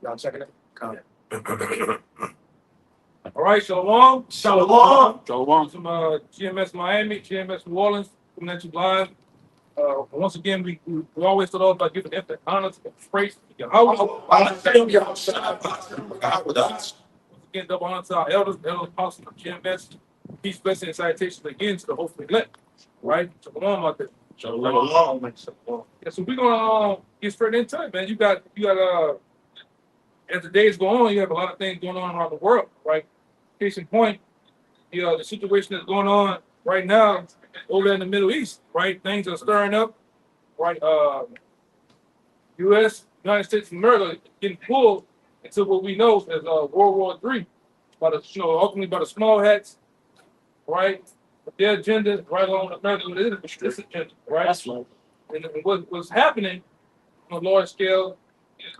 Y'all checking it? All right, Shalawam. Shalawam. Shalawam. From GMS Miami, GMS New Orleans, coming at you live. Once again, we always start off by giving honor to the praise to Yahawah. Once again, double honor to our elders, apostles of GMS. Peace, blessing, and salutations again to the hopefully elect. Right? Shalom out there. Shalawam. Yeah, so we're gonna get straight into it, man. You got as the days go on, you have a lot of things going on around the world, right? Case in point, the situation that's going on right now over in the Middle East, right? Things are stirring up, right? United States of America getting pulled into what we know as World War III by the, ultimately by the small hats, right? But their agenda right along with America is this agenda, right? That's right. And what's happening on a large scale,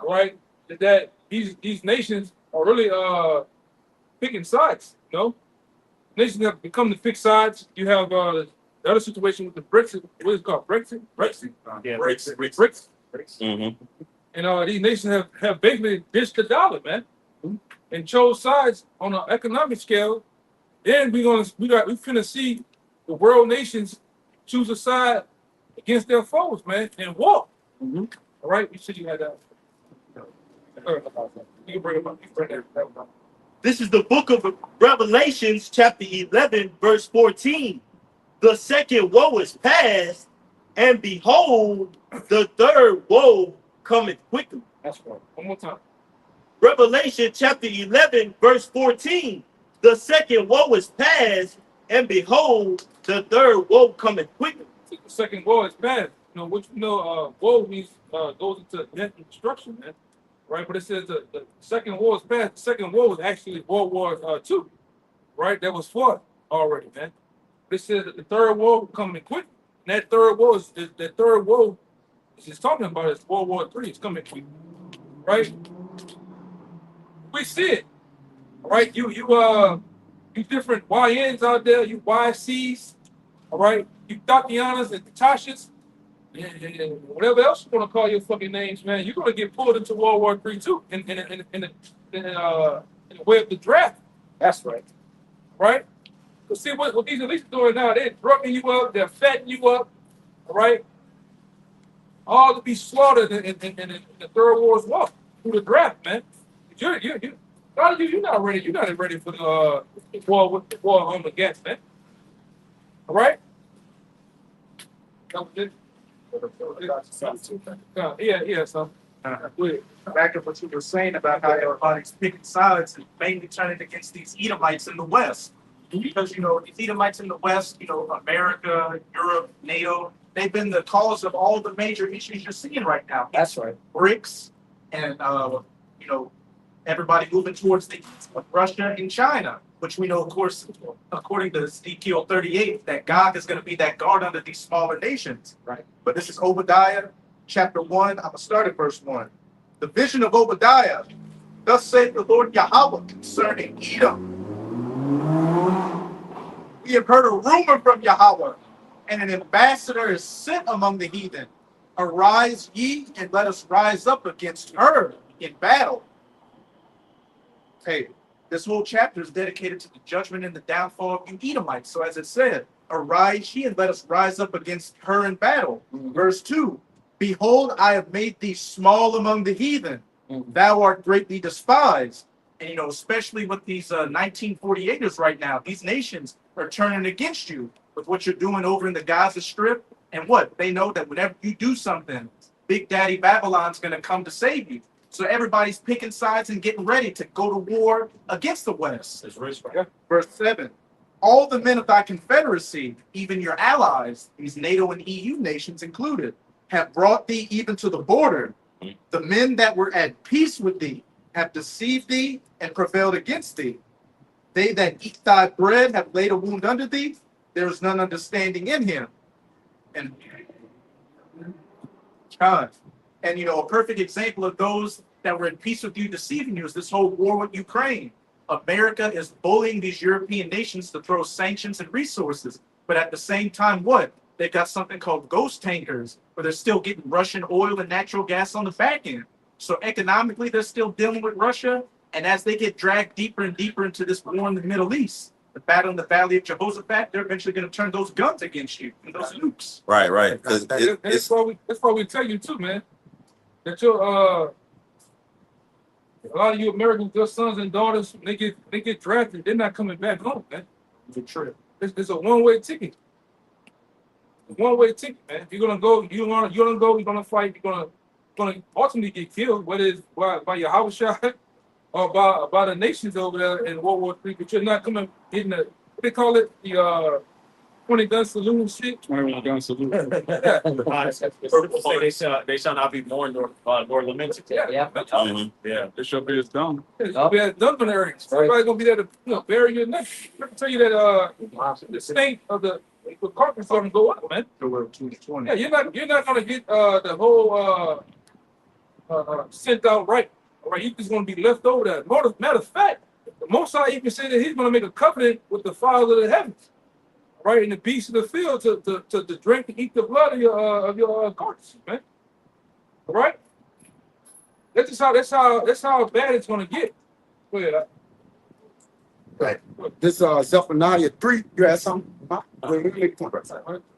right, is that these nations are really picking sides, Nations have become to pick sides. You have the other situation with the Brexit, what is it called? Brexit? Yeah, Brexit. Mm-hmm. And these nations have basically ditched the dollar, man, and chose sides on an economic scale. Then we finna see the world nations choose a side against their foes, man, and war. Mm-hmm. All right, you said you had that. You can bring it up. You can bring that up. This is the book of Revelations, chapter 11, verse 14. The second woe is past, and behold, the third woe cometh quickly. That's right. One more time. Revelation chapter 11, verse 14. The second woe is past, and behold, the third woe cometh quickly. The second woe is past. Woe means goes into death and destruction, man. Right, but it says the second war is past. The second war was actually World War II, right? That was fought already, man. But it says that the third war will come in quick. And that third war is talking about is World War III. It's coming quick, right? We see it, right? You different YNs out there, you YCs, all right? You Tatianas and Natashas. And whatever else you want to call your fucking names, man, you're gonna get pulled into World War III too, in the way of the draft. That's right. Right? So see what these elites are doing now, they're drugging you up, they're fattening you up, all right? All to be slaughtered in the Third World War through the draft, man. A lot of you're not ready. You're not ready for the war on against, man. All right? Yeah, so. Back to what you were saying about how everybody's picking sides and mainly turning against these Edomites in the West. Because, these Edomites in the West, America, Europe, NATO, they've been the cause of all the major issues you're seeing right now. That's right. BRICS and, everybody moving towards the east of Russia and China, which we know, of course, according to Ezekiel 38, that God is going to be that guard under these smaller nations. Right. But this is Obadiah chapter 1. I'm going to start at verse 1. The vision of Obadiah. Thus saith the Lord Yahawah concerning Edom. We have heard a rumor from Yahawah, and an ambassador is sent among the heathen. Arise ye, and let us rise up against her in battle. Hey, this whole chapter is dedicated to the judgment and the downfall of you Edomites. So as it said, arise ye and let us rise up against her in battle. Mm-hmm. Verse 2, behold, I have made thee small among the heathen. Mm-hmm. Thou art greatly despised. And, especially with these 1948ers right now, these nations are turning against you with what you're doing over in the Gaza Strip. And what? They know that whenever you do something, Big Daddy Babylon's going to come to save you. So everybody's picking sides and getting ready to go to war against the West. Yeah. Verse 7. All the men of thy confederacy, even your allies, these NATO and EU nations included, have brought thee even to the border. The men that were at peace with thee have deceived thee and prevailed against thee. They that eat thy bread have laid a wound under thee. There is none understanding in him. And God. And, a perfect example of those that were in peace with you deceiving you is this whole war with Ukraine. America is bullying these European nations to throw sanctions and resources. But at the same time, what? They've got something called ghost tankers, where they're still getting Russian oil and natural gas on the back end. So economically, they're still dealing with Russia. And as they get dragged deeper and deeper into this war in the Middle East, the battle in the Valley of Jehoshaphat, they're eventually going to turn those guns against you and those nukes. Right. Because That's why we tell you too, man, that your a lot of you Americans, your sons and daughters, they get drafted, they're not coming back home, man. It's a trip. It's a one-way ticket. One-way ticket, man. You're gonna go, you're gonna fight, you're gonna ultimately get killed, whether it's by YAHAWASHI or by the nations over there in World War III, but you're not coming in the, what they call it, the 20-gun salute and shit. 21-gun salute. They shall not be born nor lamented. Yeah. Yeah. This should be dumb. It's gonna be at dumping areas. Everybody's gonna be there to bury your neck. I can tell you that the state of the carcass gonna go up, man. Yeah, you're not gonna get the whole sent out right. All right, you're just gonna be left over there. Matter of fact, the Most High even said that he's gonna make a covenant with the Father of the heavens, right, and the beasts of the field to drink and eat the blood of your carcasses, man. All right. That's how bad it's gonna get. Go ahead. Right. This Zephaniah 3, you had something?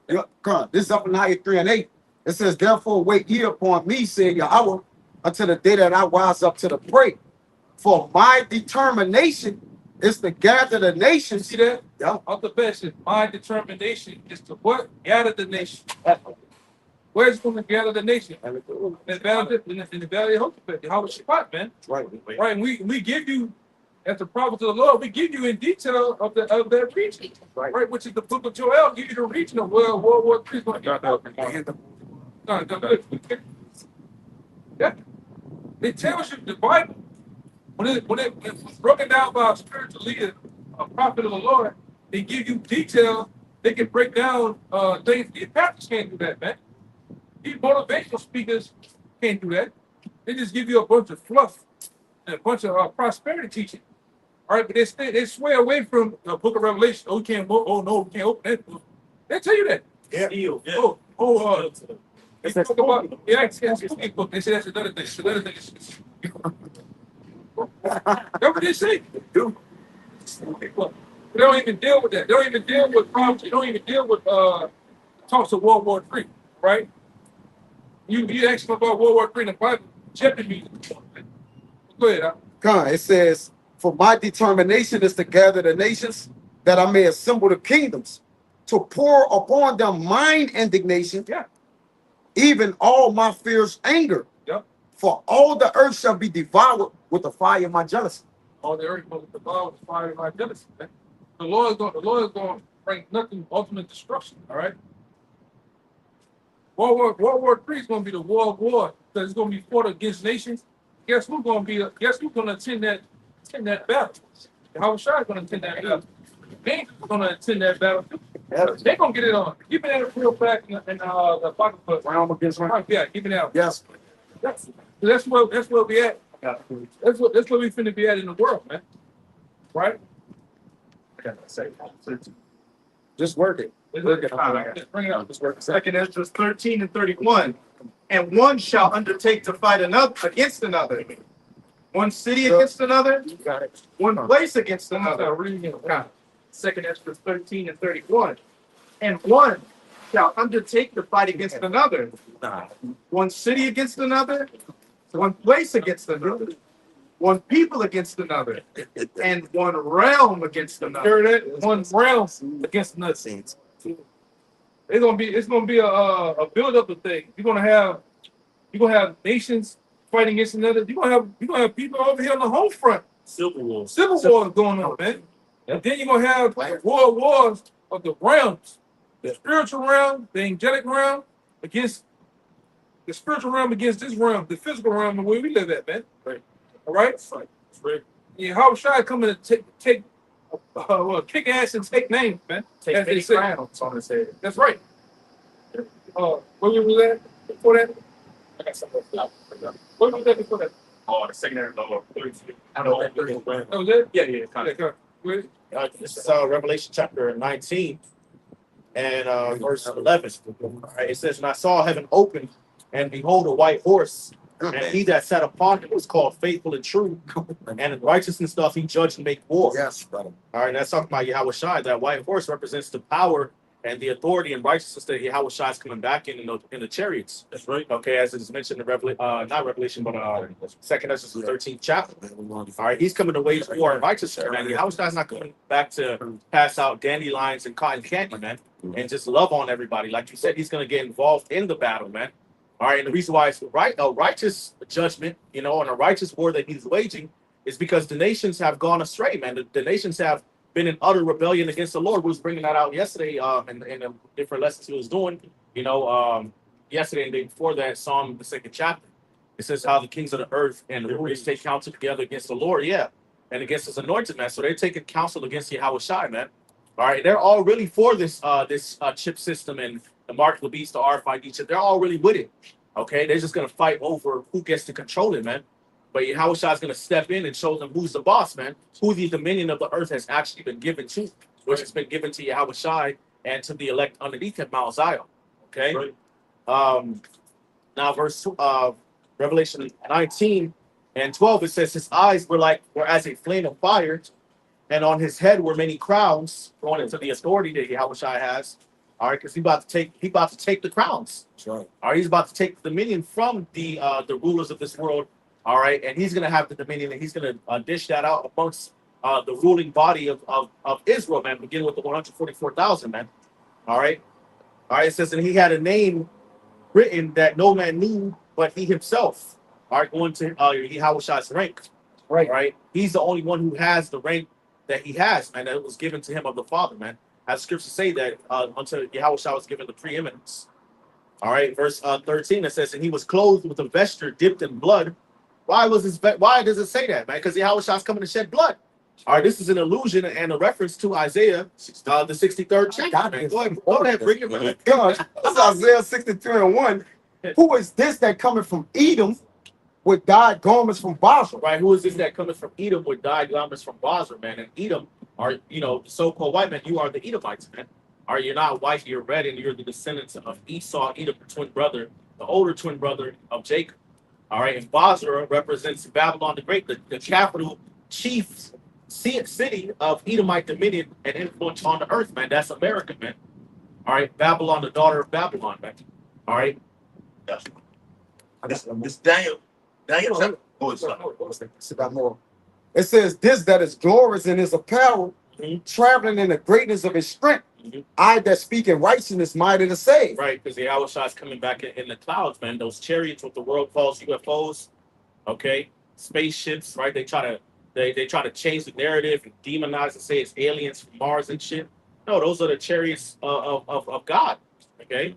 Yeah, come on. This Zephaniah 3 and 8. It says, therefore wait ye upon me, said Yahweh, until the day that I rise up to the prey. For my determination is to gather the nations. See that? Yeah. Off the best, my determination is to what? Gather the nation. Where's going to gather the nation? In the valley of Jehoshaphat, YAHAWASHI, man. Right. Right, and we give you, as the prophets of the Lord, we give you in detail of that region, right? Which is the book of Joel, give you the region of where World War III is going to get. Yeah, it tells you the Bible when it's broken down by a spiritual leader, a prophet of the Lord. They give you detail. They can break down things. These pastors can't do that, man. These motivational speakers can't do that. They just give you a bunch of fluff and a bunch of prosperity teaching. All right, but they sway away from the book of Revelation. Oh, we can't open that book. They tell you that. Yeah. They talk about it's a book. They say that's another thing. It's another thing. That's what they say. They don't even deal with that. They don't even deal with problems. They don't even deal with talks of World War III, right? You ask them about World War III in the Bible, chapter music. Go ahead. Come, it says, for my determination is to gather the nations, that I may assemble the kingdoms, to pour upon them mine indignation, even all my fierce anger. For all the earth shall be devoured with the fire of my jealousy. All the earth will be devoured with the fire of my jealousy. Man. The Lord is going to bring nothing ultimate destruction. All right. World War III is going to be the war of war, because it's going to be fought against nations. Guess who's going to attend that battle? YAHAWASHI is going to attend that battle. They ain't going to attend that battle. They're going to get it on. Keep it at a real fact in the pocket book. Realm against realm. Yeah, keep it out. Yes. That's where we at. That's where we finna be at in the world, man. Right? Just work it. Bring it up. Just work it. 2 Ezra 13 and 31. And one shall undertake to fight against another. One city against another. One place against another. 2 Ezra 13 and 31. And one shall undertake to fight against another. One city against another. One place against another. One people against another. And one realm against another. One realm against another. It's gonna be a build up of things. You're gonna have nations fighting against another. You're gonna have people over here on the home front. Civil war. Civil war is going on, man. And then you're gonna have world wars of the realms. The spiritual realm, the angelic realm, against the spiritual realm against this realm, the physical realm, and where we live at, man. Right. All right. YAHAWASHI coming to take kick ass and take names, man. Take as they many say. crowns on his head. That's right. Where we was at before that? I got something else. Where we was at before that? Oh, the secondary lower. I don't know that That was it. Yeah, kind of. Where- This is Revelation chapter 19 and verse 11. All right, it says, and I saw heaven open, and behold, a white horse, And he that sat upon him was called faithful and true. And in righteousness stuff he judged and make war. Yes, brother. All right, that's talking about YAHWASHI. That white horse represents the power and the authority and righteousness that YAHWASHI is coming back in the chariots. That's right. Okay, as it is mentioned in not Revelation, but Second Ezra, the 13th chapter. All right, he's coming to wage war and righteousness, man. YAHWASHI is not coming back to pass out dandelions and cotton candy, man, and just love on everybody. Like you said, he's going to get involved in the battle, man. All right, and the reason why it's a righteous judgment, you know, and a righteous war that he's waging is because the nations have gone astray, man. The nations have been in utter rebellion against the Lord. We was bringing that out yesterday in the different lessons he was doing, you know, yesterday and the day before that, Psalm, the 2nd chapter. It says how the kings of the earth and the rulers take counsel together against the Lord, yeah, and against his anointed, man. So they're taking counsel against YAHWASHI, man. All right, they're all really for this chip system and the mark of the beast, the RFID chip. They're all really with it. Okay, they're just gonna fight over who gets to control it, man. But YAHWASHI is gonna step in and show them who's the boss, man. Who the dominion of the earth has actually been given to, which has been given to YAHWASHI and to the elect underneath him, Mount Zion. Okay. Right. Now verse Revelation 19 and 12, it says his eyes were as a flame of fire, and on his head were many crowns, going into the authority that YAHWASHI has. All right, because he about to take the crowns. That's right. All right, he's about to take the dominion from the rulers of this world. All right, and he's gonna have the dominion, and he's gonna dish that out amongst the ruling body of Israel, man, beginning with the 144,000, man. All right, it says, and he had a name written that no man knew but he himself. All right, going to YAHWASHI's rank. Right. All right, he's the only one who has the rank that he has, man. That was given to him of the Father, man. As scriptures say that until YAHWASHI was given the preeminence. All right, verse 13, it says, and he was clothed with a vesture dipped in blood. Why does it say that, man? Because YAHWASHI is coming to shed blood. All right, this is an allusion and a reference to Isaiah, the 63rd chapter. Man. Go ahead, bring it, man. Gosh, this is Isaiah 63 and 1. Who is this that cometh from Edom with dyed garments from Basra? Right, who is this that cometh from Edom with dyed garments from Basra, man? And Edom are, you know, the so-called white man. You are the Edomites, man. Are you not white? You're red, and you're the descendants of Esau, Edom, the twin brother, the older twin brother of Jacob. All right, and Basra represents Babylon the Great, the capital chief city of Edomite dominion and influence on the earth, man. That's America, man. All right, Babylon, the daughter of Babylon, man. All right. Yes. This Daniel. It says, this that is glorious in his apparel, traveling in the greatness of his strength. I that speak in righteousness, mighty to save. Right, because the YAHWASHI is coming back in the clouds, man. Those chariots, what the world calls UFOs, okay, spaceships, right? They try to change the narrative and demonize and say it's aliens from Mars and shit. No, those are the chariots of God, okay.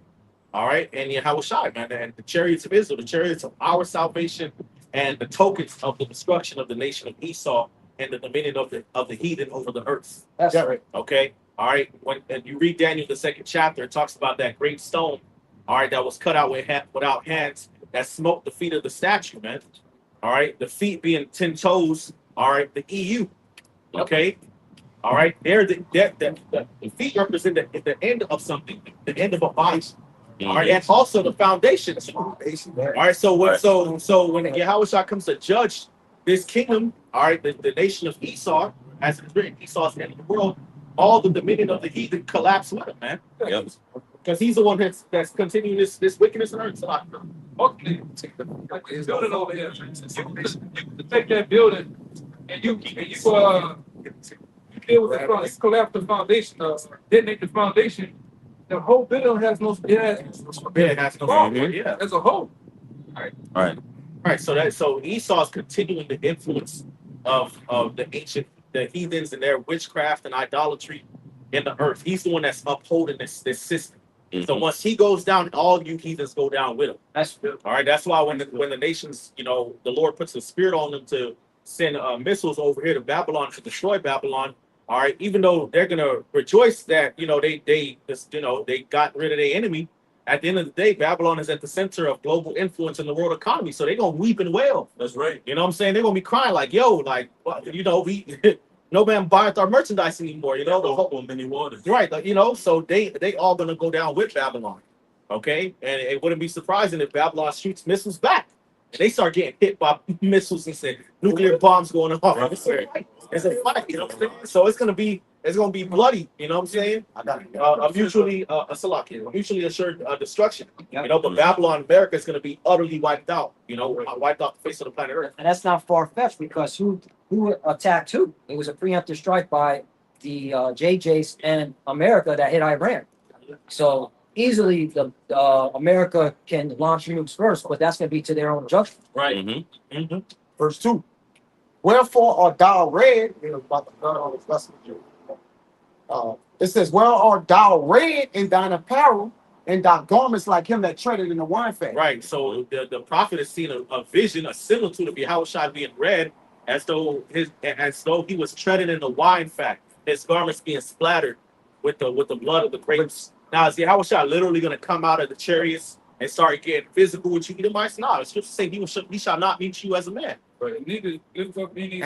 All right, and YAHWASHI, man, and the chariots of Israel, the chariots of our salvation, and the tokens of the destruction of the nation of Esau and the dominion of the heathen over the earth. That's right. Okay. All right. When you read Daniel, the 2nd chapter, it talks about that great stone, all right, that was cut out without hands, that smote the feet of the statue, man. All right. The feet being 10 toes. All right. The EU. Okay. All right. The feet represent the end of something, the end of a body. All right, and also the foundation. All right, so when YAHWASHI comes to judge this kingdom, all right, the nation of Esau, as it's written, Esau's the end of the world, all the dominion of the heathen collapse with him, man. Yep. Because he's the one that's continuing this wickedness on earth. Okay, like this building over here. You take that building and you deal with the front, you collapse the foundation, detonate the foundation. The whole building has no. It has no. Yeah, as a whole. All right. So Esau's continuing the influence of the heathens and their witchcraft and idolatry in the earth. He's the one that's upholding this system. So once he goes down, all you heathens go down with him. That's good. All right. That's why when the nations, you know, the Lord puts a spirit on them to send missiles over here to Babylon to destroy Babylon. All right, even though they're gonna rejoice that they got rid of their enemy, at the end of the day, Babylon is at the center of global influence in the world economy. So they're gonna weep and wail. That's right. You know what I'm saying? They're gonna be crying like, "Yo, like, well, you know, we no man buys our merchandise anymore." You know, the whole many waters. right? Like, you know, so they all gonna go down with Babylon. Okay, and it wouldn't be surprising if Babylon shoots missiles back. and they start getting hit by missiles and say nuclear bombs going off. It's a fight, you know what I'm saying? So it's gonna be bloody, you know what I'm saying? A mutually mutually assured destruction. You know, but Babylon, America is gonna be utterly wiped out. You know, wiped off the face of the planet Earth. And that's not far fetched because who attacked who? It was a preemptive strike by the JJs and America that hit Iran. So easily the America can launch nukes first, but that's going to be to their own destruction. Right. Verse 2. Wherefore art thou red? It says, Where art thou red in thine apparel, and thy garments like him that treaded in the wine fat? Right. So the prophet has seen a vision, a similitude of Yahawashi being red, as though he was treading in the wine fat, his garments being splattered with the blood of the grapes. Now, is Yahawashi literally going to come out of the chariots and start getting physical with you? Edomites? No, the scripture say he shall not meet you as a man. But you need to lift up any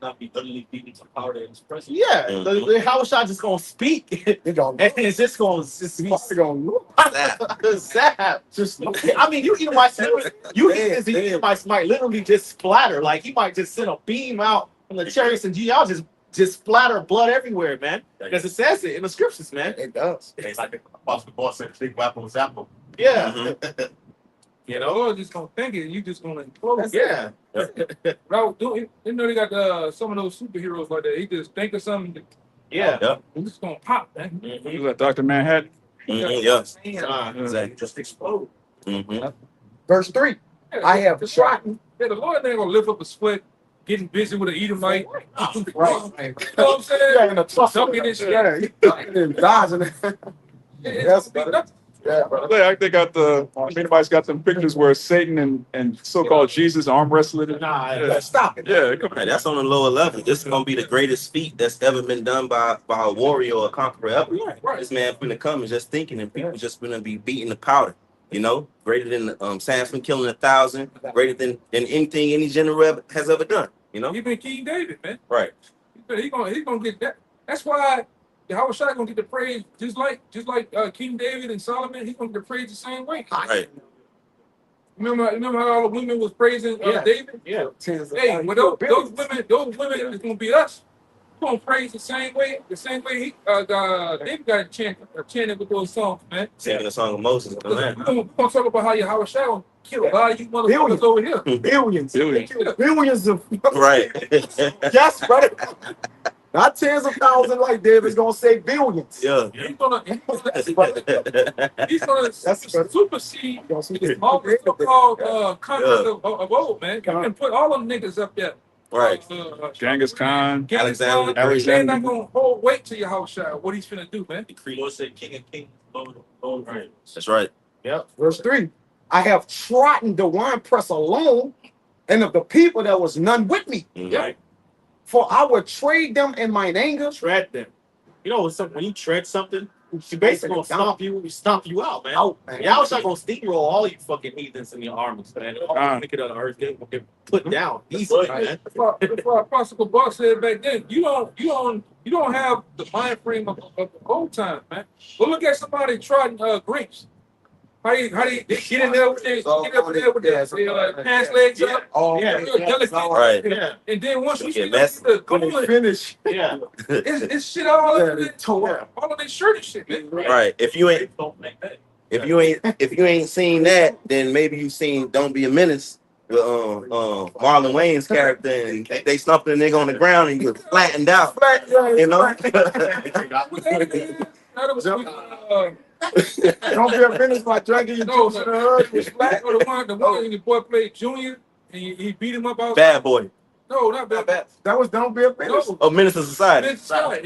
Not be utterly beaten to powder in his presence. Yeah, the Yahawashi just going to speak. And it's just going to zap. Just, I mean, you Edomites might literally just splatter. Like, he might just send a beam out from the chariots and y'all just splatter blood everywhere, man. Because it says it in the scriptures, man. It does. It's like the Apostle Paul said, big weapon was apple. Yeah. You know, you're just gonna think it, you just gonna implode. Yeah. You know, they got some of those superheroes like that. He just think of something. Yeah. It's just gonna pop, man. You got Dr. Manhattan. Exactly. Just explode. Verse 3. I have trodden. Yeah, the Lord ain't gonna lift up a sweat, getting busy with an Edomite. Right. You know what I'm saying? Yeah, in the trust. Dunking this shit. Yeah, he dodging it. Yes, brother. Yeah, brother. Yeah, they got anybody's got them pictures where Satan and so-called Jesus arm wrestling. Stop it. Yeah, come on. That's on the lower level. This is gonna be the greatest feat that's ever been done by a warrior or a conqueror ever. Right. This man finna come and just thinking, and people just gonna be beating the powder. You know, greater than Samson killing 1,000, greater than anything any general has ever done. You know, Even King David, man. right? He gonna get that. That's why Yahawashi gonna get the praise just like King David and Solomon. He's gonna get the praise the same way. Right. Remember how all the women was praising David? Yeah. Hey, when those women is gonna be us. We're gonna praise the same way he David got chanted with those songs, man. Singing the song of Moses. We're gonna talk about how Yahawashi gonna kill a lot of you motherfuckers over here. Billions of Right. yes, brother. Not tens of thousands like David's gonna say billions. Yeah. He's gonna supersede all the so-called conquerors of old, man. You can put all them niggas up there. Right. Genghis Khan. Alexander. They're not gonna hold weight to Yahawashi. What he's finna do, man? The Lord said, King of Kings, Lord of Lords. Right. That's right. Verse 3. I have trodden the winepress alone, and of the people there was none with me. Right. For I would trade them in mine anger. Tread them. You know, when you tread something, she basically gonna stomp you out, man. Y'all not gonna steamroll all you fucking heathens in your armies, man. All the wicked of the earth get put down easily, man. That's why Apostle Boss said back then, you don't have the mind frame of the old time, man. But look at somebody trotting grapes. How they get in there with their pants legs up? Oh, Yeah. Right. Yeah. And then once we Yeah, get the when they finish. Yeah. it's shit all Yeah, over they tore up. all of their shirt and shit, man. Right. If you ain't seen that, then maybe you seen Don't Be a Menace with Marlon Wayne's character, and they stumping a nigga on the ground and you get flattened out. You know? Don't be offended by dragging your No, juice in the hood. the one when your boy played Junior and he beat him up out. Bad boy. No, not bad. That was Don't Be Offended. No. Oh, Menace to Society.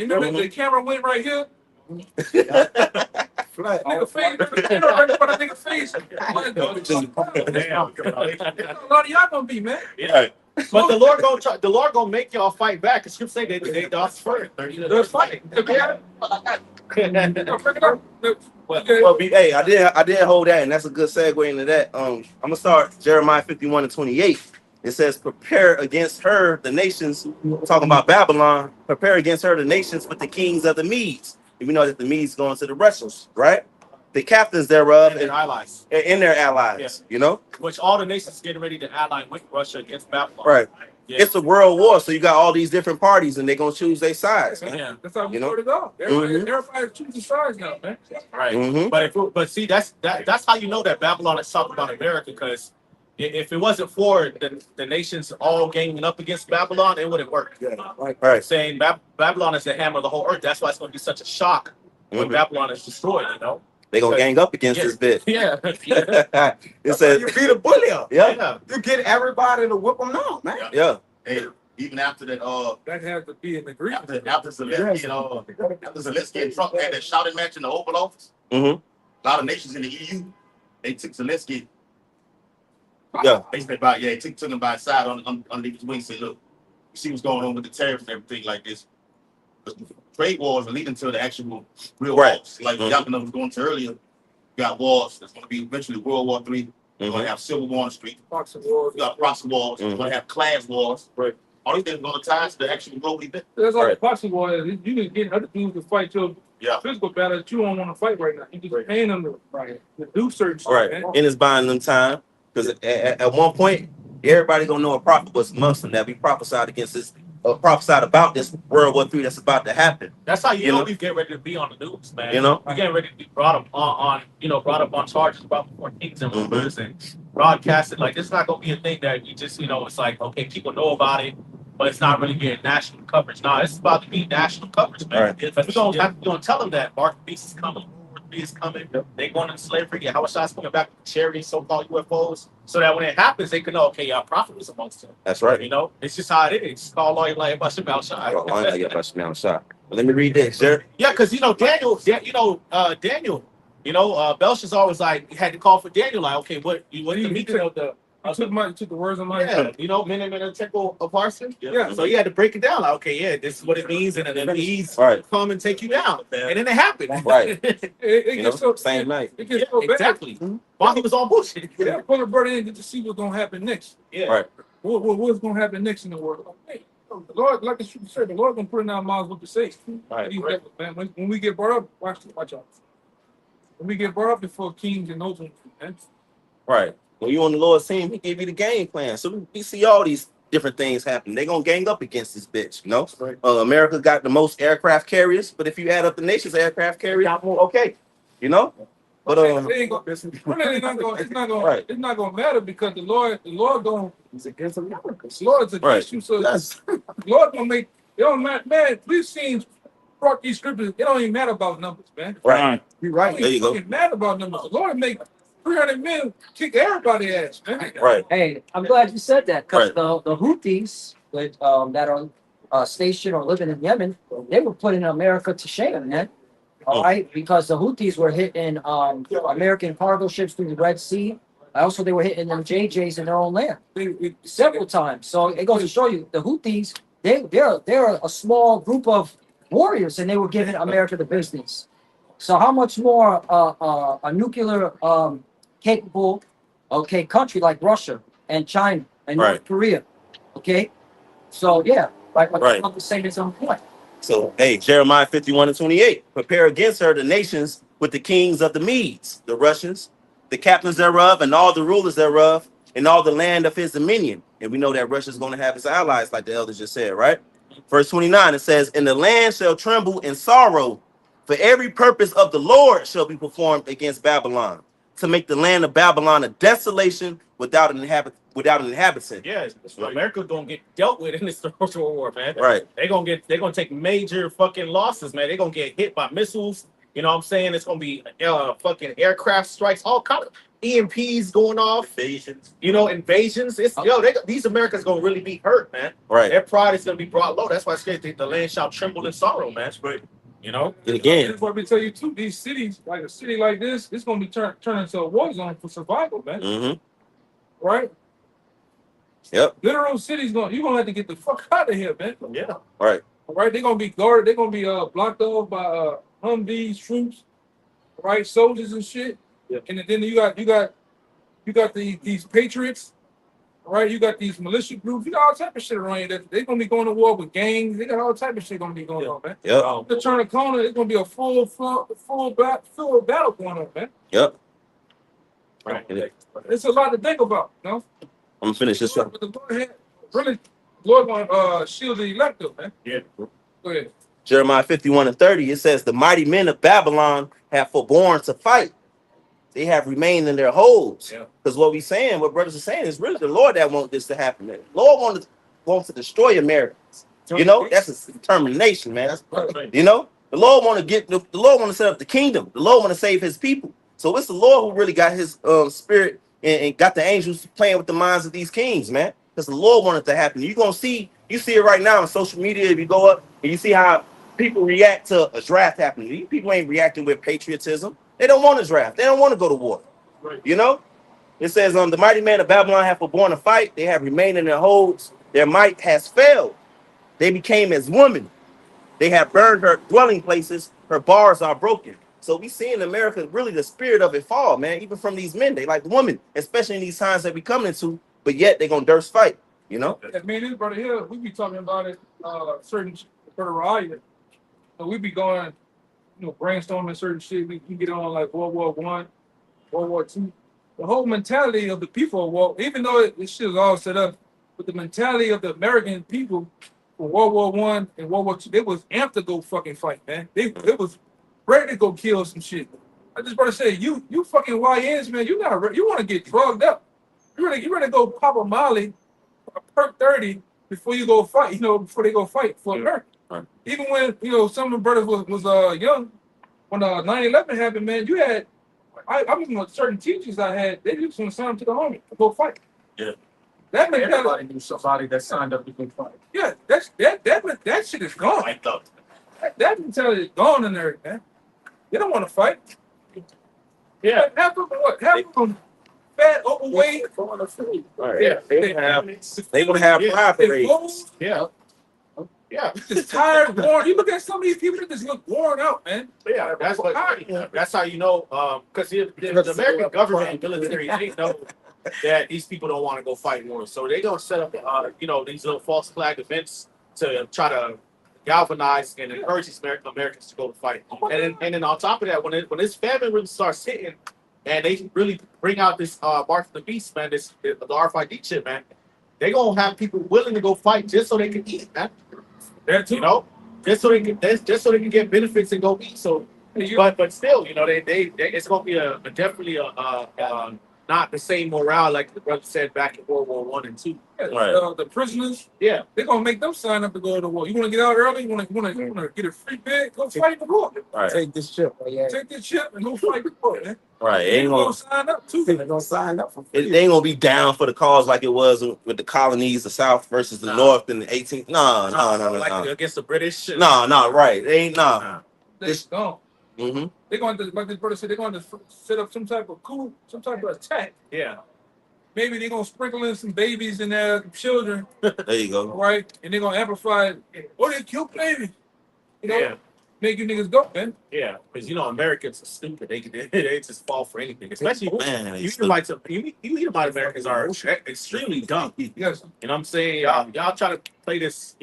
You remember the camera went right here? Flat. Nigga face, right in front of nigga face. A lot of y'all gonna be, man. Yeah. But the Lord gonna make y'all fight back. The scripture say they doth first. They're fighting. Well, hey, I did hold that, and that's a good segue into that. I'm gonna start Jeremiah 51:28. It says, "Prepare against her the nations." Talking about Babylon. Prepare against her the nations with the kings of the Medes. And we know that the Medes going to the Russians, right? the captains thereof, And their allies. and their allies. You know, Which all the nations getting ready to ally with Russia against Babylon. right? Yeah. It's a world war, so you got all these different parties, and they're gonna choose their sides. Yeah. That's how we You know? started off. Everybody's choosing sides now, man. Right. Mhm. But see, that's how you know that Babylon is talking about America, because if it wasn't for the nations all ganging up against Babylon, it wouldn't work. Right. Saying Babylon is the hammer of the whole earth. That's why it's going to be such a shock when Babylon is destroyed. You know, They gonna gang up against this bitch. Yeah. It says, You beat a bully up. yeah, You get everybody to whip them now, man. yeah, Hey, even after that, That has to be an agreement. after Zelensky, after Zelensky and Trump had that shouting match in the Oval Office, Mhm. a lot of nations in the EU, they took Zelensky. yeah, They took him by his side underneath his wing. Said, "Look, you see what's going on with the tariffs and everything like this. But trade wars are leading to the actual real Right. wars. Like y'all was going to earlier, you got wars. That's going to be eventually World War III. You're going to have civil war on the street. Boxing wars. You got proxy wars. You're going to have class wars. Right. All these things are going to tie to the actual global event. That's all Right. the boxing war is. You can get other dudes to fight your Yeah. physical battle that you don't want to fight right now. You just paying them to do certain shit, right. man. And it's buying them time because at one point, everybody gonna know a prophet was Muslim that we prophesied against this, prophesied about this World War III that's about to happen. That's how you know know? we get ready to be on the news, man. You know? We're getting ready to be brought up brought up on charges, brought before kings and rulers and broadcasted. Like, this is not gonna be a thing that you just, it's like, okay, people know about it, but it's not really getting national coverage. Now it's about to be national coverage, man. Right. Because we're gonna tell them that Mark the Beast is coming, World War III is coming, they going into slavery, YAHAWASHI coming back with chariots, so-called UFOs, so that when it happens, they can know, okay, our prophet was amongst them. That's right. It's just how it is. It's called all like bahasham But let me read this, sir. Yeah, because Daniel, Belshazzar was like, had to call for Daniel, like, okay, what the meaning of the took the words of my temple of Parson? Yeah. So he had to break it down, like, okay, yeah, this is what it means, and then these Right. come and take you down. And then it happened. Right. It You gets know, so same night. It gets so bad. Exactly. While he was on bullshit. Yeah, pull the brother in to see what's gonna happen next. Yeah. Right. What's gonna happen next in the world? Hey, the Lord, like the scripture said, the Lord gonna put in our mouths what to say. Right. Man, when we get brought up, watch out. When we get brought up before kings and those, man. Right. When you on the Lord's team, he gave you the game plan. So we see all these different things happen. They gonna gang up against this bitch, you know? Right. America got the most aircraft carriers, but if you add up the nation's aircraft carriers, okay, you know? But It's not gonna matter because the Lord He's against America. the Lord's against Right. you. So Yes. the Lord gonna make it don't matter, man. We've seen brought these scriptures. It don't even matter about numbers, man. right. You're It right. don't There you even go. fucking matter about numbers. The Lord make 300 men kick everybody's ass, man. Right. Hey, I'm glad you said that because Right. the Houthis that are stationed or living in Yemen, they were putting America to shame, man. All right, because the Houthis were hitting American cargo ships through the Red Sea. Also, they were hitting them JJs in their own land several times. So it goes to show you the Houthis, they're a small group of warriors, and they were giving America the business. So how much more a nuclear capable country like Russia and China and North Right. Korea, okay? So yeah, Right. I'm saying it's on point. So, hey, Jeremiah 51:28. Prepare against her the nations with the kings of the Medes, the Russians, the captains thereof, and all the rulers thereof, and all the land of his dominion. And we know that Russia's going to have his allies, like the elder just said, right? Verse 29, it says, and the land shall tremble in sorrow, for every purpose of the Lord shall be performed against Babylon, to make the land of Babylon a desolation without an inhabitant. Yeah, America's gonna get dealt with in this social war, man. Right. They're gonna take major fucking losses, man. They're gonna get hit by missiles. You know what I'm saying? It's gonna be fucking aircraft strikes, all kind of EMPs going off. Invasions. These Americans gonna really be hurt, man. Right. Their pride is gonna be brought low. That's why the land shall tremble in sorrow, man. But And again, That's what we tell you too. These cities, like a city like this, it's gonna be turned into a war zone for survival, man. mm-hmm. Right? Yep. Literal cities you're gonna have to get the fuck out of here, man. yeah, Right. All right, they're gonna be guarded. They're gonna be blocked off by Humvees, troops, right, soldiers and shit. Yeah. And then you got these patriots right? You got these militia groups. You got all type of shit around you. That they're gonna be going to war with gangs. They got all type of shit gonna be going on, man. Yep. To turn a corner, it's gonna be a full battle going on, man. Yep. Right. It's a lot to think about, you know. I'm gonna finish this up. But the Lord had really, Lord gonna shield the elect, though, man. Yeah. Go ahead. Jeremiah 51:30. It says, "The mighty men of Babylon have forborne to fight. They have remained in their holes." Yeah. Because what we saying, what brothers are saying, is really the Lord that want this to happen. The Lord wants to destroy Americans. You know, that's a determination, man. Right. You know, the Lord want to the Lord want to set up the kingdom. The Lord want to save His people. So it's the Lord who really got His spirit and got the angels playing with the minds of these kings, man. Because the Lord wanted it to happen. You see it right now on social media. If you go up and you see how people react to a draft happening, these people ain't reacting with patriotism. They don't want a draft. They don't want to go to war. Right. You know, it says, "The mighty men of Babylon have forborne to fight. They have remained in their holds. Their might has failed. They became as women. They have burned her dwelling places. Her bars are broken." So we see in America really the spirit of it fall, man. Even from these men, they like women, especially in these times that we coming into. But yet they gonna durst fight. You know. Yeah, man, this brother here, we be talking about it. Certain brother Raya, we be going, you know, brainstorming certain shit. We get on like World War I, World War II. The whole mentality of the people, well, even though this shit is all set up, but the mentality of the American people for World War I and World War II, they was amped to go fucking fight, man. They was ready to go kill some shit. I just want to say, you fucking YNs, man, you want to get drugged up. You ready to go pop a Molly, a perk 30 before you go fight. You know, before they go fight for America. Right. Even when some of the brothers was young, when 9/11 happened, man, you had. I remember certain teachers I had, they just want to sign them to the army to go fight. Yeah. That mentality. Everybody knew somebody that signed up to go fight. Yeah, that shit is gone. I thought. That mentality is gone in there, man. They don't want to fight. Yeah. Half of them, half of them fat, overweight. Right. Yeah. They gonna have pride They parades. old, Yeah. Yeah. just tired, worn. You look at some of these people that just look worn out, man. Yeah, that's how you know, because the American government and military, they know that these people don't want to go fight more, so they don't set up, these little false flag events to try to galvanize and encourage these Americans to go to fight. And then on top of that, when this famine really starts hitting, and they really bring out this Mark of the Beast, man, the RFID chip, man, they gonna have people willing to go fight just so they can eat, man. You know, just so they can get benefits and go eat. So, but still, you know, they it's gonna be definitely not the same morale like the brother said back in World War I and II. Right. The prisoners, Yeah, they're gonna make them sign up to go to war. You want to get out early? You want to get a free bed? Go fight the war. Right. Take this ship. Yeah. Take this ship and go fight the war, man. Right. They gonna sign up too. They're gonna sign up for They ain't gonna be down for the cause like it was with the colonies, the South versus the North in the 18th. No. like against the British. No, right. They ain't They gone. Mm-hmm. They're going to, like this brother said, they're going to set up some type of coup, some type of attack. Yeah, Maybe they're gonna sprinkle in some babies and their children, There you go. right? And they're gonna amplify. Oh, they killed baby. You know, yeah, make you niggas go, man. yeah. Because Americans are stupid. They just fall for anything. Especially Man, you Edomite Americans are extremely dumb. Yes. You know what I'm saying? Y'all try to play this,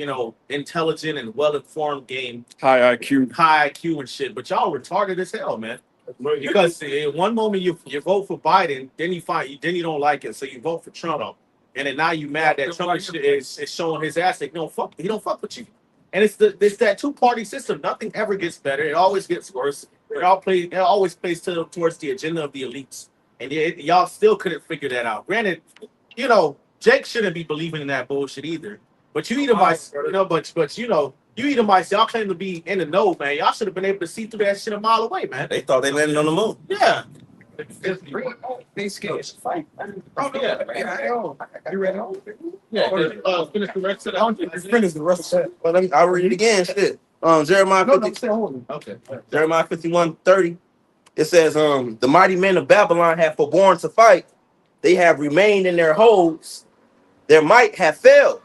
intelligent and well-informed game, High IQ. high IQ and shit, but y'all retarded as hell, man. Because in one moment you vote for Biden, then you don't like it, so you vote for Trump, and then now you mad that Trump is showing his ass. Like, no, he don't fuck with you. And it's that two-party system. Nothing ever gets better. It always gets worse. It always plays towards the agenda of the elites, and y'all still couldn't figure that out. Granted, Jake shouldn't be believing in that bullshit either. But you Edomites, you Edomites, y'all claim to be in the know, man. Y'all should have been able to see through that shit a mile away, man. They thought they landed on the moon. Yeah. They scared to fight. Oh, yeah. You ready? Yeah. Finish the rest of the Finish the rest of Well, I'll read it again. Shit. Jeremiah 50, Okay. Jeremiah 51:30. It says, the mighty men of Babylon have forborne to fight. They have remained in their holds. Their might have failed.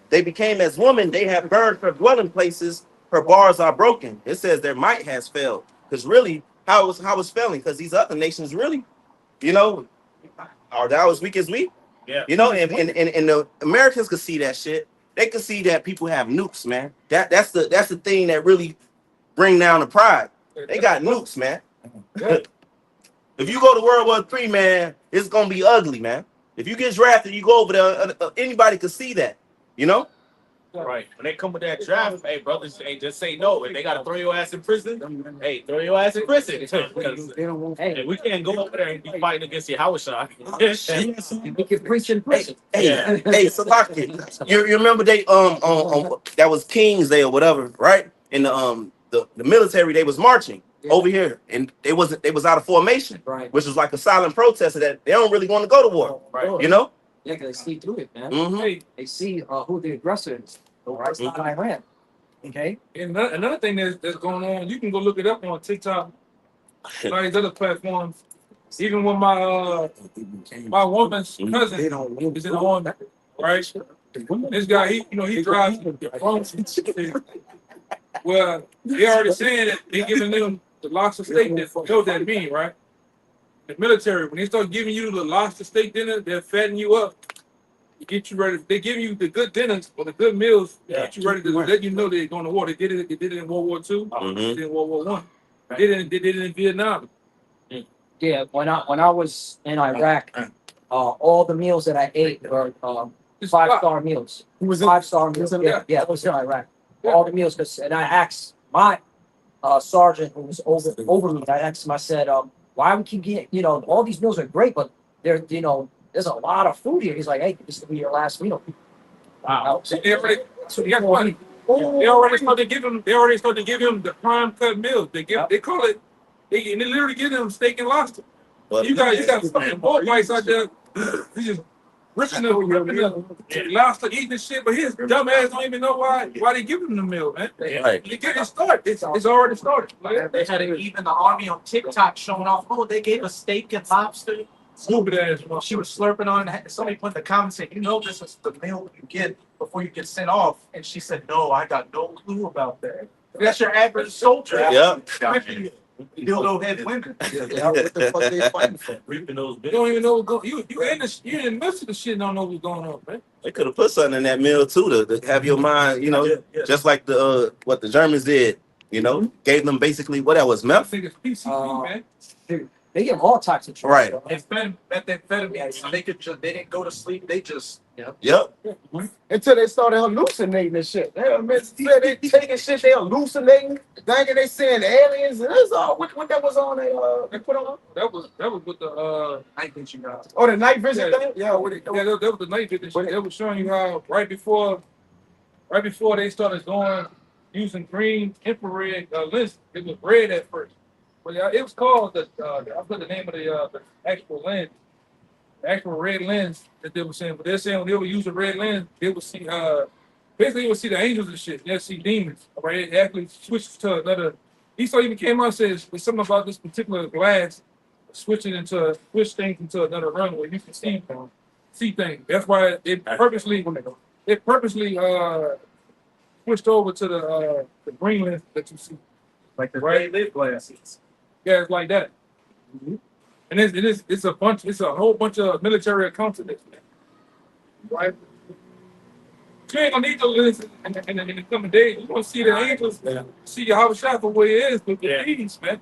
They became as women. They have burned her dwelling places. Her bars are broken. It says their might has failed. Because really, how it's failing? Because these other nations really, are thou as weak as we? Yeah. You know, and the Americans could see that shit. They could see that people have nukes, man. That's the thing that really bring down the pride. They got nukes, man. If you go to World War III, man, it's gonna be ugly, man. If you get drafted, you go over there. Anybody could see that, you know. Right. When they come with that draft, hey, brothers, hey, just say no. If they gotta throw your ass in prison, hey, throw your ass in prison. Hey, we can't go over there and be fighting against YAHAWASHI. We can preach in prison. Hey, Salaki, you remember they that was King's Day or whatever, right? In the military, they was marching over here, and they was out of formation, Right. which was like a silent protest that they don't really want to go to war, Right. you know. Yeah, because they see through it, man. Mhm. They see who the aggressor is. Right? It's not Iran. Okay. And another thing that's going on, you can go look it up on TikTok, all these other platforms. Even when my woman's cousin is in the army, right? This guy, he drives drones. Well, they already saying that they giving them the lobster steak. That knows that mean, right? The military, when they start giving you the lobster steak dinner, they're fattening you up. Get you ready. They give you the good dinners or the good meals to get you ready to let you know they're going to war. They did it in World War II. They did it in World War One. They did it in Vietnam. Yeah. When I was in Iraq, all the meals that I ate were 5-star meals. Who was 5-star meals. Yeah, it was in Iraq. All the meals. And I asked my sergeant who was over me. I asked him. I said, "Why we keep getting? All these meals are great, but they're there's a lot of food here." He's like, "Hey, this will be your last meal." Wow. They already started to give him the prime cut meals. They call it. They literally give them steak and lobster. But You got fucking bull bites out there. He just ripping the lobster, eating this shit, but his dumb ass don't even know why they give him the meal, man. right. You get it started. It's already started. Like, They had even the army on TikTok showing off. Oh, they gave us steak and lobster. stupid ass. She was slurping on it. Somebody put in the comments saying, this is the meal you get before you get sent off. And she said, no, I got no clue about that. That's your average soldier. Yep. Dildo head women. What the fuck they fighting for? Reaping those You don't even know what's going. You in the midst of the shit. Don't know what's going on, man. They could have put something in that meal too to have your mind, just like what the Germans did. Gave them basically what that was I meth. think it's PCP, man. Dude, they give all types of drugs. Right. bro. It's been methamphetamine, so they didn't go to sleep. They just Yep. Until they started hallucinating and shit. They taking shit, they hallucinating, thinking they seeing aliens, and that's all. What that was on they put on? That was with the I think you got. Oh, the night vision Yeah. thing? Yeah, what it, that was the night vision shit. They was showing you how right before they started using green infrared lens, it was red at first. But it was called I put the name of the actual lens. The actual red lens that they were saying, but they're saying when they would use a red lens, they would see basically they would see the angels and shit. They'll see demons. Right? It actually switched to another. Esau even came out and says there's something about this particular glass switch things into another realm where you can see things. That's why it purposely switched over to the green lens that you see. Like the red lid glasses. Yeah, it's like that. And it's a whole bunch of military accounts of this, right? You ain't gonna need those lenses in the coming days. You're gonna see the angels, see YAHAWASHI for where he is with the peace, man.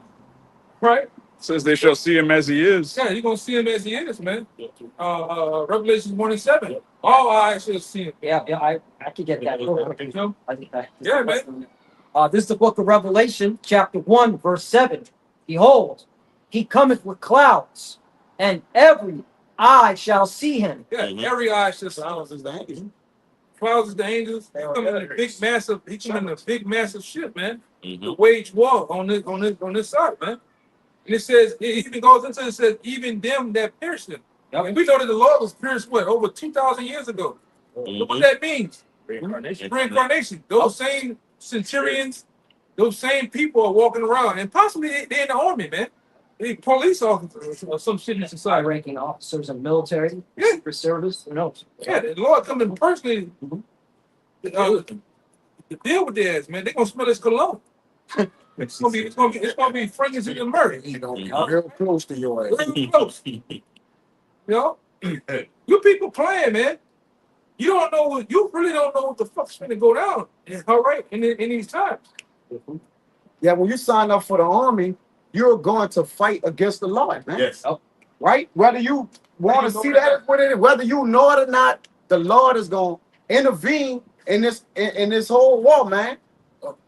Right? Says they shall see him as he is. Yeah, you're gonna see him as he is, man. Revelation 1:7. All eyes shall see him. Yeah, I could get that. You know? Yeah, man. This is the book of Revelation, chapter 1, verse 7. Behold, he cometh with clouds, and every eye shall see him. Yeah, every eye shall see him. Clouds is the angel. Clouds is the angels. He come in a big massive ship, man. To wage war on this side, man. And it says, it even goes into it says, even them that pierced him. And we know that the Lord was pierced over 2,000 years ago. Look what that means. Reincarnation. Those same centurions, those same people are walking around, and possibly they're in the army, man. They police officers or some shit in the society. High-ranking officers of military, secret service, who knows? Yeah, the Lord coming personally to deal with their ass, man. They're gonna smell this cologne. It's gonna be fragrance in the murder. Real close to your ass. Real close. You know? You people playing, man. You don't know what you really don't know what the fuck's gonna go down. All right, in these times. Yeah, when you sign up for the army, you're going to fight against the Lord, man. Yes. Right? Whether you want to see that with it, whether you know it or not, the Lord is going to intervene in this whole war, man.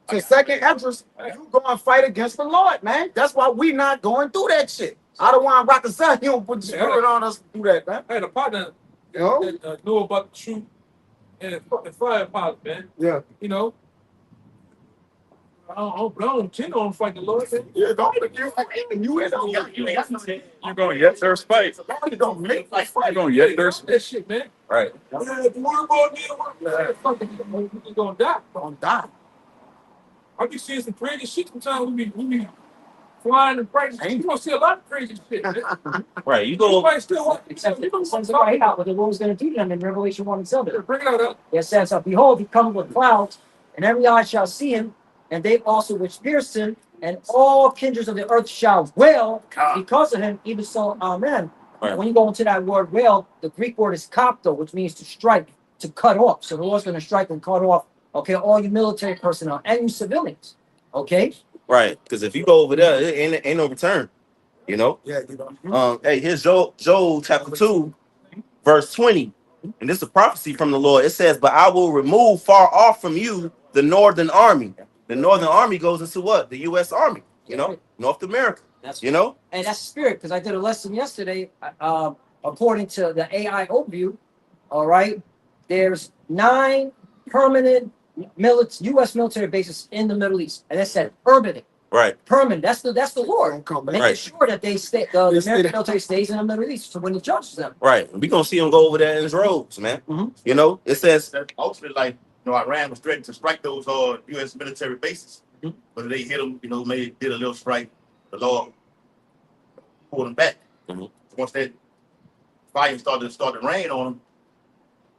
To second entrance, you go and fight against the Lord, man. That's why we not going through that shit. I don't want to rock the sun. You don't put the spirit on us to do that, man. I had a partner You know? that knew about the truth and fucking fire pilot, man. Yeah. You know, I don't intend on fighting the Lord. Man. Yeah, don't you You're going to yet there's fight. You don't make like You're fight. going to yet there's That shit, man. right. Yeah, if you worry about me, you're gonna die. Don't die. I be seeing some crazy shit sometimes. We be flying and practicing. You gonna see a lot of crazy shit, man. Right. You go. Everybody still want Except it says right out what the Lord was going to do to them in Revelation 1 and 7. bring it out. It says, behold, he cometh with clouds, and every eye shall see him, and they also which pierced him, and all kindreds of the earth shall wail because of him, even so, amen. Right. When you go into that word wail, the Greek word is kopto, which means to strike, to cut off. So the Lord's going to strike and cut off, okay, all you military personnel and you civilians, okay? Right. Because if you go over there, it ain't no return. You know. Yeah, you know. Hey, here's Joel chapter 2, verse 20. And this is a prophecy from the Lord. It says, "But I will remove far off from you the northern army." The northern army goes into what? The U.S. Army. You know, North America. That's You know. And that's spirit, because I did a lesson yesterday. According to the AI overview, all right, there's 9 permanent U.S. military bases in the Middle East, and it said permanent. Right. Permanent. That's the Lord Don't come back. making Right. sure that they stay. The American military stays in the Middle East. So when he judges them, Right. We gonna see him go over there in his robes, man. Mhm. You know. It says. That ultimately, like, Iran was threatening to strike those U.S. military bases, but they hit them. Maybe did a little strike. The Lord pulled them back. Once that fire started to rain on them,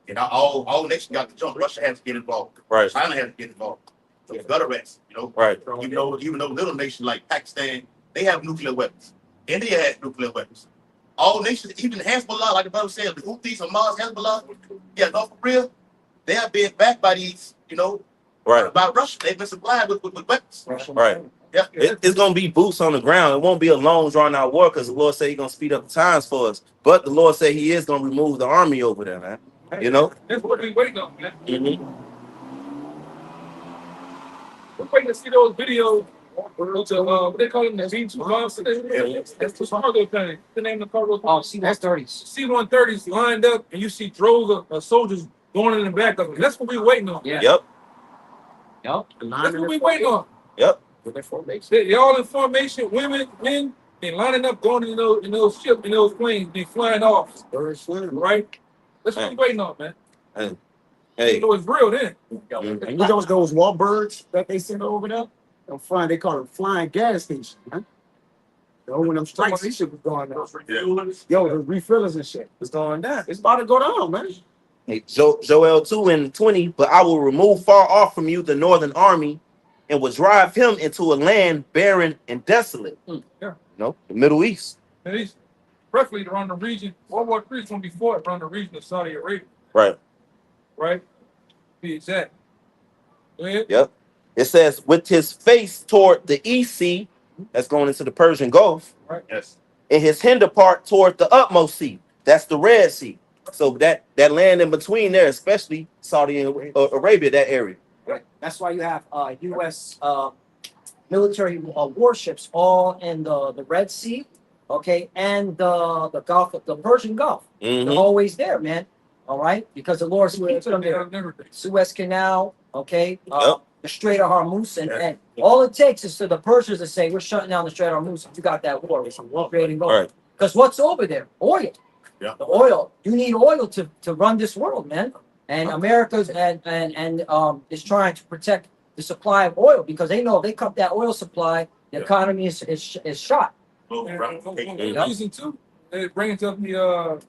and all nations got to jump. Russia has to get involved. Right. China has to get involved. So it's gutter rats, Right. Even though little nations like Pakistan, they have nuclear weapons. India has nuclear weapons. All nations, even Hezbollah, like the brother said, the Houthis, Hamas, Hezbollah, North Korea, they have been backed by these, Right. by Russia. They've been supplied with weapons. Right. Yeah. It's gonna be boots on the ground. It won't be a long drawn out war because the Lord said He's gonna speed up the times for us. But the Lord said He is gonna remove the army over there, man. You know. That's what we waiting on, man. Mm-hmm. We're waiting to see those videos. What they call them? The V2 bombs. That's the cargo thing. The name of the cargo. C-130s. C-130s lined up, and you see droves of soldiers going in the back of them. That's what we're waiting on. Yeah. Yep. Yep. That's what we're waiting on. Yep. They're all in formation. Women, men, they lining up, going in those ships, in those planes, they flying off. Right? That's what we're waiting on, man. Hey. You know it's real then. Mhm. And you know those warbirds that they send over there? They call them flying gas stations, man. When them strikes, this shit was going down. Yo, the refillers and shit was going down. It's about to go down, man. Hey, Joel 2 and 20, "But I will remove far off from you the northern army, and will drive him into a land barren and desolate." Yeah. The Middle East. And these, preferably around the region, World War III is going to be fought around the region of Saudi Arabia. Right. Right? Be exact. Go ahead. Yep. It says, "With his face toward the east sea," that's going into the Persian Gulf, Right. Yes. "and his hinder part toward the utmost sea," that's the Red Sea. So that land in between there, especially Saudi Arabia, that area. Right. That's why you have U.S. Military warships all in the Red Sea, okay, and the Gulf, the Persian Gulf. Mhm. They're always there, man. All right, because the Lord's keeps them there. Suez Canal, okay, the Strait of Hormuz, and all it takes is for the Persians to say, "We're shutting down the Strait of Hormuz. You got that war, it's creating gold." Right. Because what's over there? Oil. Yeah. The oil. You need oil to run this world, man. And America's is trying to protect the supply of oil because they know if they cut that oil supply, the economy is shot. The reason too, they bring it up the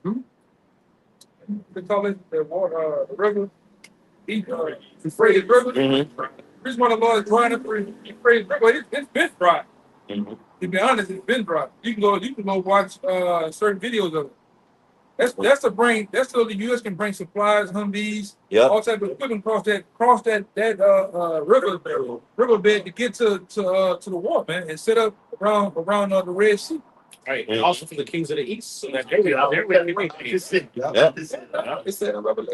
they call it the water, the river, Euphrates River. Mhm. The reason why the Lord is drying up the Euphrates River, it's been dry. Mhm. To be honest, it's been dry. You can go watch certain videos of it. That's to bring. That's so the U.S. can bring supplies, Humvees, Yep. all type of equipment cross that riverbed to get to the war, man, and set up around the Red Sea. Right, and also for the kings of the east, so that they out there. Yep.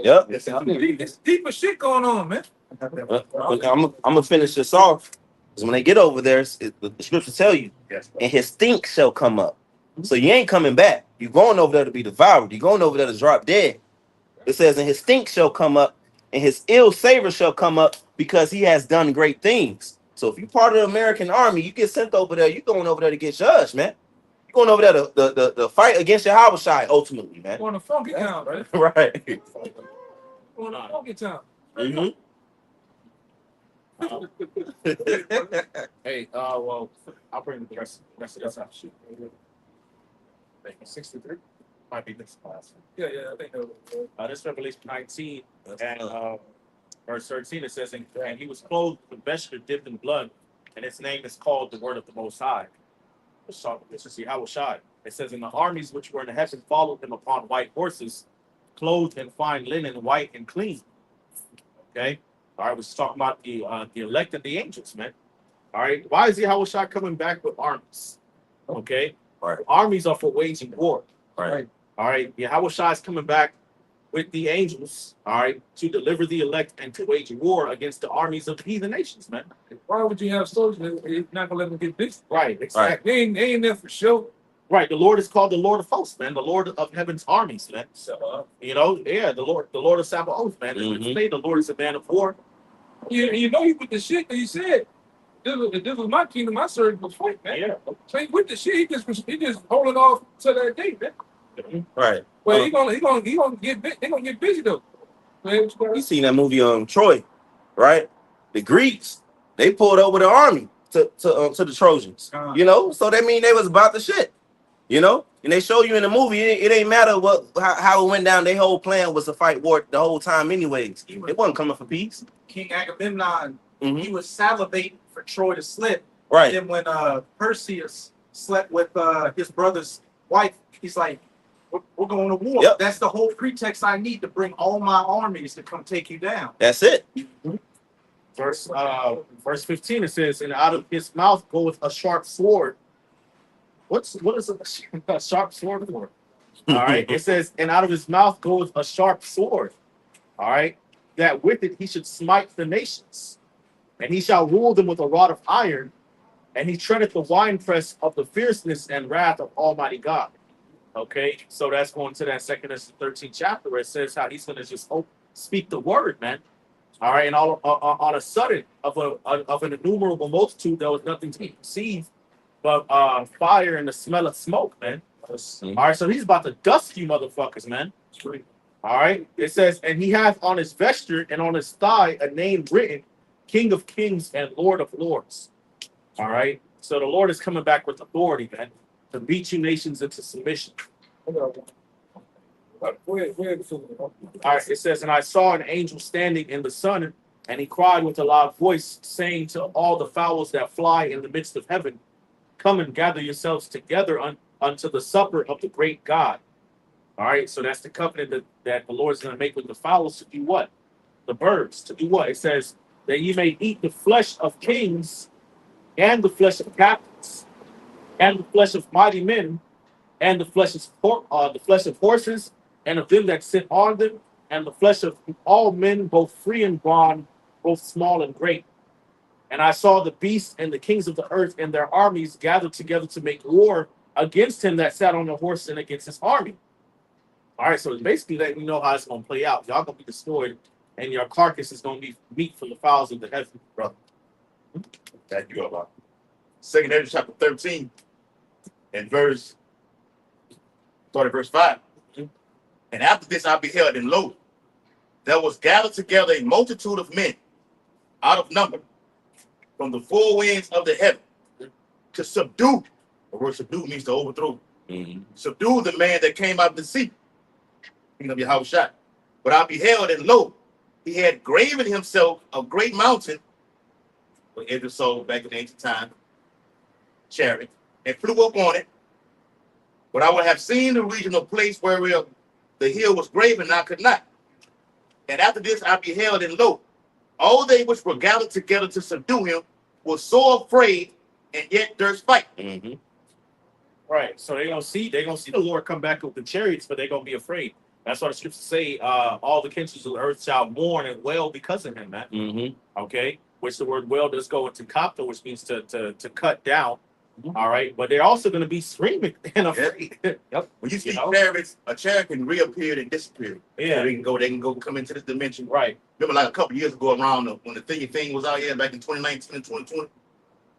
Yep. It's deeper shit going on, man. I'm gonna finish this off because when they get over there, the scriptures tell you, and his stink shall come up. So you ain't coming back. You're going over there to be devoured. You're going over there to drop dead. It says, and his stink shall come up, and his ill savor shall come up because he has done great things. So if you're part of the American army, you get sent over there. You're going over there to get judged, man. You're going over there to fight against YAHAWASHI ultimately, man. Going to funky town, right? Right. Going to funky town. Mm-hmm. Hey, well, I'll bring the rest of this out. Shoot. 63 might be this class. Yeah, I think that was. This Revelation 19 and verse 13, it says, and he was clothed with vesture dipped in blood, and his name is called the Word of the Most High. This is YAHAWASHI. It says, and the armies which were in the heaven followed him upon white horses, clothed in fine linen, white and clean. Okay. All right, we're talking about the elect and the angels, man. All right. Why is YAHAWASHI coming back with armies? Okay. All right. Armies are for waging war. All right. All right. YAHAWASHI is coming back with the angels, all right, to deliver the elect and to wage war against the armies of the heathen nations, man. Why would you have soldiers if you're not gonna let them get busy? Right, exactly. They ain't there for show. Right, the Lord is called the Lord of hosts, man, the Lord of heaven's armies, man. So, the Lord of Sabaoth, man. Mm-hmm. The Lord is a man of war. You know he with the shit that he said. If this was my kingdom, my servant was fight, man. Yeah. So he with the shit. He just holding off to that day, man. Right. Well, he gonna get busy though. You seen that movie on Troy, right? The Greeks, they pulled over the army to the Trojans. So that mean they was about the shit. And they show you in the movie, it ain't matter how it went down. Their whole plan was to fight war the whole time anyways. It wasn't coming for peace. King Agamemnon, Mm-hmm. he was salivating for Troy to slip. Right. And then when Perseus slept with his brother's wife, he's like, we're going to war. Yep. That's the whole pretext I need to bring all my armies to come take you down. That's it. Verse 15, it says, and out of his mouth goeth a sharp sword. What is a sharp sword for? All right. It says, and out of his mouth goeth a sharp sword. All right. That with it he should smite the nations. And he shall rule them with a rod of iron. And he treadeth the winepress of the fierceness and wrath of Almighty God. Okay. So that's going to that 2nd and 13th chapter where it says how he's going to just speak the word, man. All right. And all on a sudden of an innumerable multitude, there was nothing to be perceived but fire and the smell of smoke, man. All right, so he's about to dust you motherfuckers, man. All right, it says, and he hath on his vesture and on his thigh a name written, King of Kings and Lord of Lords. All right, so the Lord is coming back with authority, man, to beat you nations into submission. All right, it says, and I saw an angel standing in the sun, and he cried with a loud voice, saying to all the fowls that fly in the midst of heaven, come and gather yourselves together unto the supper of the great God. All right, so that's the covenant that the Lord is going to make with the fowls to do what? The birds to do what? It says that ye may eat the flesh of kings and the flesh of captains and the flesh of mighty men and the flesh of horses and of them that sit on them and the flesh of all men, both free and bond, both small and great. And I saw the beasts and the kings of the earth and their armies gathered together to make war against him that sat on the horse and against his army. All right, so it's basically letting you know how it's going to play out. Y'all going to be destroyed, and your carcass is going to be meat from the fowls of the heaven, brother. That you go about. 2nd Ezra chapter 13 and verse 5. And after this I beheld, and lo, there was gathered together a multitude of men out of number from the four winds of the heaven to subdue. The word subdue means to overthrow. Mm-hmm. Subdue the man that came out of the sea. King of YAHAWASHI. But I beheld, and lo, he had graven himself a great mountain, what Ezra saw back in ancient time, chariot, and flew up on it. But I would have seen the regional place wherein the hill was graven, and I could not. And after this I beheld, and lo, all they which were gathered together to subdue him were so afraid, and yet durst fight. Mm-hmm. Right. So they're gonna see the Lord come back with the chariots, but they're gonna be afraid. That's what the scriptures say. All the kings of the earth shall mourn and wail because of him, man. Mm-hmm. Okay. Which the word wail does go into kapta, which means to cut down. All right. But they're also gonna be screaming and afraid. Yep. When you see know? chariots, a chariot can reappear and disappear. Yeah. So they can go come into this dimension. Right. Remember, like a couple years ago, around when the thing was out here back in 2019 and 2020.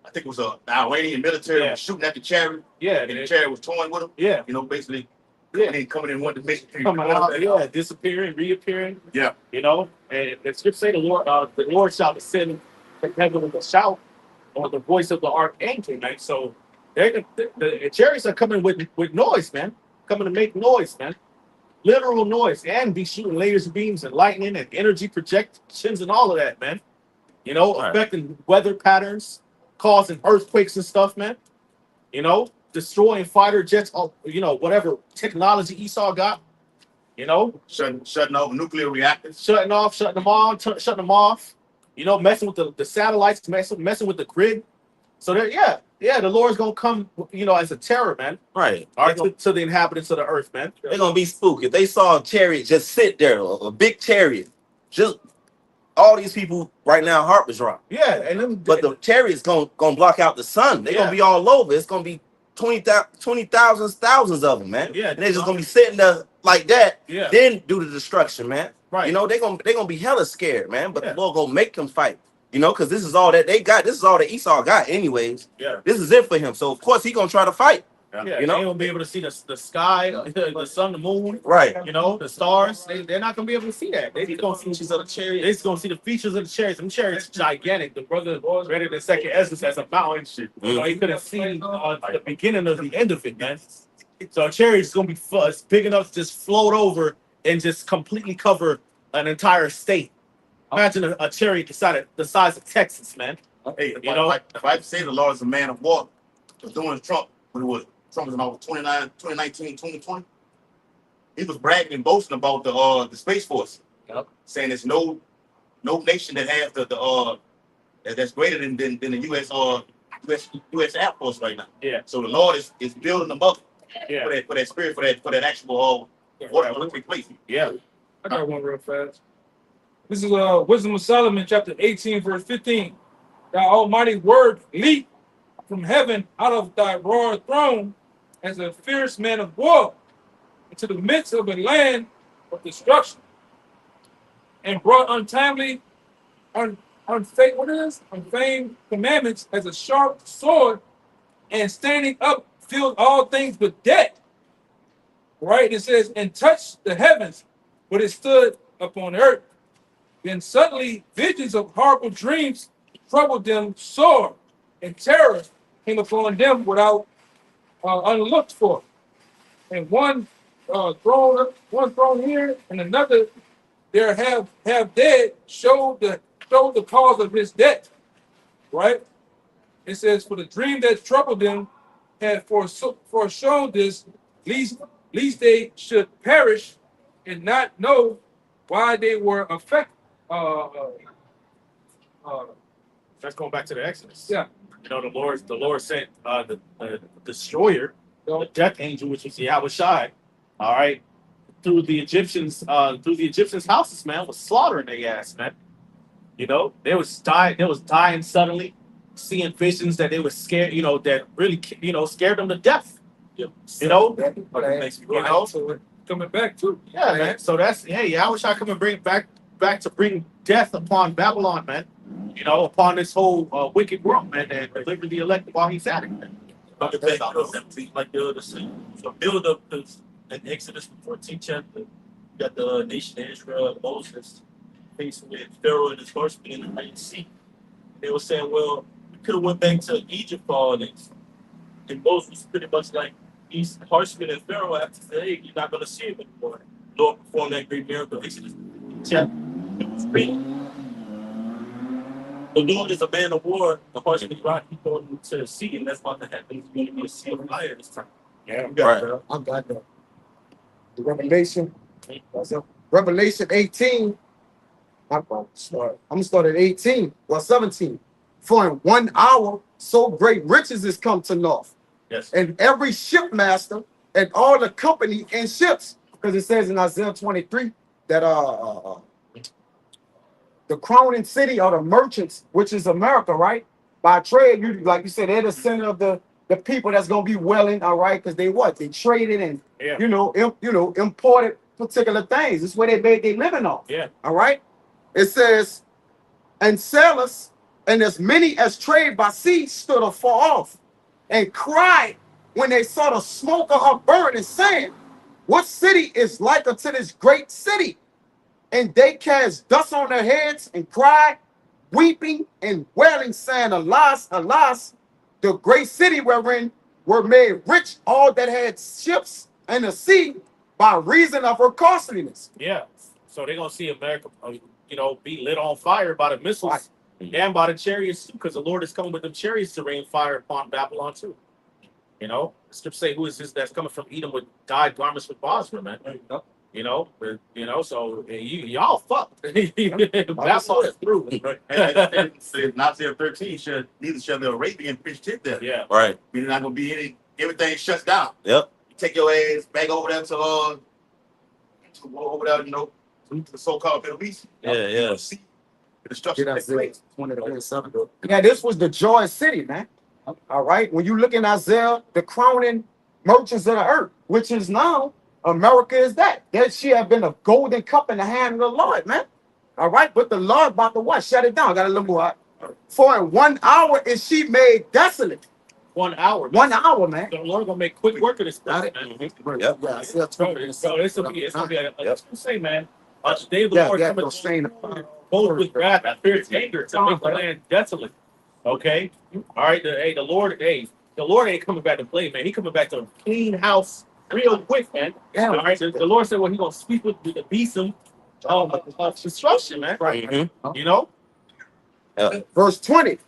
I think it was the Iranian military was shooting at the chariot. Yeah. And the chariot was toying with them. Yeah. You know, basically Yeah. coming in one dimension. Coming out, yeah, disappearing, reappearing. Yeah. You know, and the scripture say the Lord shall descend from heaven with a shout or the voice of the archangel, man. So the chariots are coming with noise, man. Coming to make noise, man. Literal noise, and be shooting layers of beams and lightning and energy projections and all of that, man. You know, affecting weather patterns, causing earthquakes and stuff, man. You know, destroying fighter jets, you know, whatever technology Esau got, you know, shutting off nuclear reactors, shutting them on, shutting them off, you know, messing with the satellites, messing with the grid. So that, the Lord's gonna come, you know, as a terror, man. Right. To the inhabitants of the earth, man. They're gonna be spooked if they saw a chariot just sit there, a big chariot. Just all these people right now, heart was wrong. Yeah, and then, but the chariot's gonna block out the sun. They're gonna be all over. It's gonna be 20,000, thousands of them, man. Yeah, and they're just gonna be sitting there like that. Yeah. Then do the destruction, man. Right. You know they're gonna be hella scared, man. But the Lord gonna make them fight. You know, because this is all that they got. This is all that Esau got, anyways. Yeah. This is it for him. So of course he gonna try to fight. Yeah, you know, they won't be able to see the sky, the sun, the moon, right? You know, the stars. They're not gonna be able to see that. They're just gonna see features of the chariot. They're just gonna see the features of the chariots. Them chariots gigantic. The brother read it in second essence as a mountain shit. So he couldn't see the beginning of the end of it, man. So a chariot's gonna be big enough to just float over and just completely cover an entire state. Imagine a chariot the size of Texas, man. Hey, if I say the Lord is a man of war, during Trump, when it was Trump was about 2019, 2020, he was bragging and boasting about the Space Force, saying there's no nation that has that's greater than the U.S. Air Force right now. Yeah. So the Lord is building them up. Yeah. For that spirit, for that actual war that will take place. Yeah. I got one real fast. This is Wisdom of Solomon, chapter 18, verse 15. Thy almighty word leap from heaven out of thy royal throne as a fierce man of war into the midst of a land of destruction, and brought untimely, unfamed commandments as a sharp sword, and standing up filled all things with death. Right? It says, and touched the heavens, but it stood upon earth. Then suddenly visions of horrible dreams troubled them sore, and terror came upon them without unlooked for. And one thrown here, and another there have dead showed the cause of his death. Right? It says, for the dream that troubled them had foreshown this, least they should perish and not know why they were affected. That's going back to the Exodus. Yeah. You know, the Lord sent the destroyer, the death angel, which was YAHAWASHI, all right, through the Egyptians' houses, man, was slaughtering their ass, man. You know, they was dying suddenly, seeing visions that they were scared, you know, that really, you know, scared them to death. You know, coming back too. Yeah, man. So that's YAHAWASHI coming back to bring death upon Babylon, man. You know, upon this whole wicked world, man, and deliver the elect while he's at it, man. Like the other scene. So build up in Exodus the 14th chapter, you got the nation of Israel, Moses, facing with Pharaoh and his horsemen in the Red Sea. They were saying, well, we could have went back to Egypt for all this. And Moses was pretty much like, these horsemen and Pharaoh have to say, hey, you're not going to see him anymore. Lord performed that great miracle. Exodus chapter. It was great. The Lord is a man of war. The horseman rock, he's going to the sea, and that's about to happen. It's going to be a sea of fire this time. Yeah, I got that. The Revelation Revelation 18. I'm gonna start at 18 or 17. For in 1 hour, so great riches is come to north. Yes. And every shipmaster and all the company and ships, because it says in Isaiah 23 that the crowning city of the merchants, which is America, right? By trade, you like you said, they're the center of the people that's gonna be welling, all right? Because they what? They traded and Yeah. imported particular things. This is where they made their living off. Yeah. All right. It says, and sailors and as many as trade by sea stood afar off and cried when they saw the smoke of her burning, saying, what city is like unto this great city? And they cast dust on their heads and cried, weeping and wailing, saying, alas, alas, the great city wherein were made rich all that had ships in the sea by reason of her costliness. Yeah. So they're gonna see America, be lit on fire by the missiles and by the chariots too, because the Lord is coming with the chariots to rain fire upon Babylon too. The scripture say, who is this that's coming from Edom with dyed garments with Bosra, man? So y'all fucked. Babylon is through. And Isaiah 13 neither shall the Arabian fish tip there. Yeah. Right. Meaning not gonna be everything shuts down. Yep. You take your ass back over there to the so-called Middle East. Yeah. See the destruction that takes place. 20:27. Yeah, this was the joy city, man. All right. When you look in Isaiah, the crowning merchants of the earth, which is now America, is that. That she have been a golden cup in the hand of the Lord, man. All right. But the Lord about to what? Shut it down. Got a little more. For in 1 hour is she made desolate. 1 hour. 1 hour, man. The Lord gonna make quick work of this place, man. Yep. Yeah, Isaiah So it's gonna be a say, man. The day of the Lord coming both with wrath and fierce anger to make the land desolate. Okay. All right. The Lord ain't coming back to play, man. He coming back to clean house real quick, man. Yeah. All right. The Lord said, well, he gonna speak with the besom of destruction, man. Right. Verse 20.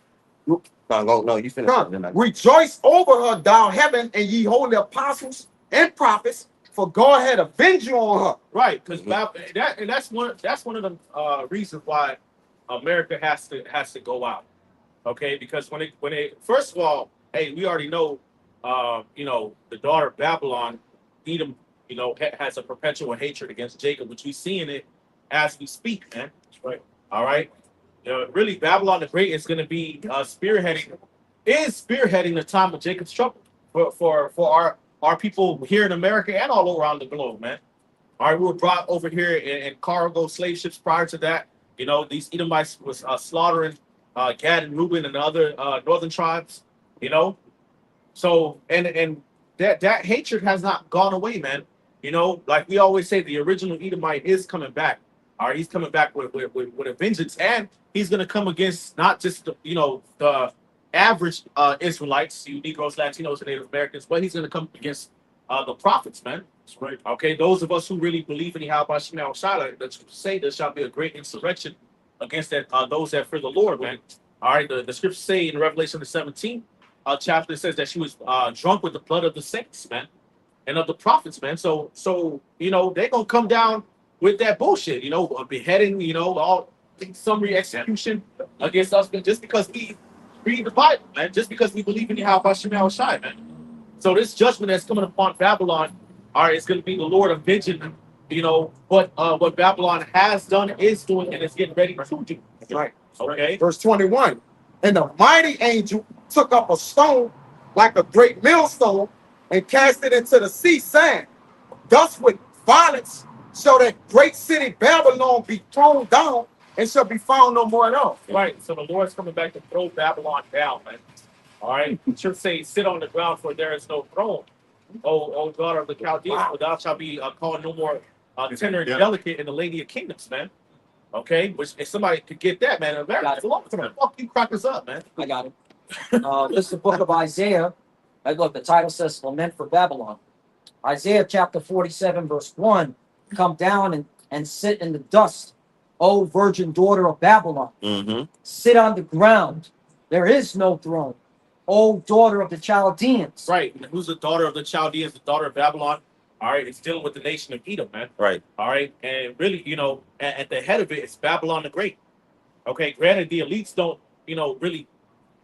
No, you finish. Rejoice over her, thou heaven, and ye holy apostles and prophets, for God had avenged you on her. Right, because that's one of the reasons why America has to go out. Okay, because when they first of all, hey, we already know, the daughter of Babylon, Edom, has a perpetual hatred against Jacob, which we seeing it as we speak, man. Right. All right. Really, Babylon the Great is going to be spearheading the time of Jacob's trouble for our people here in America and all around the globe, man. All right, we were brought over here in cargo slave ships prior to that. These Edomites was slaughtering Gad and Reuben and other northern tribes. So and that hatred has not gone away, man. Like we always say, the original Edomite is coming back. All right, he's coming back with a vengeance, and he's going to come against not just the average Israelites, you Negroes, Latinos, and Native Americans, but he's going to come against the prophets, man. That's right. Okay, those of us who really believe in YAHAWASHI, let's say there shall be a great insurrection against those that fear the Lord, man. All right, the scriptures say in Revelation the 17th chapter, it says that she was drunk with the blood of the saints, man, and of the prophets, man. So they're gonna come down with that bullshit, a beheading, all summary execution against us, just because we read the Bible, man, just because we believe in YAHAWASHI, man. So this judgment that's coming upon Babylon, all right, it's going to be the Lord avenging, what Babylon has done, is doing, and is getting ready to do. Right. Okay. Verse 21. And the mighty angel took up a stone like a great millstone and cast it into the sea, saying, thus with violence shall that great city Babylon be thrown down and shall be found no more at all. Right. So the Lord's coming back to throw Babylon down, man. All right. It should say, sit on the ground, for there is no throne. O daughter of the Chaldeans, for thou shalt be called no more tender and delicate in the Lady of Kingdoms, man. Okay. Which, if somebody could get that, man, America's a long time. Fuck you crackers up, man. I got it. This is the book of Isaiah. Look, the title says Lament for Babylon. Isaiah chapter 47, verse 1. Come down and sit in the dust, O virgin daughter of Babylon. Mm-hmm. Sit on the ground. There is no throne. O daughter of the Chaldeans. Right. And who's the daughter of the Chaldeans, the daughter of Babylon? All right, it's dealing with the nation of Edom, man. Right. All right, and really, at the head of it is Babylon the Great. Okay, granted, the elites don't, really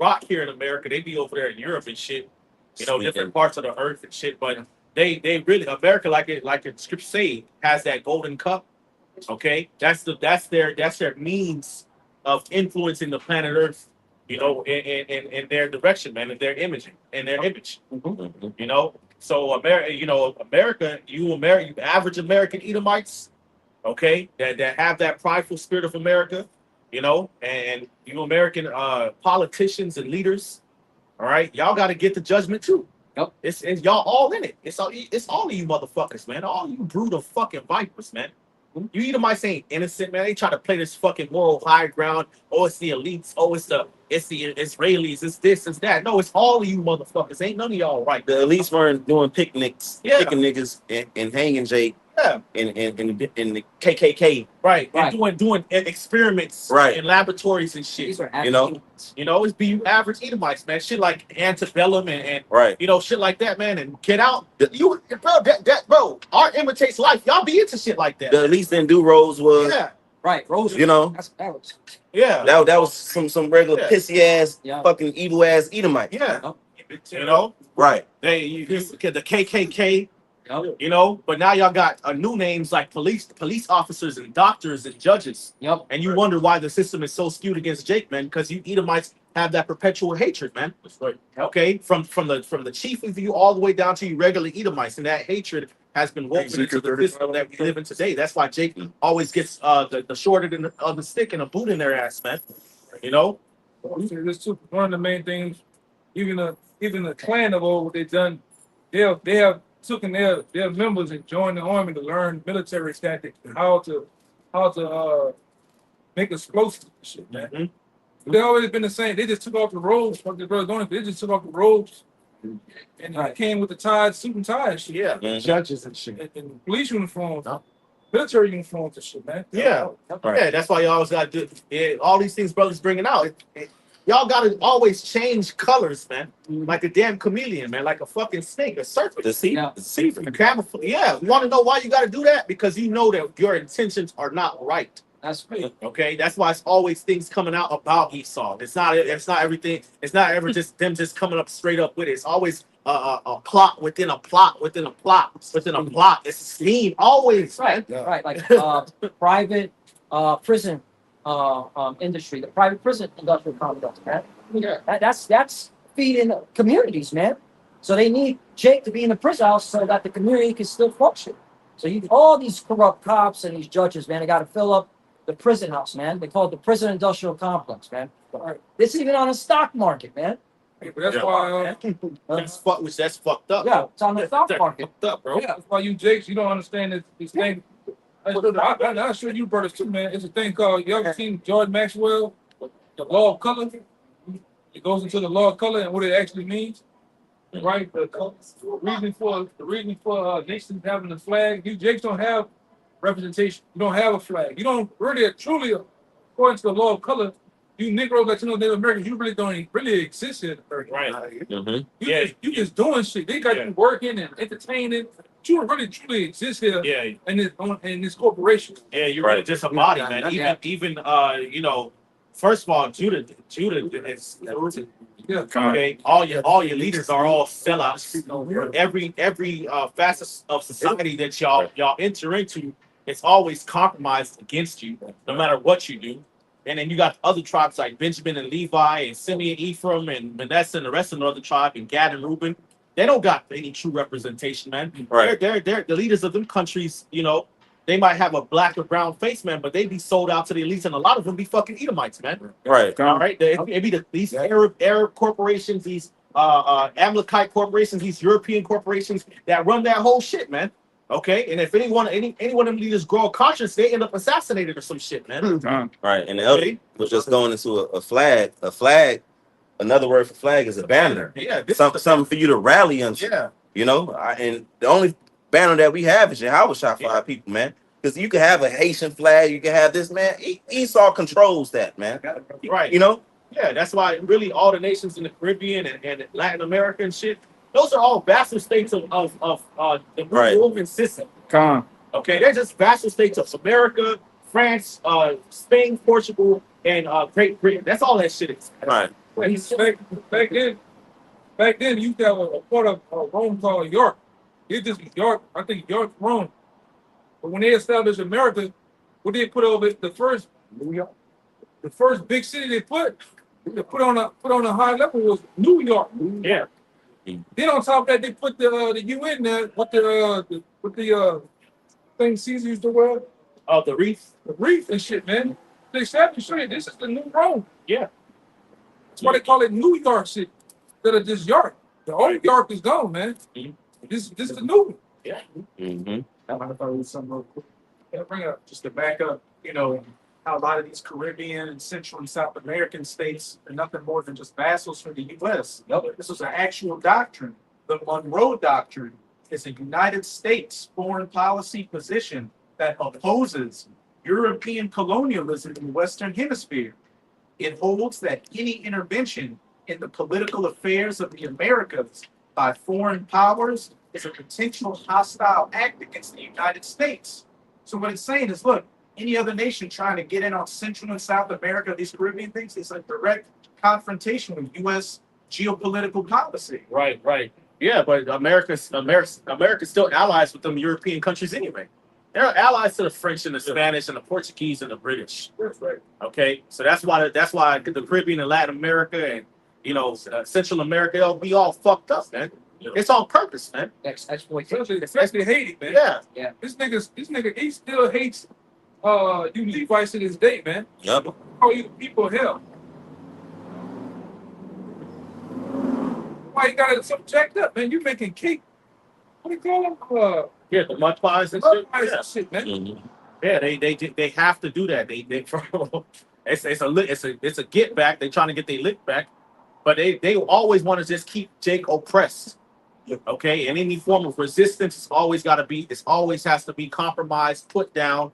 rock here in America. They be over there in Europe and shit, different parts of the earth and shit. But they really America, like the scripture say, has that golden cup. Okay, that's their means of influencing the planet Earth. In their direction, man, in their image, So America, you average American Edomites, okay, that have that prideful spirit of America, and you American politicians and leaders, all right, y'all got to get the judgment too. Yep. It's y'all all in it. It's all of you motherfuckers, man. All you brood of fucking vipers, man. You Edomites ain't innocent, man. They try to play this fucking moral high ground. Oh, it's the elites. Oh, it's the Israelis. It's this, it's that. No, it's all of you motherfuckers. Ain't none of y'all right. The elites weren't doing picnics, Yeah. picking niggas and hanging Jake Yeah. in the KKK. Right. Right. And doing experiments Right. in laboratories and shit. These are You know? actions. It's be average Edomites, man. Shit like antebellum and Right. shit like that, man. And get out. Bro, art imitates life. Y'all be into shit like that. The elites didn't do Rosewood. Yeah. Right, Rose. You know? That was Yeah. That was some regular Yeah. pissy ass, Yeah. fucking evil ass Edomite. Yeah. Yep. Right. The KKK. Yep. But now y'all got new names like police officers and doctors and judges. Yep. And you wonder why the system is so skewed against Jake, man, because you Edomites have that perpetual hatred, man. That's right. Okay, from the chief of you all the way down to you regular Edomites, and that hatred has been woven into the system that we live in today. That's why Jake always gets the short of the stick and a boot in their ass, man. This too. One of the main things, even the clan of old, what they've done, they have taken their members and joined the army to learn military tactics and how to make explosives and shit, man. Mhm. They always been the same. They just took off the robes. What the brothers doing? They just took off the robes and Right. came with the ties, suit and ties, and shit. Yeah, Mhm. judges and shit. And police uniforms, Yeah. military uniforms and shit, man. Yeah. Right. Yeah, that's why you always got to do all these things brothers bringing out. Y'all got to always change colors, man. Like a damn chameleon, man. Like a fucking snake, a serpent. Yeah. Deceiver. Camouflage. Yeah. You want to know why you got to do that? Because you know that your intentions are not right. That's right. Okay. That's why it's always things coming out about Esau. It's not everything. It's not ever just them just coming up straight up with it. It's always a plot within a plot within a plot within a plot. It's a scheme. Always. Right. Man. Right. Like private prison industry, the private prison industrial complex, man. Yeah. That's feeding communities, man. So they need Jake to be in the prison house so that the community can still function. So all these corrupt cops and these judges, man, they got to fill up the prison house, man. They call it the prison industrial complex, man. This is even on the stock market, man. But that's Yeah. why. That's fucked up. Yeah, it's on the stock That's market. fucked up, bro. Yeah, that's why you Jakes, you don't understand this thing. I'm sure you brothers too, man. It's a thing called, you ever seen George Maxwell, the law of color? It goes into the law of color and what it actually means, right? The reason for nations having a flag. You Jakes don't have representation. You don't have a flag. You don't really truly, according to the law of color, you Negroes, Latinos, Native Americans, you really don't really exist in America. Right. Mhm. You just doing shit. They got you working and entertaining. But you don't really truly exist here Yeah. in this corporation. Yeah, you're Right. really just a body, Yeah, man. yeah. Even first of all, Judah is Yeah. okay. All your leaders are all sellouts. Every facet of society that y'all enter into, it's always compromised against you, no matter what you do. And then you got other tribes like Benjamin and Levi and Simeon, Ephraim and Manasseh and the rest of the other tribe and Gad and Reuben. They don't got any true representation, man. Right. They're the leaders of them countries. They might have a black or brown face, man, but they be sold out to the elites, and a lot of them be fucking Edomites, man. Right. All right, it be these Arab corporations, these Amalekite corporations, these European corporations that run that whole shit, man. Okay, and if any one of them leaders grow a conscience, they end up assassinated or some shit, man. Right. And the other was just going into a flag. A flag. Another word for flag is a banner. Yeah, Something for you to rally under. Yeah, And the only banner that we have is YAHAWASHI for our people, man. Because you can have a Haitian flag, you can have this, man. Esau controls that, man. right. You know? Yeah, that's why really all the nations in the Caribbean and Latin America and shit, Those are all vassal states of the Right. Roman system. Con. Okay, they're just vassal states of America, France, Spain, Portugal, and Great Britain. That's all that shit is. Right. Back then, you used to have a part of Rome called York. It just York. I think York, Rome. But when they established America, what they put over the first New York, the first big city they put on a high level was New York. Yeah. Then on top of that, they put the UN there with the thing Caesar used to wear, The wreath. the wreath and shit, man. They established it. This is the new Rome. Yeah. That's why they call it New York City instead of just York. The old York is gone, man. Mhm. This is the new one. Yeah. Mm-hmm. I want to read something real quick. Yeah, bring it up. Just to back up, how a lot of these Caribbean and Central and South American states are nothing more than just vassals for the U.S. This was an actual doctrine. The Monroe Doctrine is a United States foreign policy position that opposes European colonialism in the Western Hemisphere. It holds that any intervention in the political affairs of the Americas by foreign powers is a potential hostile act against the United States. So what it's saying is, look, any other nation trying to get in on Central and South America, these Caribbean things, is a direct confrontation with U.S. geopolitical policy. Right. Yeah, but America's still allies with them European countries anyway. They're allies to the French and the Spanish and the Portuguese and the British. That's right. Okay, so that's why the Caribbean and Latin America and Central America, we all fucked up, man. It's on purpose, man. Exploitation. Especially Haiti, man. Yeah. This nigga, he still hates you Levites to this day, man. Yep. Call you people hell. Why you got it so jacked up, man? You making cake. What do you call them? Yeah, the mud pies and Mud shit. pies Yeah. and shit, man. Mm-hmm. Yeah, they have to do that. They it's a get back. They trying to get their lick back, but they always want to just keep Jake oppressed. Okay, and any form of resistance is always got to be. It always has to be compromised, put down.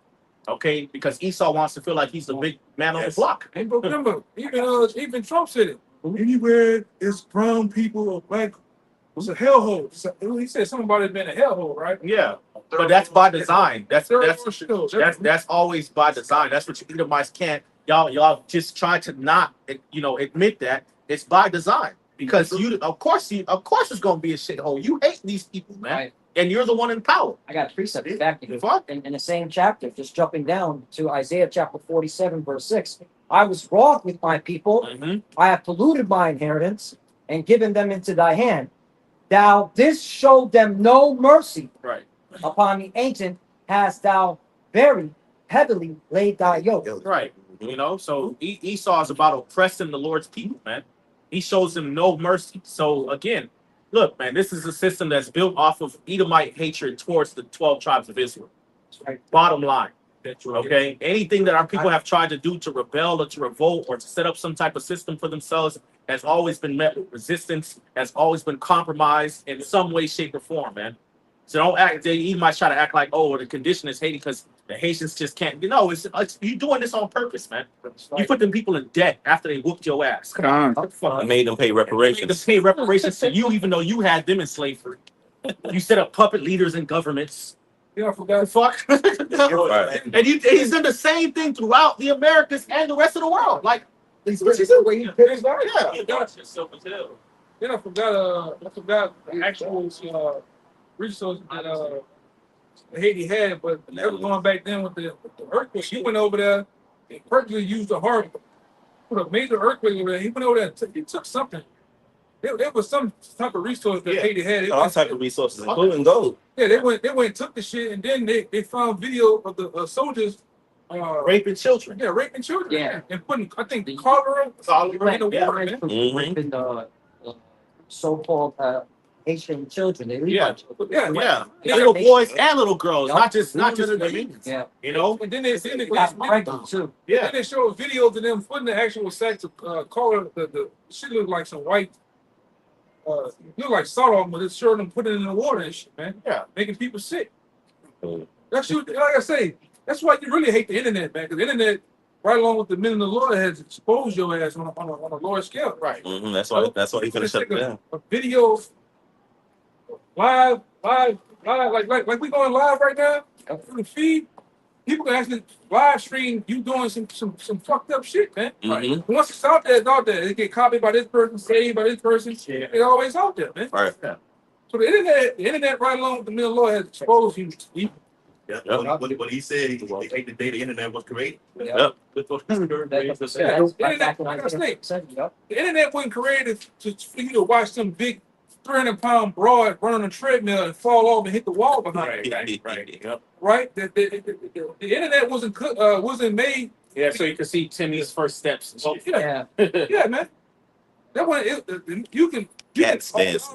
Okay, because Esau wants to feel like he's the big man on the block. And remember, even Trump said it. Anywhere it's brown people or black, it's a hellhole. He said something about it being a hellhole, right? Yeah, but that's by design. That's always by design. That's what you Edomites can't. Y'all just try to not admit that it's by design because of course it's gonna be a shithole. You hate these people, man, Right. and you're the one in power. I got a precept back Fuck. in the same chapter, just jumping down to Isaiah chapter 47, verse 6. I was wroth with my people. Mm-hmm. I have polluted my inheritance and given them into thy hand. Thou didst show them no mercy. Right. Upon the ancient hast thou very heavily laid thy yoke. Right. So Esau is about oppressing the Lord's people, man. He shows them no mercy. So again, look, man, this is a system that's built off of Edomite hatred towards the 12 tribes of Israel. Right. Bottom line. Okay. Anything that our people have tried to do to rebel or to revolt or to set up some type of system for themselves has always been met with resistance, has always been compromised in some way, shape, or form, man. So don't act. You might try to act like, oh, the condition is Haiti because the Haitians just can't. It's you doing this on purpose, man. You put them people in debt after they whooped your ass. Con. I made them pay You reparations. pay reparations to you, even though you had them in slavery. You set up puppet leaders in governments. Yeah, I forgot. Fuck. Right. And he's done the same thing throughout the Americas and the rest of the world. Like, He's the way he put his life. yeah. Then I forgot the actual resources that Haiti had, but they were going back then with the earthquake. He went over there and purposely used the harbor. Put a major earthquake over there. He went over there and he took something. There was some type of resource that Haiti had. All type of resources, including gold. Yeah, they went and took the shit, and then they found video of the soldiers Raping children. Yeah, raping children. Yeah. And putting, I think, the cholera in the Yeah. water, man. Raping the so-called Haitian children. They leave Yeah. our children. Yeah. Yeah. Little boys and little girls, Yup. not just women. Yeah. You know? And then they Got pregnant too. Yeah. Then they show videos of them putting the actual sacks of cholera. The shit looked like some white, looked like salt, but it's showing them putting it in the water and shit, man. Yeah. Making people sick. That's like I say. That's why you really hate the internet, man. Because the internet, right along with the men in the law, has exposed your ass on a lower scale. Right. That's why he finna shut it down. A video live, like we going live right now through the feed. People can actually live stream you doing some fucked up shit, man. Mhm. Once it's out there, it's out there. It get copied by this person, saved by this person. Yeah. It's always out there, man. Right. So the internet right along with the middle law has exposed you. Yeah. Yep. What he said, he take the day the internet was created. Yep. The internet wasn't created for you to watch some big 300-pound broad run on a treadmill and fall off and hit the wall behind it. Right. Yep. Right? The internet wasn't made. Yeah, so you can see Timmy's first steps. And shit. Yeah, yeah, man. That one, you can Cat stands.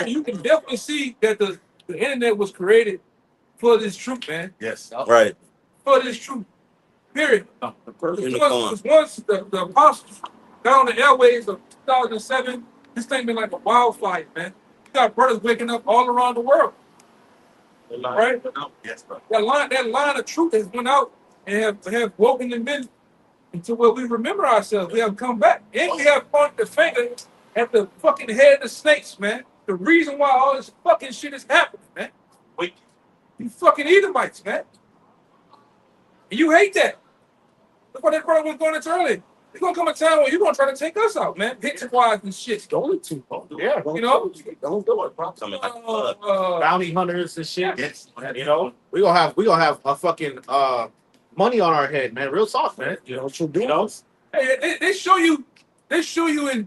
you can definitely see that the internet was created for this truth, man. Yes. Right. For this truth. Period. Unicorn. Once the apostles got on the airways of 2007, this thing been like a wildfire, man. You got brothers waking up all around the world. Right? Yes, bro. That line of truth has went out and have woken the men into where we remember ourselves. We have come back. And we have pointed the finger at the fucking head of the snakes, man. The reason why all this fucking shit is happening, man. Wait. You fucking Edomites, man. And you hate that. Look what that brother was going into earlier. There's gonna come a time where you're gonna try to take us out, man. Hit wise and shit. Going to. Yeah. You know? Don't do it. Coming like a flood. Bounty hunters and shit. Yes. You know, we gonna have a fucking money on our head, man. Real soft, man. You know what you do? You know? Hey, they show you in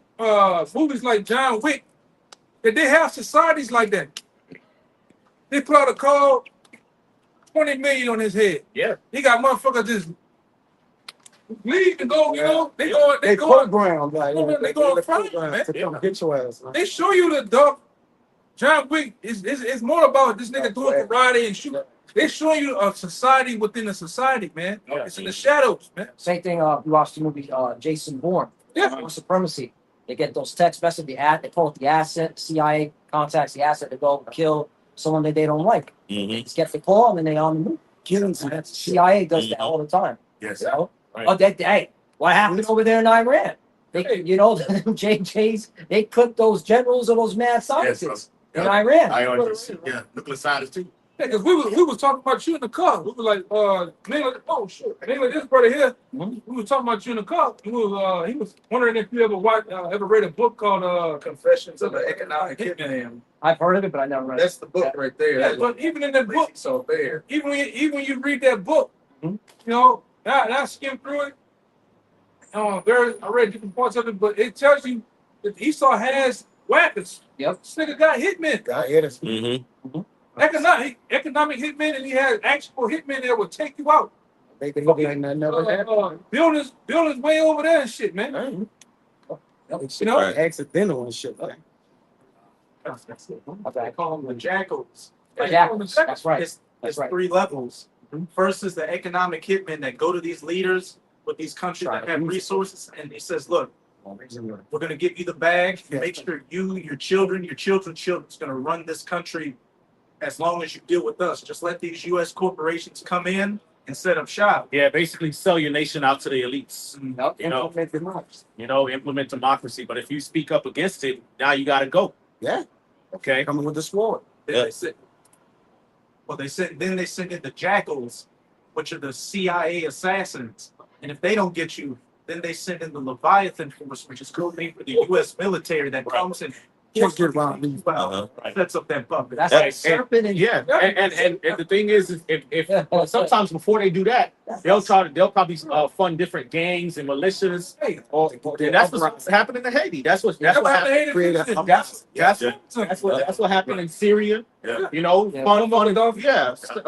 movies like John Wick that they have societies like that. They put out a call, 20 million on his head. Yeah. He got motherfuckers just leave and go, you know, they They go. program like They go in front, program man. to come get your ass. Man. They show you the dog. John Wick is more about this nigga doing karate and shoot. They show you a society within a society, man. Yeah. It's in the shadows, man. Same thing. You watched the movie Jason Bourne. Yeah. On supremacy. They get those text messages. They call it the asset. CIA contacts the asset to go kill someone that they don't like. Mhm. Just get the call and then they on the move. Killing some CIA does that all the time. Yes. You know? Right. Oh, hey, what happened over there in Iran? They, Hey. you know, JJs. They cooked those generals or those mad scientists in Iran. Yeah. Nuclear scientists too. Yeah, because we was talking about you in the car. We were like, nigga, oh shit, nigga, this brother here. We were talking about you in the car. He was wondering if you ever read a book called Confessions of an Economic Hitman. I've heard of it, but I never read it. That's the book right there. Yeah, but even in that book, So there. even when you read that book, you know, I skimmed through it. I read different parts of it, but it tells you that Esau has weapons. Yep. This nigga got hitmen. Got it. Mhm. Economic hitmen, and he has actual hitmen that will take you out. They can look like that never happened. Buildings way over there and shit, man. Man. You know? Right. Accidental and shit. Like. They call them the jackals. That's right. It's That's right. 3 levels. First is the economic hitmen that go to these leaders with these countries that have resources, and he says, look, we're going to give you the bag. Make sure you, your children's children's going to run this country as long as you deal with us. Just let these U.S. corporations come in and set up shop. Yeah, basically sell your nation out to the elites. Nope. You know, Implement democracy. implement democracy. But if you speak up against it, now you got to go. Yeah. Okay. Coming with the sword. Then they sent in the jackals, which are the CIA assassins. And if they don't get you, then they send in the Leviathan force, which is code name for the U.S. military that comes and Just get around these. sets up that bunker. That's Yeah, like serpent and Yeah, and the thing is, if sometimes before they do that, they'll probably fund different gangs and militias. And that's what's happening in Haiti. That's what happened. That's what happened in Syria. Yeah. You know,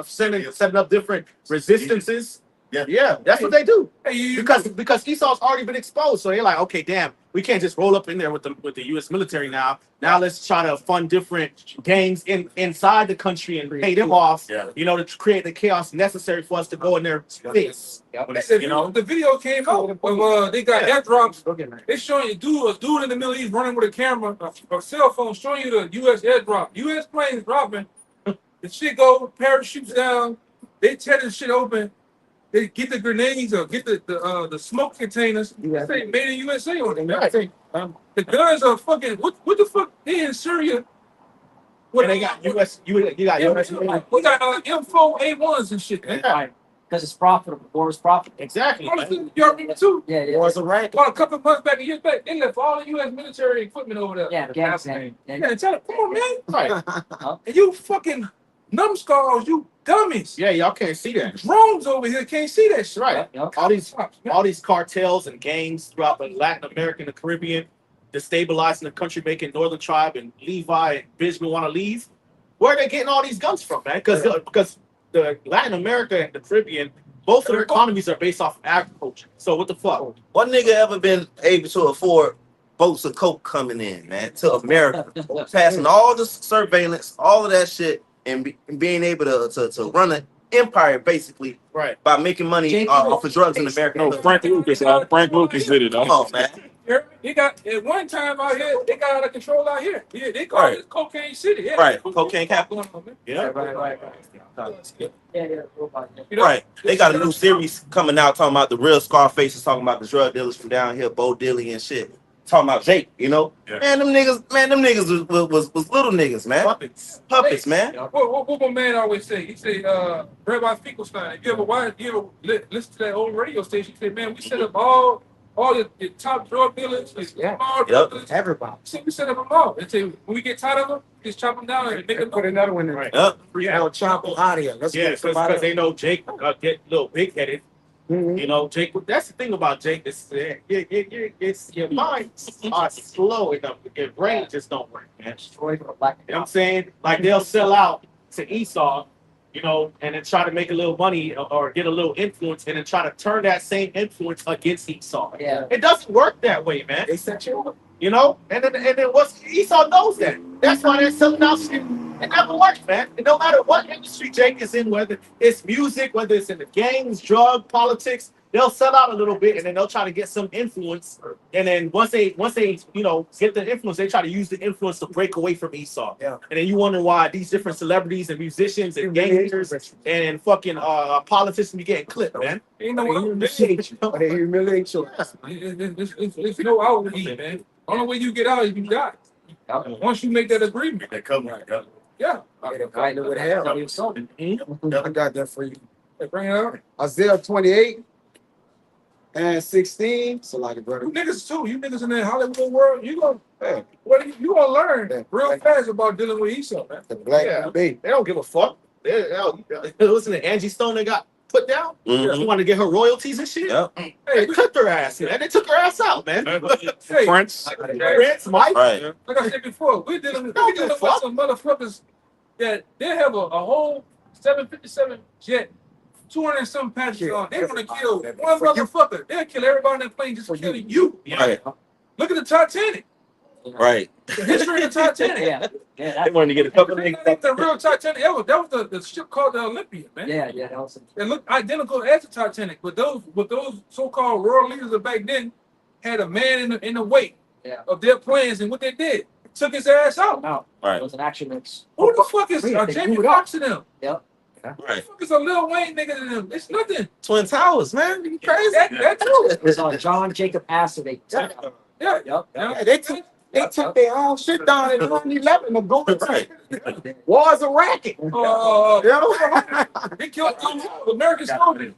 setting up different resistances. Yeah, that's what they do. Because Esau's already been exposed, so they're like, okay, damn, we can't just roll up in there with the U.S. military now. Now let's try to fund different gangs inside the country and pay them off. Yeah. You know, to create the chaos necessary for us to go in there face. You know, The video came out when they got airdrops. They showing you a dude in the Middle East running with a camera, a cell phone, showing you the U.S. airdrop. U.S. planes dropping. The shit go, parachutes down. They tear the shit open. They get the grenades or get the smoke containers. Yeah. Say made in USA on them. I think The guns are fucking. What the fuck? They in Syria. And they got US. You got US. We got M4A1s and shit. Man. Right. Because it's profitable. War is profitable. Exactly. Man. You remember too? Yeah, yeah. War's a rank. Well, a couple of months back, a year back, they left all the U.S. military equipment over there. Yeah, Afghanistan. yeah. Yeah, tell them, come on, man. Right. And you fucking numbskulls, you dummies. Yeah, y'all can't see that. Drones over here can't see that shit. Right. Yep. All these cartels and gangs throughout the Latin America and the Caribbean, destabilizing the country, making Northern Tribe and Levi and Benjamin want to leave. Where are they getting all these guns from, man? Because the Latin America and the Caribbean, both of their economies are based off of agriculture. So what the fuck? What nigga ever been able to afford boats of coke coming in, man, to America, passing all the surveillance, all of that shit, and being able to run an empire basically, right, by making money off of drugs in America? No, Frank Lucas did it. Come on, man. He got at one time out here, they got out of control out here. Yeah, they call it Cocaine City. Yeah, right, cocaine capital. Yeah, right. Right. They got a new series coming out talking about the real Scarface is talking about the drug dealers from down here, Bo Diddley and shit. Talking about Jake, you know? Yeah. Man, them niggas was little niggas, man. Puppets, man. What my man always say? He say, Rabbi Finkelstein, if you ever listen to that old radio station, he said, man, we set up all the top drug dealers, all drug dealers. Everybody. See, we set up them all. And say, when we get tired of them, just chop them down and make them Put another one in. Right. Yep. I'll chop them out of here. Let's Yeah, get somebody. because they know Jake get a little big headed. Mhm. You know, Jake. That's the thing about Jake. It's your minds are slow enough. Your brain just don't work, man. Destroyed for black. You know what I'm saying? Like they'll sell out to Esau, you know, and then try to make a little money or get a little influence, and then try to turn that same influence against Esau. Yeah. It doesn't work that way, man. They set you up. You know, and then what's Esau knows that. That's why they're selling out shit. It never works, man. And no matter what industry Jake is in, whether it's music, whether it's in the gangs, drug, politics, they'll sell out a little bit and then they'll try to get some influence. And then once they you know get the influence, they try to use the influence to break away from Esau. Yeah. And then you wonder why these different celebrities and musicians and gangsters and fucking politicians be getting clipped, man. Ain't no Humiliate you. They humiliate you. It's no outward, man. Only way you get out is you die. Once you make that agreement. They come right up. Yeah. I know what hell. I got that for you. They bring it out. Isaiah 28 and 16. So like a brother. You niggas too. You niggas in that Hollywood world, you gonna Hey, you gonna learn Yeah. real fast about dealing with Esau, man. the black Yeah. baby. They don't give a fuck. Listen to Angie Stone that got put down. Mhm. She wanted to get her royalties and shit. Yep. Hey, They clipped her ass, man. They took her ass out, man. hey, Prince. Prince, Mike. Right. like I said before, we're dealing with some motherfuckers that they have a whole 757 jet, 200 and some passengers on. They want to kill one motherfucker. They'll kill everybody on that plane just for killing you. Right. Look at the Titanic. Right. The history of the Titanic. Yeah. They wanted to get a couple That niggas. ain't the real Titanic ever. That was the ship called the Olympia, man. Yeah. That was It looked identical as the Titanic, but those so-called world leaders of back then had a man in the wake of their plans, and what they did took his ass out. Right. It was an action mix. Who the fuck is They Jamie blew it up. Foxx in them? Yep. Who the Right. fuck is a Lil Wayne nigga to them? It's nothing. Twin Towers, man. You crazy? That too. It was John Jacob Astor. They took it out. Yeah. Yep. Yeah. They took their own shit down in 9/11 and go Right. War's a racket. You know? They killed American soldiers.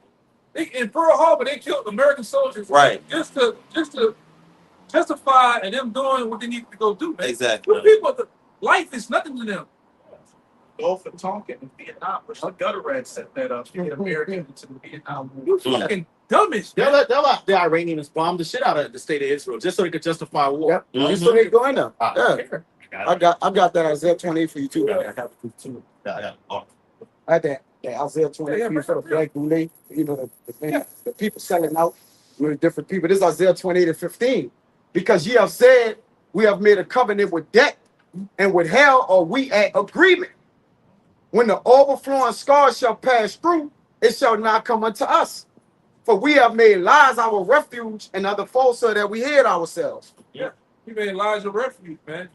In Pearl Harbor, they killed American soldiers. Right. Just to testify and them doing what they need to go do, man. Exactly. Those people, life is nothing to them. Gulf of Tonkin in Vietnam, which the gutter rats set that up to get Americans into the Vietnam War. You fucking dumbest, They'll man. let the Iranians bomb the shit out of the state of Israel just so they could justify war. Yep. Mhm. That's what they going now. I Yeah. don't care. I got that Isaiah 28 for you too. Yeah. I have it too. Yeah. Oh. I had that Isaiah 28 for the black boule. You know, the people selling out with different people. This is Isaiah 28 and 15. Because ye have said, we have made a covenant with death, and with hell are we at agreement. When the overflowing scars shall pass through, it shall not come unto us. For we have made lies our refuge, and other falsehood that we hid ourselves. You made lies your refuge, man.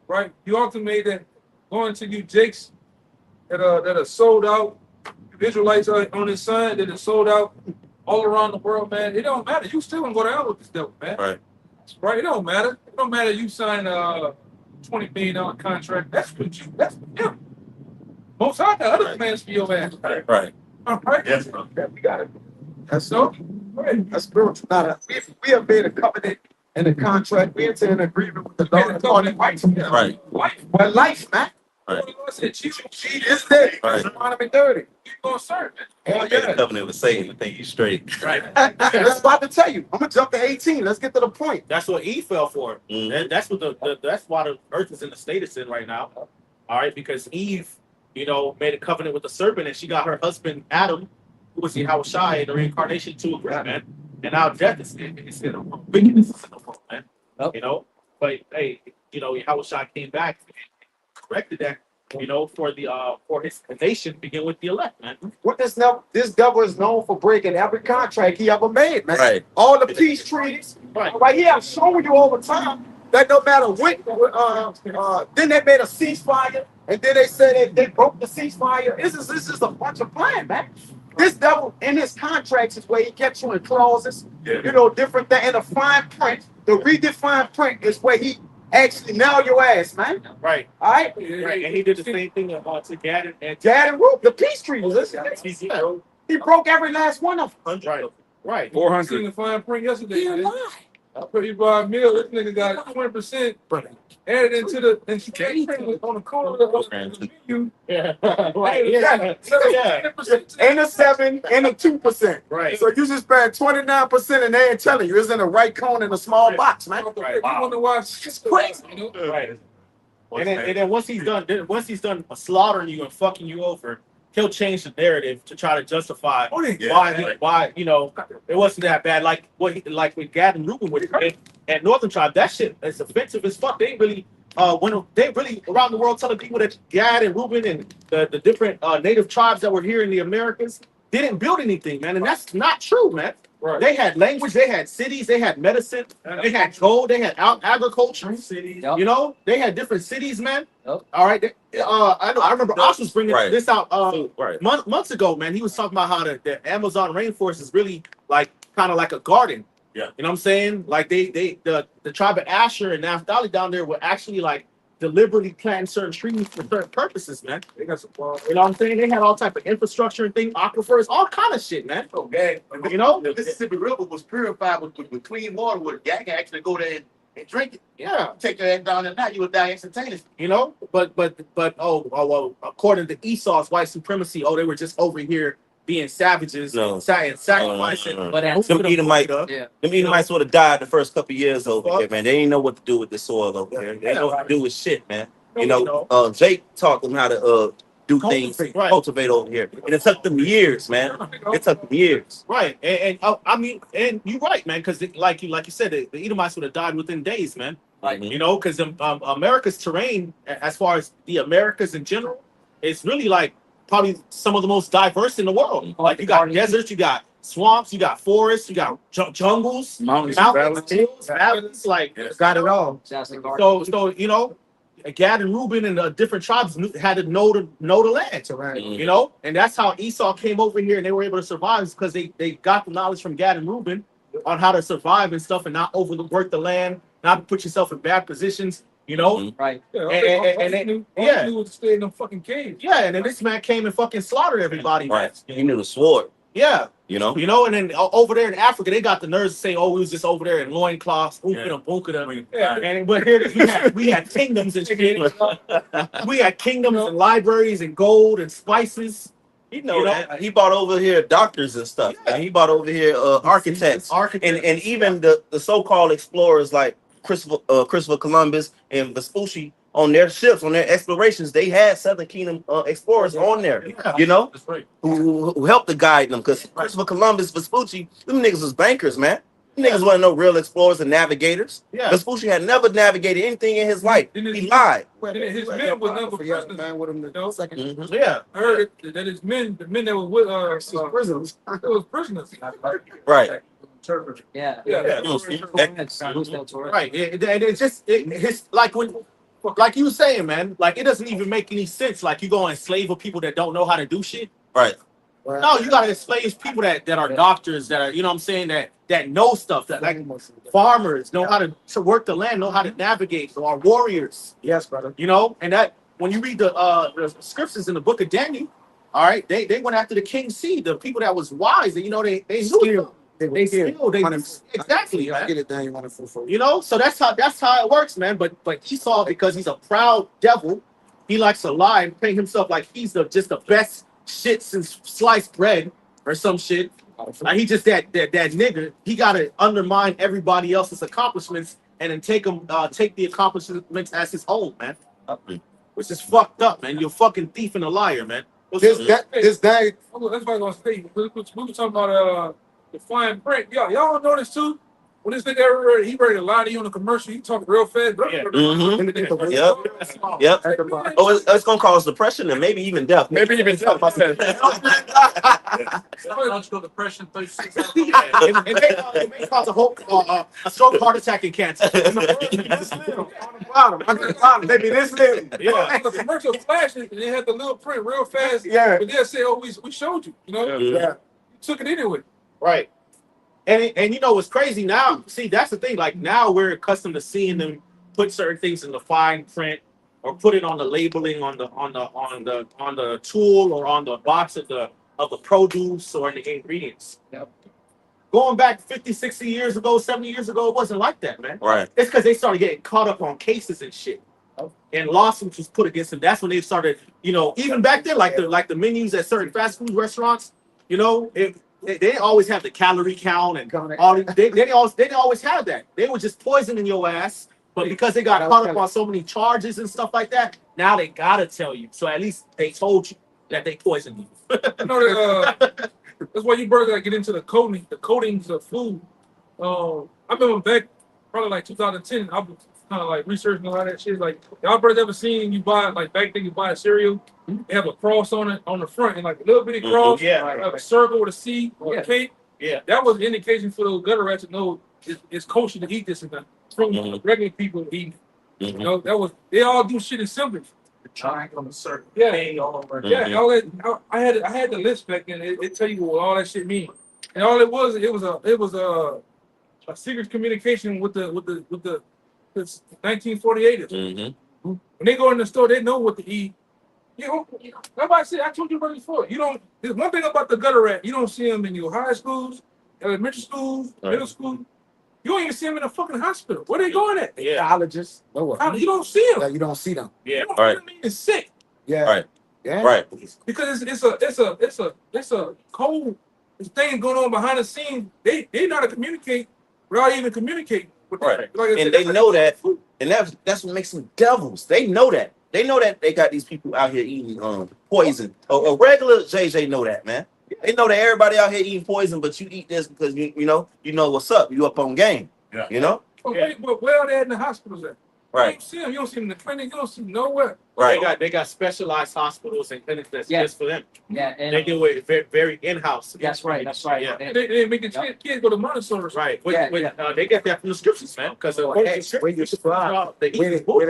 Right? You also made that going to you Jakes that are sold out. Israelites are on his side that are sold out all around the world, man. It don't matter. You still gonna go down with this devil, man. Right. Right? It don't matter. It don't matter. You sign a $20 million contract. That's what you. That's him. Most of the other plans for your ass. Right. All right. Yes, bro. Yeah, we got it. That's So, That's spiritual. Now, we have made a covenant and a contract. We enter an agreement with the Lord on the rights. Right. Well, life, man. Right. I said, cheat. She is dead. Right. Deuteronomy 30. You gonna serve it. Hell Made a yeah. covenant with Satan to think you straight. Right. That's about to tell you. I'm gonna jump to 18. Let's get to the point. That's what Eve fell for. That's what that's why the earth is in the state it's in right now. All right, because Eve, made a covenant with the serpent, and she got her husband Adam, who was YAHAWASHI, the reincarnation, to agree, man. And now death is in the world. Wickedness is in the world, man. Yep. But hey, YAHAWASHI came back and corrected that. For his nation, begin with the elect, man. What this devil is known for breaking every contract he ever made, man. Right. All the peace treaties. Right here, I'm showing you all the time that no matter what, then they made a ceasefire, and then they said they broke the ceasefire. This is a bunch of plan, man. This devil in his contracts is where he gets you in clauses, different thing. And the fine print, the redefined print is where he actually nail your ass, man. Right. All right. Right. And he did the same thing to Gad and Gad and Ruth, the peace treaties. He broke every last one of them. Right. Right. 400. Seen the fine print yesterday. Man. I put you buy a meal. This nigga got 20% added into the on the corner of the menu. Yeah. Right. Yeah. And a 7 and a 2%. Right. So you just spend 29% and they ain't telling you. It's in the right cone in a small box, man. Right. Wow. You wonder why it's crazy. Right. And then once he's done slaughtering you and fucking you over, he'll change the narrative to try to justify why it wasn't that bad. Like with Gad and Reuben with and Northern Tribe, that shit is offensive as fuck. They really when they really around the world telling people that Gad and Reuben and the different native tribes that were here in the Americas didn't build anything, man, and that's not true, man. Right. They had language, they had cities, they had medicine, they had gold, they had agriculture. Cities, they had different cities, man. Yep. All right, I remember Osh was bringing this out months ago, man. He was talking about how the Amazon rainforest is really kind of like a garden. Yeah, you know what I'm saying? Like the tribe of Asher and Naphtali down there were actually deliberately planting certain trees for certain purposes, man. They got some, you know what I'm saying? They had all type of infrastructure and things, aquifers, all kind of shit, man. Okay. The Mississippi River was purified with clean water where you can actually go there and drink it. Yeah. Take your ass down there now, you would die instantaneously. But according to Esau's white supremacy, they were just over here being savages and sacrificing. But them Edomites would have died the first couple years over here, man. They didn't know what to do with the soil over here. They didn't know what to do with shit, man. Jake taught them how to do things, cultivate over here, and it took them years, man. It took them years. Right, and you're right, man, because like you said, the Edomites would have died within days, man. Because America's terrain, as far as the Americas in general, it's really probably some of the most diverse in the world. You got deserts, you got swamps, you got forests, you got jungles, mountains, hills, valleys, got it all. So Gad and Reuben and the different tribes had to know the land, and that's how Esau came over here and they were able to survive, because they got the knowledge from Gad and Reuben on how to survive and stuff and not overwork the land, not put yourself in bad positions. Right. And they knew to stay in them fucking caves. Yeah, and then this man came and fucking slaughtered everybody. Right. He knew the sword. Yeah. And then over there in Africa, they got the nerves to say, we was just over there in loincloths, but here we had kingdoms and shit. We had kingdoms and libraries and gold and spices. He brought over here doctors and stuff. Yeah. And he brought over here architects. And even the so-called explorers like Christopher Columbus and Vespucci, on their ships, on their explorations, they had Southern Kingdom explorers on there, That's right. who helped to guide them. Because Christopher Columbus, Vespucci, them niggas was bankers, man. Them niggas wasn't no real explorers and navigators. Yeah. Vespucci had never navigated anything in his life. He lied. His men were never prisoners. Yeah. I heard that his men, the men that were with prisoners, it was prisoners. Right. Yeah. Right. It's like like you were saying, man, it doesn't even make any sense. You go and enslave people that don't know how to do shit. Right. No, you gotta enslave people that are doctors, that are, you know what I'm saying, that know stuff, that like farmers know how to work the land, know how to navigate, or warriors. Yes, brother. You know, and that when you read the scriptures in the book of Daniel, all right, they went after the king's seed, the people that was wise, and you know they Skilled. they skilled, they exactly, I man. get it, Daniel 1:4. You know, so that's how it works, man. But Esau, because he's a proud devil, he likes to lie and paint himself like he's just the best shit since sliced bread or some shit. Like he just that nigga. He gotta undermine everybody else's accomplishments and then take the accomplishments as his own, man. Which is fucked up, man. You're a fucking thief and a liar, man. This guy. That's what I was gonna say. We were talking about the flying print. Y'all don't notice too? When this nigga ever he ready to lie to you on a commercial, he talk real fast. Yep. Oh, it's gonna cause depression and maybe even death. Maybe even death. I said. Psychological depression, 36 hours. It may cause a stroke, heart attack, and cancer. Maybe this little. Yeah. The commercial flashes and they had the little print real fast. Yeah. But they'll say, "Oh, we showed you." You know, Yeah. you took it anyway. Right. And you know what's crazy now? See, that's the thing. Like now we're accustomed to seeing them put certain things in the fine print or put it on the labeling on the tool or on the box of the produce or in the ingredients. Yep. Going back 50, 60 years ago, 70 years ago, it wasn't like that, man. Right. It's because they started getting caught up on cases and shit. And lawsuits was put against them. That's when they started, you know, even back then, like the menus at certain fast food restaurants, you know, they didn't always have the calorie count and all. They didn't always have that. They were just poisoning your ass. But because they got caught up on so many charges and stuff like that, now they gotta tell you. So at least they told you that they poisoned you. You know, that's why you brothers gotta get into the coatings of food. I remember back probably like 2010. I was kind of like researching all that shit. Like y'all brothers ever seen you buy like back then you buy a cereal, they have a cross on it on the front and like a little bitty cross, like a circle with a C or a K. Yeah, that was an indication for those gutter rats to know it's kosher to eat this and that. From regular people eating. You know, that was they all do shit in symbols. The triangle on the circle. Yeah, all over. yeah. All that, I had the list back then. It tell you what all that shit mean. And all it was a secret communication with the 1948ers. When they go in the store, they know what to eat. You know, nobody said I told you about before. You don't. There's one thing about the gutter rat. You don't see them in your high schools, elementary schools, middle school. You don't even see them in a fucking hospital. Where they going at? Biologists. You don't see them. Yeah, you don't see them. Yeah. All right. It's sick. Yeah. Right. Yeah. Right. Because it's a cold thing going on behind the scenes. They know how to communicate without even communicating. Right. Like And they know that, and that's what makes them devils. They know that. They know that they got these people out here eating poison. A regular JJ know that, man. They know that everybody out here eating poison, but you eat this because you know what's up. You up on game. Yeah. You know? Okay, but where are they in the hospitals at? Right. You don't see them. You don't see them in the clinic. You don't see them nowhere. Right. They got specialized hospitals and clinics that's just for them. Yeah, and They do it very, very in-house. that's right. That's right. Yeah. And- They make the kids go to Montessori. Right. Yeah, They get that from the scriptures, man. Because Where the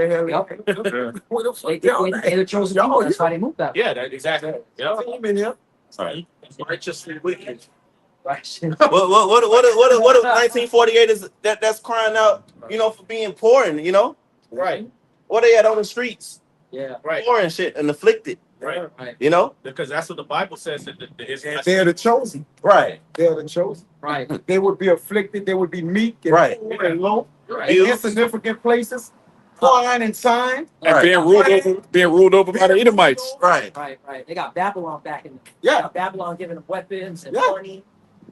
hell? Yep. They're the chosen people. That's why they moved that. Yeah, exactly. Yeah. Right. Righteously wicked. Right. What 1948 is that's crying out, you know, for being poor and Right. what they at on the streets, Yeah. Right. poor and shit and afflicted, Right. you know? Because that's what the Bible says. That They're the chosen. Right. They're the chosen. Right. They would be afflicted. They would be meek and Right. poor and low Right. in insignificant places, blind and sign. And Right. being ruled over by the Edomites. Right. Right. They got Babylon back in. Yeah. Babylon giving them weapons and Yeah. money.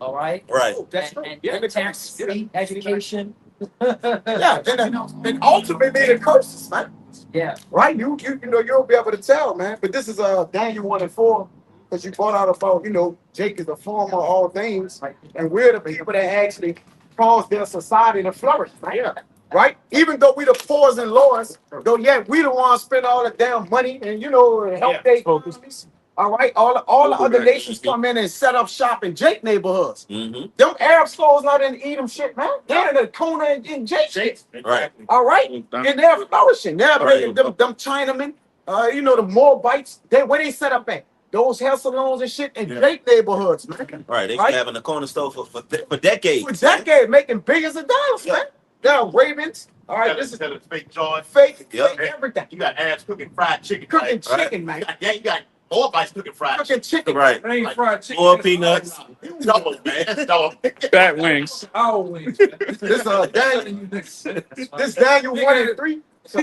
All right. Right. That's true. And Yeah. tax-free education. Yeah. And ultimately the curses, man. Yeah. Right? You know you'll be able to tell, man. But this is Daniel 1:4, because you brought out about Jake is the former of all things, Right. and we're the people that actually cause their society to flourish, right? Yeah. Right? Even though we the poors and lowest, though yet we the ones spend all the damn money and help their economies. All right, all the other nations come in and set up shop in Jake neighborhoods. Mm-hmm. Them Arab stores not in Edom shit, man. They're in the corner in Jake shit. Right. All right, and they're flourishing. They're bringing them Chinamen, the Moabites. Where they set up at? those hair salons and shit in Drake neighborhoods, man. Right, they Right? having a corner store for decades. For decades, making billions of dollars, man. Now Ravens. All right, this is fake joy. fake, Yep. fake everything. You got ass cooking fried chicken. Cooking right? chicken, man. Yeah, you got all bites cooking fried chicken. Cooking chicken. Right. It ain't fried chicken. More that's peanuts. Double, man. That's double. Bat wings. Our wings, man. This Daniel, You niggas. this Daniel 1 and 3. So,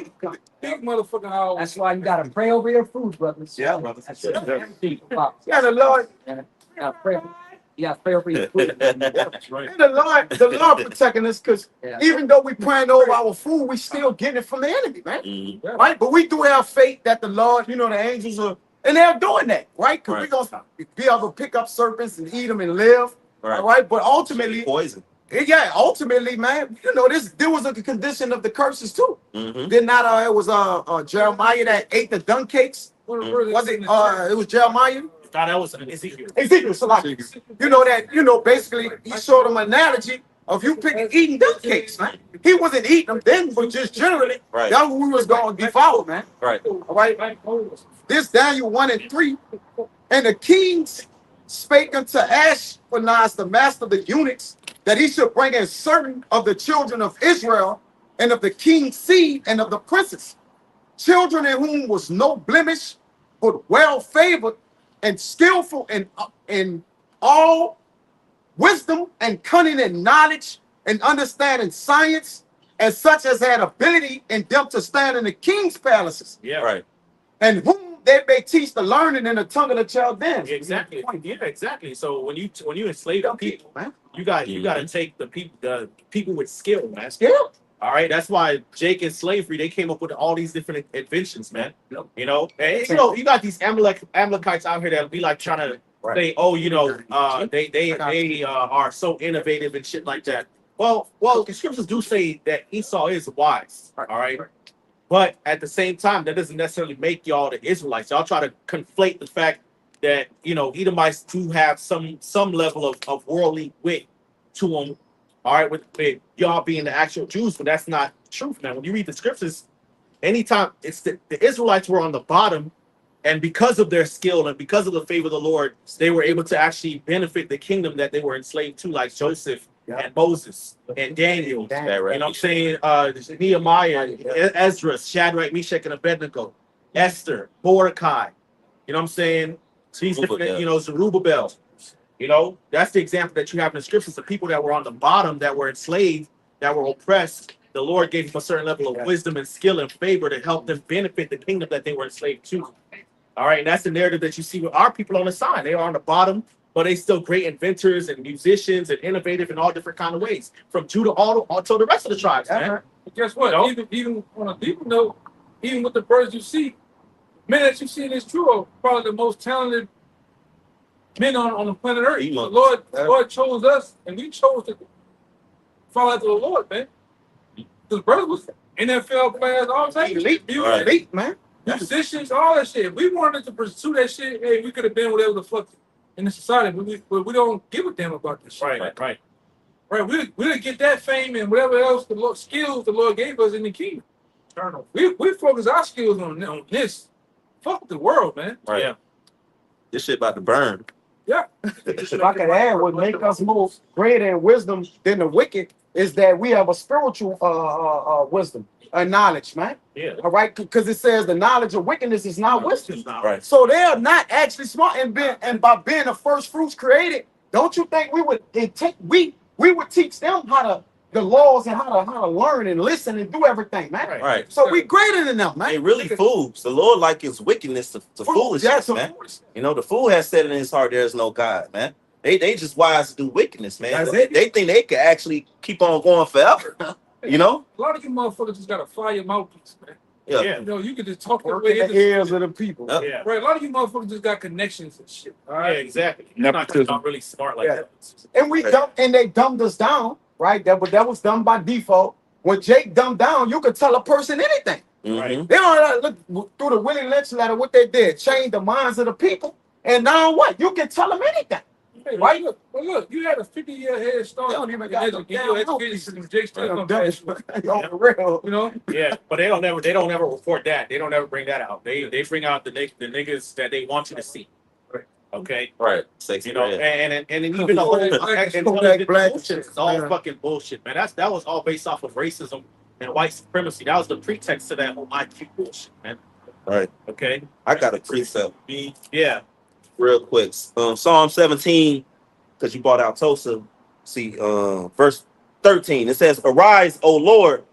Big motherfucking our That's why you gotta pray over your food, brothers. Yeah, brothers. That's everything about. yeah, the Lord, You gotta pray. You gotta pray over your food. That's right. and the Lord protecting us, because Yeah. even though we praying over our food, we still getting it from the enemy, man. Mhm. Right? But we do have faith that the Lord, you know, the angels are, and they're doing that, right? Because Right. we're gonna be able to pick up serpents and eat them and live. Right. All right. But ultimately, Poison. yeah, ultimately, man, you know, there was a condition of the curses too. Mm-hmm. Did not it was Jeremiah that ate the dung cakes? Was it it was Jeremiah? God, that was Ezekiel. Ezekiel, so like, you know that, you know, basically he showed them an analogy of you eating dung cakes, man. He wasn't eating them then, but just generally, Right. that's what we was going to be followed, man. Right. All right. This Daniel 1 and 3, and the kings spake unto Ashpenaz, the master of the eunuchs, that he should bring in certain of the children of Israel, and of the king's seed, and of the princes, children in whom was no blemish, but well favored and skillful in all wisdom and cunning and knowledge and understanding science, and such as had ability in them to stand in the king's palaces, Yeah. Right. and whom they may teach the learning in the tongue of the Chaldeans. Exactly. Yeah, exactly. So when you enslave the people, man. you got to take the people with skill, man. Skill. All right, that's why Jake and slavery, they came up with all these different inventions, man. You know, and you got these Amalekites out here that be like trying to say, oh, you know, they are so innovative and shit like that. Well, the scriptures do say that Esau is wise. All right. But at the same time, that doesn't necessarily make y'all the Israelites. Y'all try to conflate the fact that, you know, Edomites do have some level of worldly wit to them. All right, with y'all being the actual Jews, but that's not the truth, man. When you read the scriptures, anytime it's the Israelites were on the bottom, and because of their skill and because of the favor of the Lord, they were able to actually benefit the kingdom that they were enslaved to, like Joseph and Moses and Daniel. You know what I'm saying? Nehemiah, Ezra, Shadrach, Meshach, and Abednego, Esther, Mordecai. You know what I'm saying? These different, you know, Zerubbabel. You know, that's the example that you have in the scriptures. The people that were on the bottom, that were enslaved, that were oppressed, the Lord gave them a certain level of wisdom and skill and favor to help them benefit the kingdom that they were enslaved to. All right, and that's the narrative that you see with our people on the side. They are on the bottom, but they still great inventors and musicians and innovative in all different kind of ways, from Judah all to the rest of the tribes, man. But guess what? You know? Even on a deeper note, even with the birds you see, men that you see in this true are probably the most talented men on the planet Earth. The Lord chose us, and we chose to follow after the Lord, man. The brothers was NFL players, all types of shit. Elite, man. Musicians, all that shit. If we wanted to pursue that shit, hey, we could have been whatever the fuck in the society, but we don't give a damn about this shit. Right. We didn't get that fame and whatever else skills the Lord gave us in the kingdom. We focus our skills on this. Fuck the world, man. Right. Yeah. This shit about to burn. Yeah. If I could add, what make us more greater in wisdom than the wicked is that we have a spiritual wisdom and knowledge, man. Yeah. All right, because it says the knowledge of wickedness is not wisdom. Right. So they are not actually smart, and by being the first fruits created, don't you think we would teach them the laws and how to learn and listen and do everything, man. Right. So we greater than them, man. They really fools. The Lord like his wickedness to foolishness, man. You know, the fool has said in his heart, there is no God, man. They just wise to do wickedness, man. They think they can actually keep on going forever. You know? A lot of you motherfuckers just got to fire your mouthpiece, man. Yeah. You know, you can just talk your Work way in the ears of the people. Yeah. Right, a lot of you motherfuckers just got connections and shit. All right, Yeah, exactly. You're not really smart like that. And they dumbed us down, right? That was done by default. When Jake dumbed down, you could tell a person anything. Mhm. They don't look through the Willie Lynch letter. What they did, change the minds of the people. And now what? You can tell them anything. Hey, Right? Look, you had a 50-year head start. They don't even in got your education system. Jake's still gonna pass you. On the real. You know? Yeah, but they don't ever report that. They don't ever bring that out. They bring out the niggas that they want you to see. Okay. Right. Sexy You know, red. and even the whole intelligent bullshit is all fucking bullshit, man. That was all based off of racism and white supremacy. That was the pretext to that whole IQ bullshit, man. Right. Okay. I got a precept. Yeah. Real quick. Psalm 17, because you brought out Tulsa. See, verse 13. It says, "Arise, O Lord,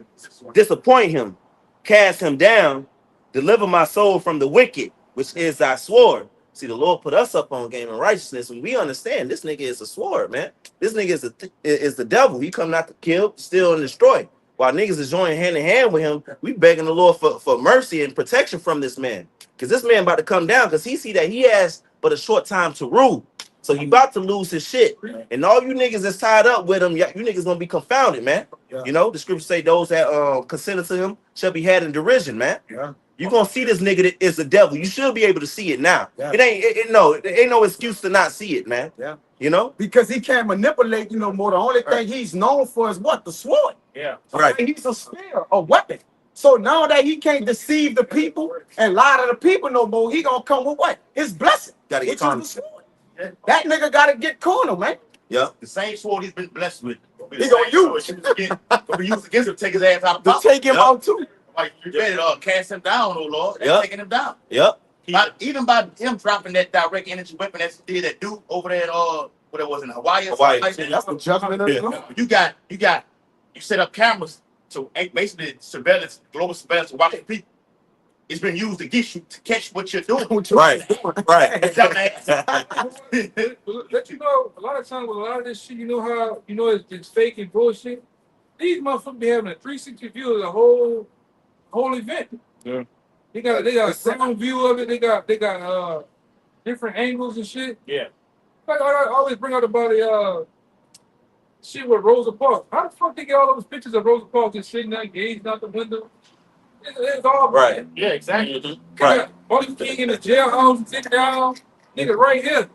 disappoint him, cast him down, deliver my soul from the wicked, which is thy sword." See, the Lord put us up on game of righteousness, and we understand this nigga is a sword, man. This nigga is the devil. He come not to kill, steal, and destroy. While niggas is joining hand in hand with him, we begging the Lord for mercy and protection from this man. Because this man about to come down, because he see that he has but a short time to rule. So he about to lose his shit. And all you niggas that's tied up with him, you niggas gonna be confounded, man. You know, the scriptures say those that consented to him shall be had in derision, man. You gonna see this nigga that is the devil. You should be able to see it now. It ain't no excuse to not see it, man. You know? Because he can't manipulate you no more. The only thing he's known for is what? The sword. Yeah. Right. And he's a spear, a weapon. So now that he can't deceive the people and lie to the people no more, he gonna come with what? His blessing. Gotta get which is the sword. That nigga gotta get corner, man. Yeah. The same sword he's been blessed with. He gonna use it. Gonna be used against him, take his ass out of To power. take him out too. Like you better cast him down, oh Lord. That's Yep. taking him down. Yep. Even by him dropping that direct energy weapon that dude over there what it was in Hawaii. Hawaii. Like, That's the judgment of the Lord. you set up cameras to basically surveillance, global surveillance to watch the people. It's been used against you to catch what you're doing. Right. Right. Let you know, a lot of times with a lot of this shit, you know how it's fake and bullshit. These motherfuckers be having a 360 view of the whole event. Yeah. They got a ground view of it. They got different angles and shit. Yeah. Like I always bring out about the shit with Rosa Parks. How the fuck they get all those pictures of Rosa Parks just sitting there gazing out the window? It's all Right. Yeah, exactly. Right. Martin King in the jailhouse sitting down, nigga right here.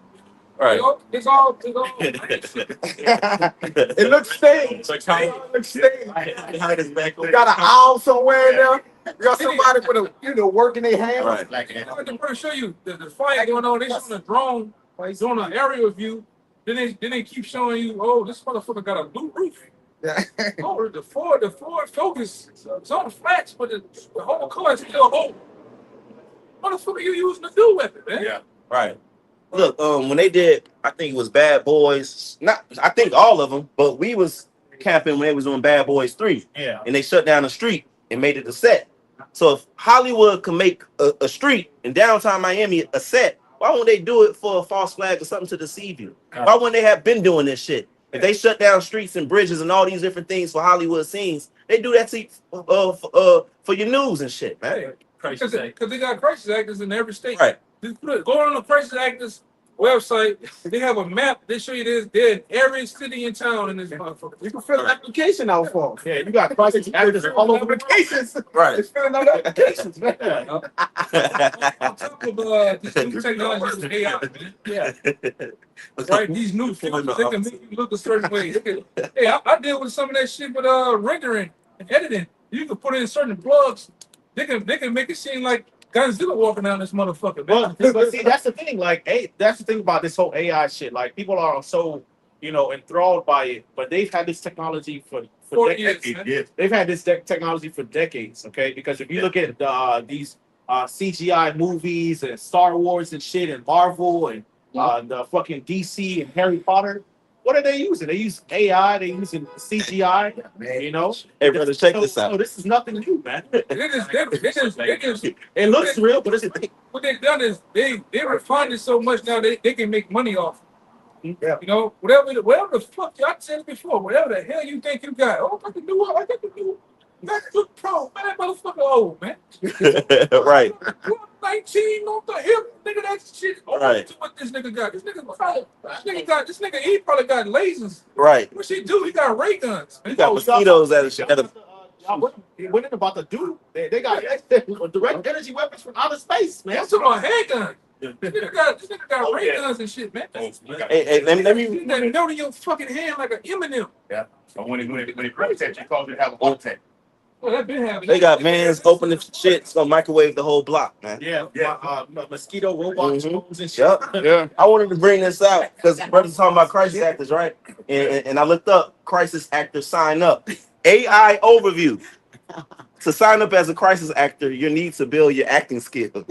Right. You know, it's all It looks staged. Like how It looks staged. Behind his back. You got an owl somewhere in there. You got somebody with a working their hands. Right. Like I'm going to show you the fire going on. They showing a drone, he's doing an aerial view. Then they keep showing you, oh, this motherfucker got a blue roof. Yeah. Oh, the Ford Focus is on the flats, but the whole car is still whole. Motherfucker, you using a dual weapon, man. Yeah. Right. Look, when they did, I think it was Bad Boys. I think all of them, but we was camping when they was doing Bad Boys 3. Yeah. And they shut down the street and made it a set. So if Hollywood can make a street in downtown Miami a set, why won't they do it for a false flag or something to deceive you? Why wouldn't they have been doing this shit? If they shut down streets and bridges and all these different things for Hollywood scenes, they do that for your news and shit, man. Because they got crisis actors in every state. Right. Go on the crisis actors website. They have a map. They show you this. They're in every city in town in this motherfucker. You can fill an application out for them. Yeah, you got crisis actors all over the Applications. Right. It's filling out applications, man. On top of this new technology with AI, man. Yeah. Right? These new filters, they can make you look a certain way. Hey, I deal with some of that shit with rendering and editing. You can put in certain plugs. They can make it seem like Godzilla walking down this motherfucker. Man. But see, that's the thing. Like, that's the thing about this whole AI shit. Like, people are so, enthralled by it. But they've had this technology for 40 decades. years, man. Yeah. They've had this technology for decades. Okay, because if you look at these CGI movies and Star Wars and shit and Marvel and the fucking DC and Harry Potter, what are they using? They use AI. They're using CGI. Hey, brother, check this out. So this is nothing new, man. They just It looks real, but it's what they've done is they refined it so much now they can make money off. Yeah. Whatever the fuck y'all said before, whatever the hell you think you got. Oh, I got the new MacBook Pro. Man, that motherfucker old, man. Right. 19 on the hip, nigga. That shit old Right. to what this nigga got. This nigga he probably got lasers. Right. What she do? He got ray guns. You got mosquitoes at a What about the dude? They got direct energy weapons from outer space, man. That's about handguns. This nigga got ray guns and shit, man. Hey, let me You got a note in your fucking hand like an M&M. Yeah. So when he protects you, cause you to have a heart attack. Well, that been happening. They got vans open the shit. It's gonna microwave the whole block, man. Yeah. Mosquito robots and shit. Yep. Yeah. I wanted to bring this out because brothers talking about crisis actors, right? And I looked up crisis actor sign up. AI overview. To sign up as a crisis actor, you need to build your acting skills.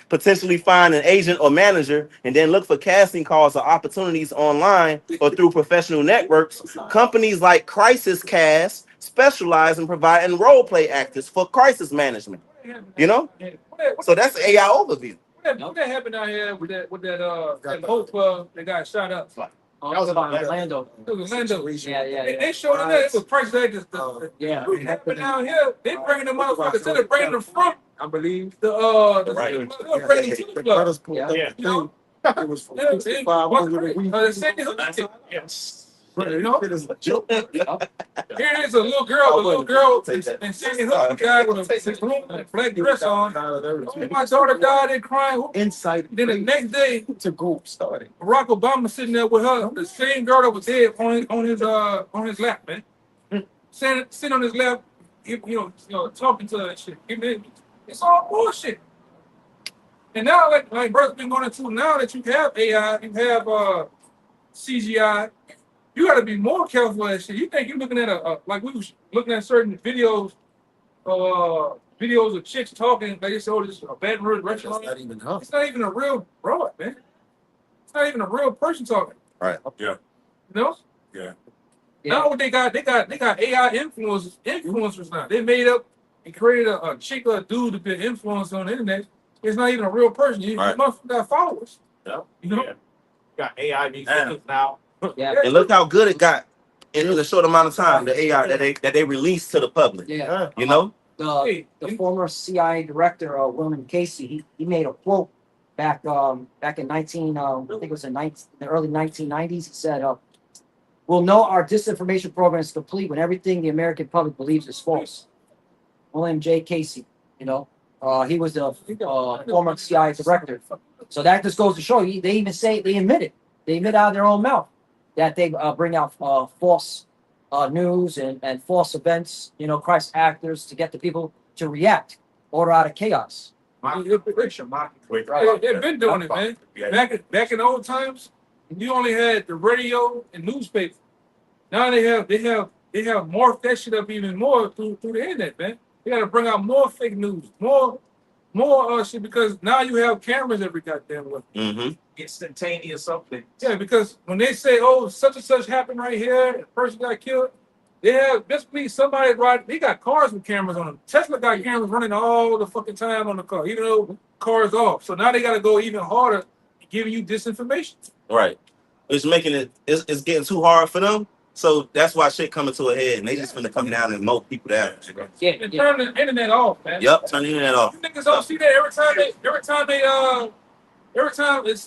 Potentially find an agent or manager, and then look for casting calls or opportunities online or through professional networks. Companies like Crisis Cast specialize in providing role play actors for crisis management. You know? So that's an AI overview. What that happened out here with that boat club that got shot up? That was about Orlando. It was Orlando. Yeah. They showed it there. It was price actors. Yeah. What happened out here? They bringing the motherfuckers instead of bringing them from. I believe. They were bringing them to the club. Yeah. You know? It was for 500 a week. They said they hooked it. Yes. You know? It is a joke. Here it is, a little girl, and Sandy Hook guy with a black dress on. Oh, my daughter died and crying. Insight Then the next day, to group started. Barack Obama sitting there with her, the same girl that was dead on his lap, man. Sitting on his lap, you know, talking to her and shit. It's all bullshit. And now, like brother's been going into now that you have AI, you have CGI. You got to be more careful at shit. You think you're looking at like we was looking at certain videos of chicks talking, like they said, oh, this is a Baton Rouge restaurant. Not even her. It's not even a real broad, man. It's not even a real person talking. Right. Yeah. You know? Yeah. Now what they got AI influencers now. They made up and created a chick or a dude to be an influencer on the internet. It's not even a real person. You must got followers. Yeah. You know? Yeah. Got AI musicians now. Yeah. And look how good it got in a short amount of time. The AI that they released to the public. Yeah. You know. The former CIA director, William Casey, he made a quote back in I think it was in the early 1990s. He said, "We'll know our disinformation program is complete when everything the American public believes is false." William J. Casey, you know, he was the former CIA director. So that just goes to show you. They admit out of their own mouth that they bring out false news and false events, you know, crisis actors to get the people to react, order out of chaos. They've been doing it, man. Back in the old times, you only had the radio and newspaper. Now they have morphed that shit up even more through the internet, man. They got to bring out more fake news, more shit, because now you have cameras every goddamn way. Mm-hmm. Instantaneous something. Yeah, because when they say, "Oh, such and such happened right here," the person got killed, they have somebody right. They got cars with cameras on them. Tesla got cameras running all the fucking time on the car, even though the car's off. So now they got to go even harder, giving you disinformation. Right. It's making it's getting too hard for them. So that's why shit coming to a head, and they just finna come down and mow people down. And turn the internet off, man. Yep, turn the internet off. You niggas don't see that every time it's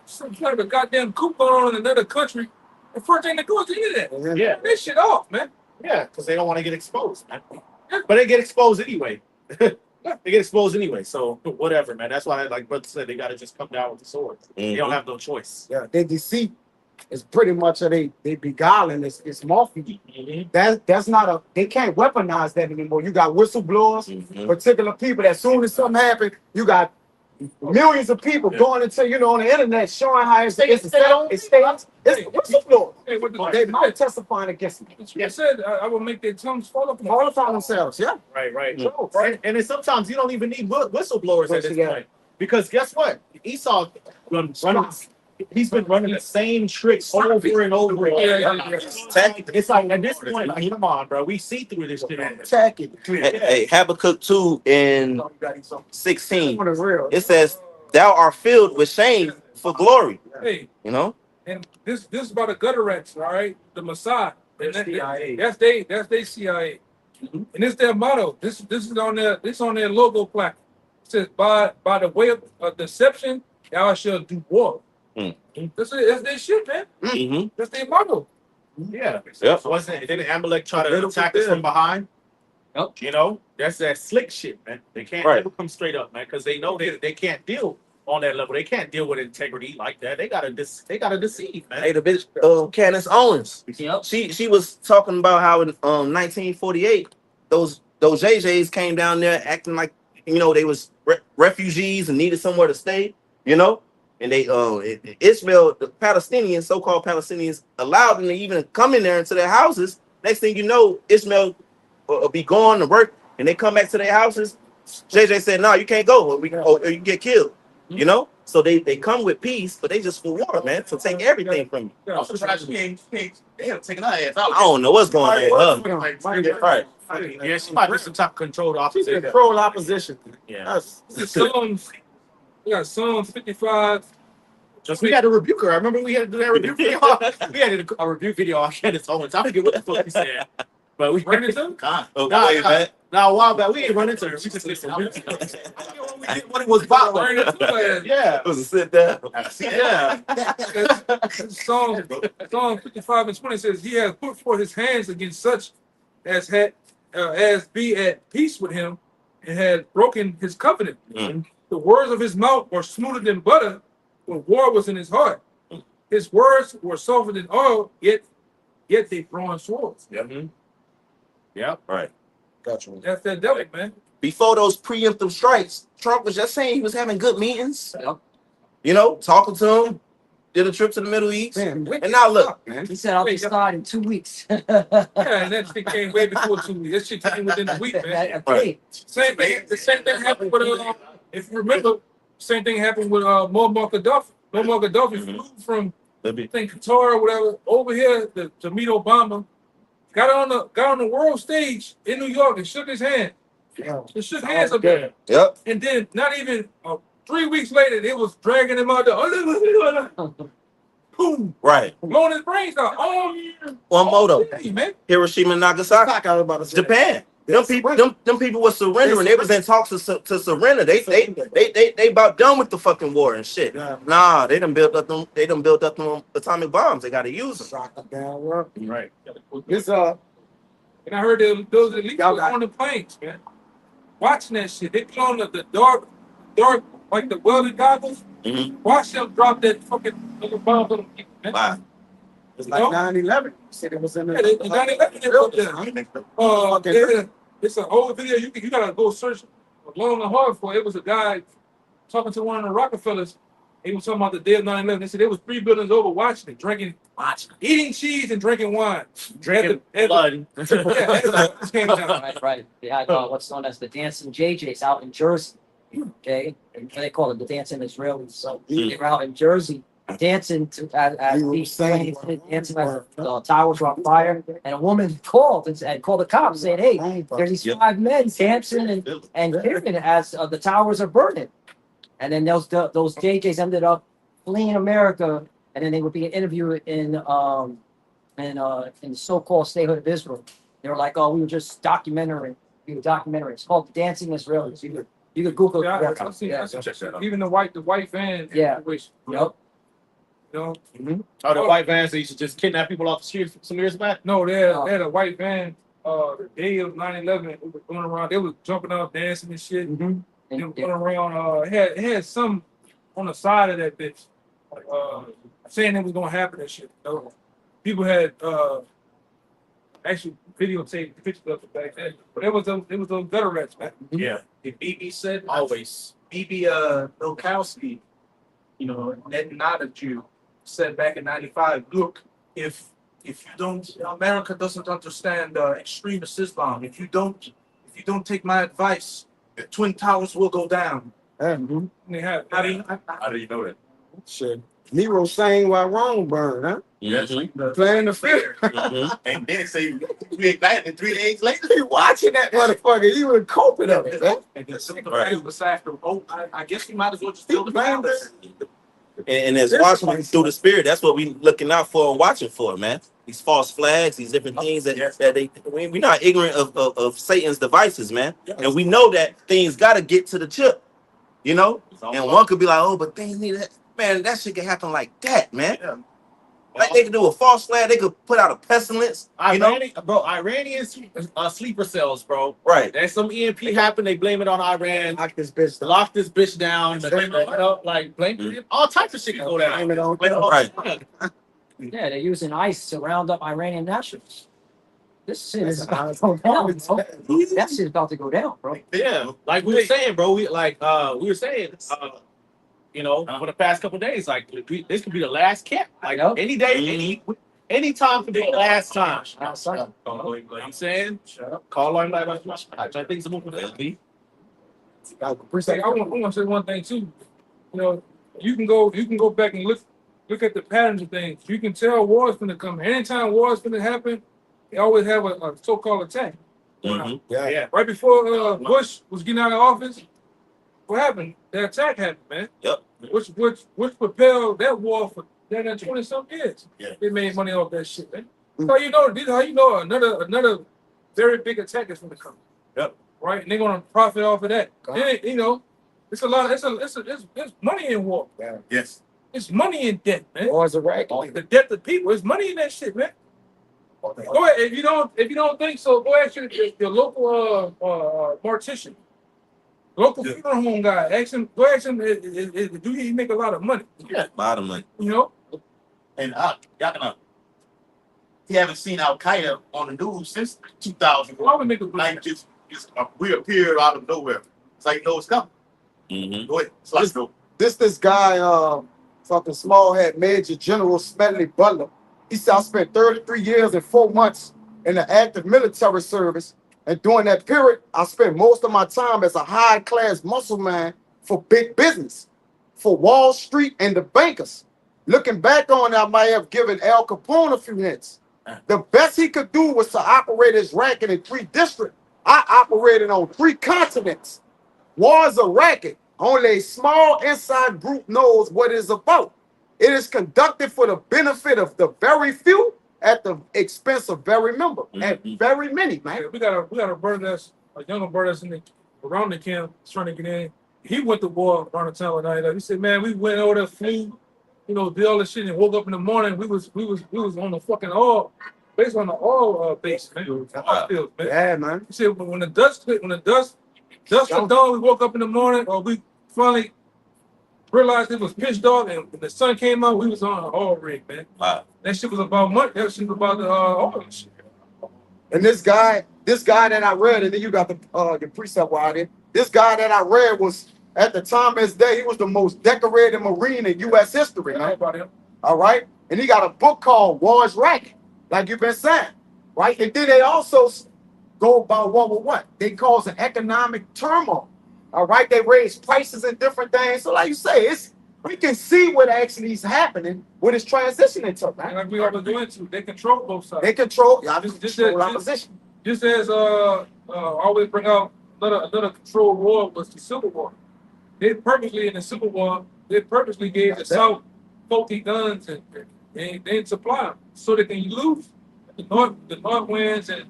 some type of goddamn coup going on in another country. The first thing they do is the internet. Yeah. Turn this shit off, man. Yeah, because they don't want to get exposed, man. But they get exposed anyway. They get exposed anyway. So whatever, man. That's why, like brother said, they got to just come down with the sword. They don't have no choice. Yeah, they deceit is pretty much they beguiling. It's morphine. That's not they can't weaponize that anymore. You got whistleblowers, particular people that soon as something happens, you got millions of people going into, you know, on the internet showing how it's whistleblowers. They might testifying against them. I said I will make their tongues fall apart. All upon themselves, yeah. Right. Right. And then sometimes you don't even need whistleblowers at this point. Because guess what? Esau he's been running the same tricks over and over again. It's like at this point, like, come on, bro. We see through this shit. Hey, Habakkuk 2 and 16. It says, "Thou art filled with shame for glory." Hey, you know. And this is about the gutter rats, all right? The Mossad. That's they CIA. And it's their motto. This is on their logo plaque. It says, by the way of deception, thou shalt do war. That's their shit, man. That's their motto. Yeah. Yep. Didn't Amalek try to attack us from behind? Yep. You know, that's that slick shit, man. They can't ever come straight up, man, because they know they can't deal on that level. They can't deal with integrity like that. They gotta deceive, man. Hey, the bitch, Candace Owens. Yep. She was talking about how in 1948 those JJs came down there acting like, you know, they was refugees and needed somewhere to stay, you know, and they Israel, the Palestinians, so-called Palestinians, allowed them to even come in there into their houses. Next thing you know, Ishmael will be gone to work, and they come back to their houses. JJ said, "No, you can't go, or you can get killed." You know, so they come with peace, but they just for war, man, to take everything from you. I'm surprised they haven't taken our ass out. I don't know what's going on. Right. Yeah, she might be some type of controlled opposition. Control opposition. Yeah. Psalms, we got Psalms 55. Just we had to rebuke her. I remember we had to do that rebuke video. We had a review video. I had it on. I forget what the fuck we said. But we ran into her. Now, a while back, we ain't run into her. We just listened. When it was about yeah. It was a sit down. Yeah. Psalm 55 and 20 says, "He has put forth his hands against such as be at peace with him, and had broken his covenant. The words of his mouth were smoother than butter, when war was in his heart. His words were softer than oil, yet they drawn swords." Yeah. Right. Gotcha. That's that devil, man. Before those preemptive strikes, Trump was just saying he was having good meetings. You know, talking to him, did a trip to the Middle East. Man, and now look, He said I'll be start in 2 weeks. Yeah, and that shit came way before 2 weeks. That shit came within a week, man. Okay. Same thing. The same thing happened with if you remember, same thing happened with Muammar Gaddafi. Muammar Gaddafi flew from I think Qatar or whatever over here to meet Obama. Got on the world stage in New York and shook his hand. They shook hands up there. Yep. And then not even 3 weeks later, they was dragging him out there. Boom. Right. Blowing his brains out. One more though. Man. Hiroshima and Nagasaki. Japan. Them people were surrendering. They was in talks to surrender. They about done with the fucking war and shit. Nah, they done built up them atomic bombs. They gotta use them. Right. This And I heard those elites on the planes, man. Watching that shit. They put on the dark, like the welded goggles. Watch them drop that fucking little bomb on them people, man. Wow. It's like 9/11. Said it was in the 9/11. It's an old video. You gotta go search long and hard for it. It was a guy talking to one of the Rockefellers. He was talking about the day of 9/11. They said there was 3 buildings over watching it, eating cheese and drinking wine. Drinking blood. This came down. Right. They had what's known as the dancing JJs out in Jersey. Okay, and they call it the dancing Israelis. So they were out in Jersey dancing as these planes dancing as the towers were on fire, and a woman called the cops saying, "Hey, there's these 5 men dancing and cheering as the towers are burning." And then those JJs ended up fleeing America, and then they were being interviewed in the so-called statehood of Israel. They were like, "Oh, we were just documentary. It's called the Dancing Israelis." You could Google it. I've seen even the white van. Yeah. Situation. Yep. You know? Oh, the white vans that used to just kidnap people off the street some years back? No, they had a white van. The day of 9/11, we were going around. They was jumping up, dancing and shit. They were going around. It had some on the side of that bitch, saying it was gonna happen and shit. People had actually videotaped the pictures of it back then. But it was those veterans, man. Yeah. BB said Always. BB Milkowski, Ned Nadaju said back in '95, look, if you don't, America doesn't understand extremist Islam. If you don't take my advice, the Twin Towers will go down. They have. How do you know that? Shit. Nero sang while wrong burned, huh? Yes. Playing the fear. And then say we ignited and 3 days later. He watching that motherfucker. He was coping of it, man. And then somebody was after, I guess he might as well just build the grounders. And as watching through the spirit, that's what we looking out for and watching for, man. These false flags, these different things we're not ignorant of Satan's devices, man. And we know that things got to get to the chip, And one could be like, oh, but things need that. Man, that shit can happen like that, man. Yeah. Like they could do a false flag, they could put out a pestilence. Iranians sleeper cells, bro. Right. There's some EMP happened, they blame it on Iran. Lock this bitch down. Blame all types of shit can go down. Right. Yeah, they're using ICE to round up Iranian nationals. This shit is about to go down, bro. That shit's about to go down, bro. Yeah, like we were saying, bro. We were saying, you know, for the past couple of days, like this could be the last camp. Like any day, any time could be the last time. Outside. You know what I'm saying? Call on like I think it's a move for the I want to say one thing too. You know, you can go back and look at the patterns of things. You can tell war's gonna come. Anytime war's gonna happen, they always have a so-called attack. Yeah. Right before Bush was getting out of office, what happened? The attack happened, man. Yep. Which propelled that war for 20-some years. Yeah. They made money off that shit, man. How you know another very big attack is gonna come. Yep. Right, and they're gonna profit off of that. Then, you know, it's a lot. It's money in war. Yeah. Yes. It's money in debt, man. Wars are ragged. The debt of people. It's money in that shit, man. Go ahead. If you don't think so, go ask your local mortician, local funeral home guy. Ask him. Go ask him. Do he make a lot of money? Yeah. Bottom line. You know. And y'all can he haven't seen Al Qaeda on the news since 2000. Why would make a Like just reappeared out of nowhere. It's like it's coming. Go ahead. Let's go. This guy, fucking small head Major General Smedley Butler. He said I spent 33 years and 4 months in the active military service, and during that period, I spent most of my time as a high-class muscle man for big business, for Wall Street and the bankers. Looking back on it, I might have given Al Capone a few hints. The best he could do was to operate his racket in 3 districts. I operated on 3 continents. War is a racket. Only a small inside group knows what it is about. It is conducted for the benefit of the very few at the expense of very very many, man. Yeah, we got a brother a younger brother that's around the camp trying to get in. He went to war around the time of 9/11. He said, man, we went over there, flew, you know, did all this shit and woke up in the morning. We was on the fucking oil, based on the oil base, man. Oil fields, man. Yeah, man. He said when the dust was done, we woke up in the morning, or we finally realized it was pitch dark, and when the sun came out, we was on an oil rig, man. Wow. That shit was about money. That shit was about the oil shit. And this guy that I read, and then you got the precept out there. This guy that I read was, at the time of his day, he was the most decorated Marine in U.S. history, man. All right? And he got a book called War's Racket, like you've been saying, right? And then they also go about war with what? They cause an economic turmoil. All right? They raise prices and different things. So like you say, we can see what actually is happening, what it's transitioning to, man. Like we always go into, they control both sides. They control, y'all just control opposition. Just as always bring out another control war was the Civil War. They purposely in the Civil War, they purposely gave the South faulty guns and they didn't supply them so they can lose. The North wins and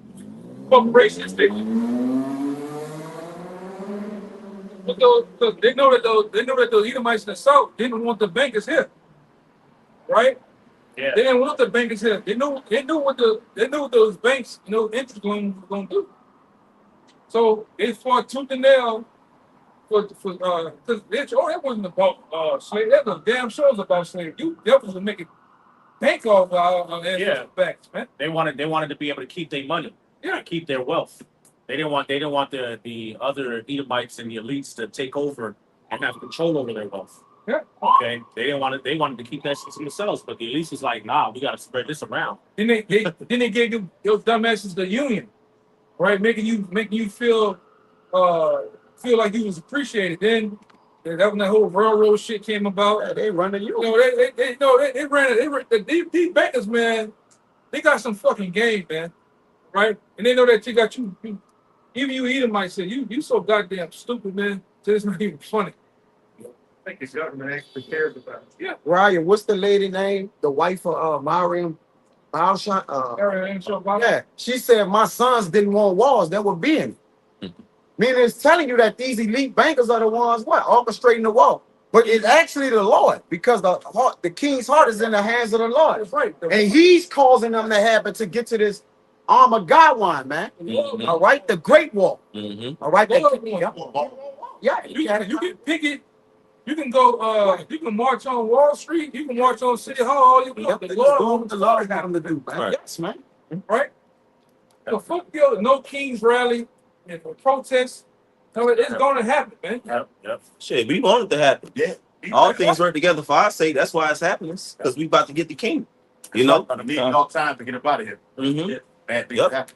corporations they know that those Edomites in the South didn't want the bankers here, right? Yeah. They didn't want the bankers here. They knew what those banks, interest loans were gonna do. So they fought tooth and nail because that wasn't about slavery. That was damn sure was about slavery. You definitely was making bank off banks, man. They wanted to be able to keep their money, keep their wealth. They didn't want the other Edomites and the elites to take over and have control over their wealth. Yeah. Okay. They wanted to keep that shit to themselves, but the elites was like, nah, we gotta spread this around. Then they gave you those dumbasses the union, right? Making you feel like you was appreciated. Then that when that whole railroad shit came about. Yeah, they run the union. They ran it. These bankers, man, they got some fucking game, man. Right? And they know that you got you even you Edomites say you so goddamn stupid, man. So it's not even funny. I think the government actually cares about it. Yeah. Ryan, what's the lady name? The wife of Mariam Balshan? Yeah. She said my sons didn't want wars. They were being. Meaning it's telling you that these elite bankers are the ones orchestrating the war. But it's actually the Lord, because the king's heart is in the hands of the Lord. That's right. And he's causing them to happen to get to this Armageddon, man. Mm-hmm. All right, the Great War. Mm-hmm. All right, yeah. You can pick it. You can go. You can march on Wall Street. You can march on City Hall. You can the Lord got them to do, man. Right. Yes, man. Right. the foothill, no Kings rally and the protests. It's gonna happen, man. Yep. Shit, we want it to happen. Yeah. All things work together for our sake. That's why it's happening. Because we about to get the king. You know? I need all time to get up out of here. Mm-hmm. Bad things Yep. happen.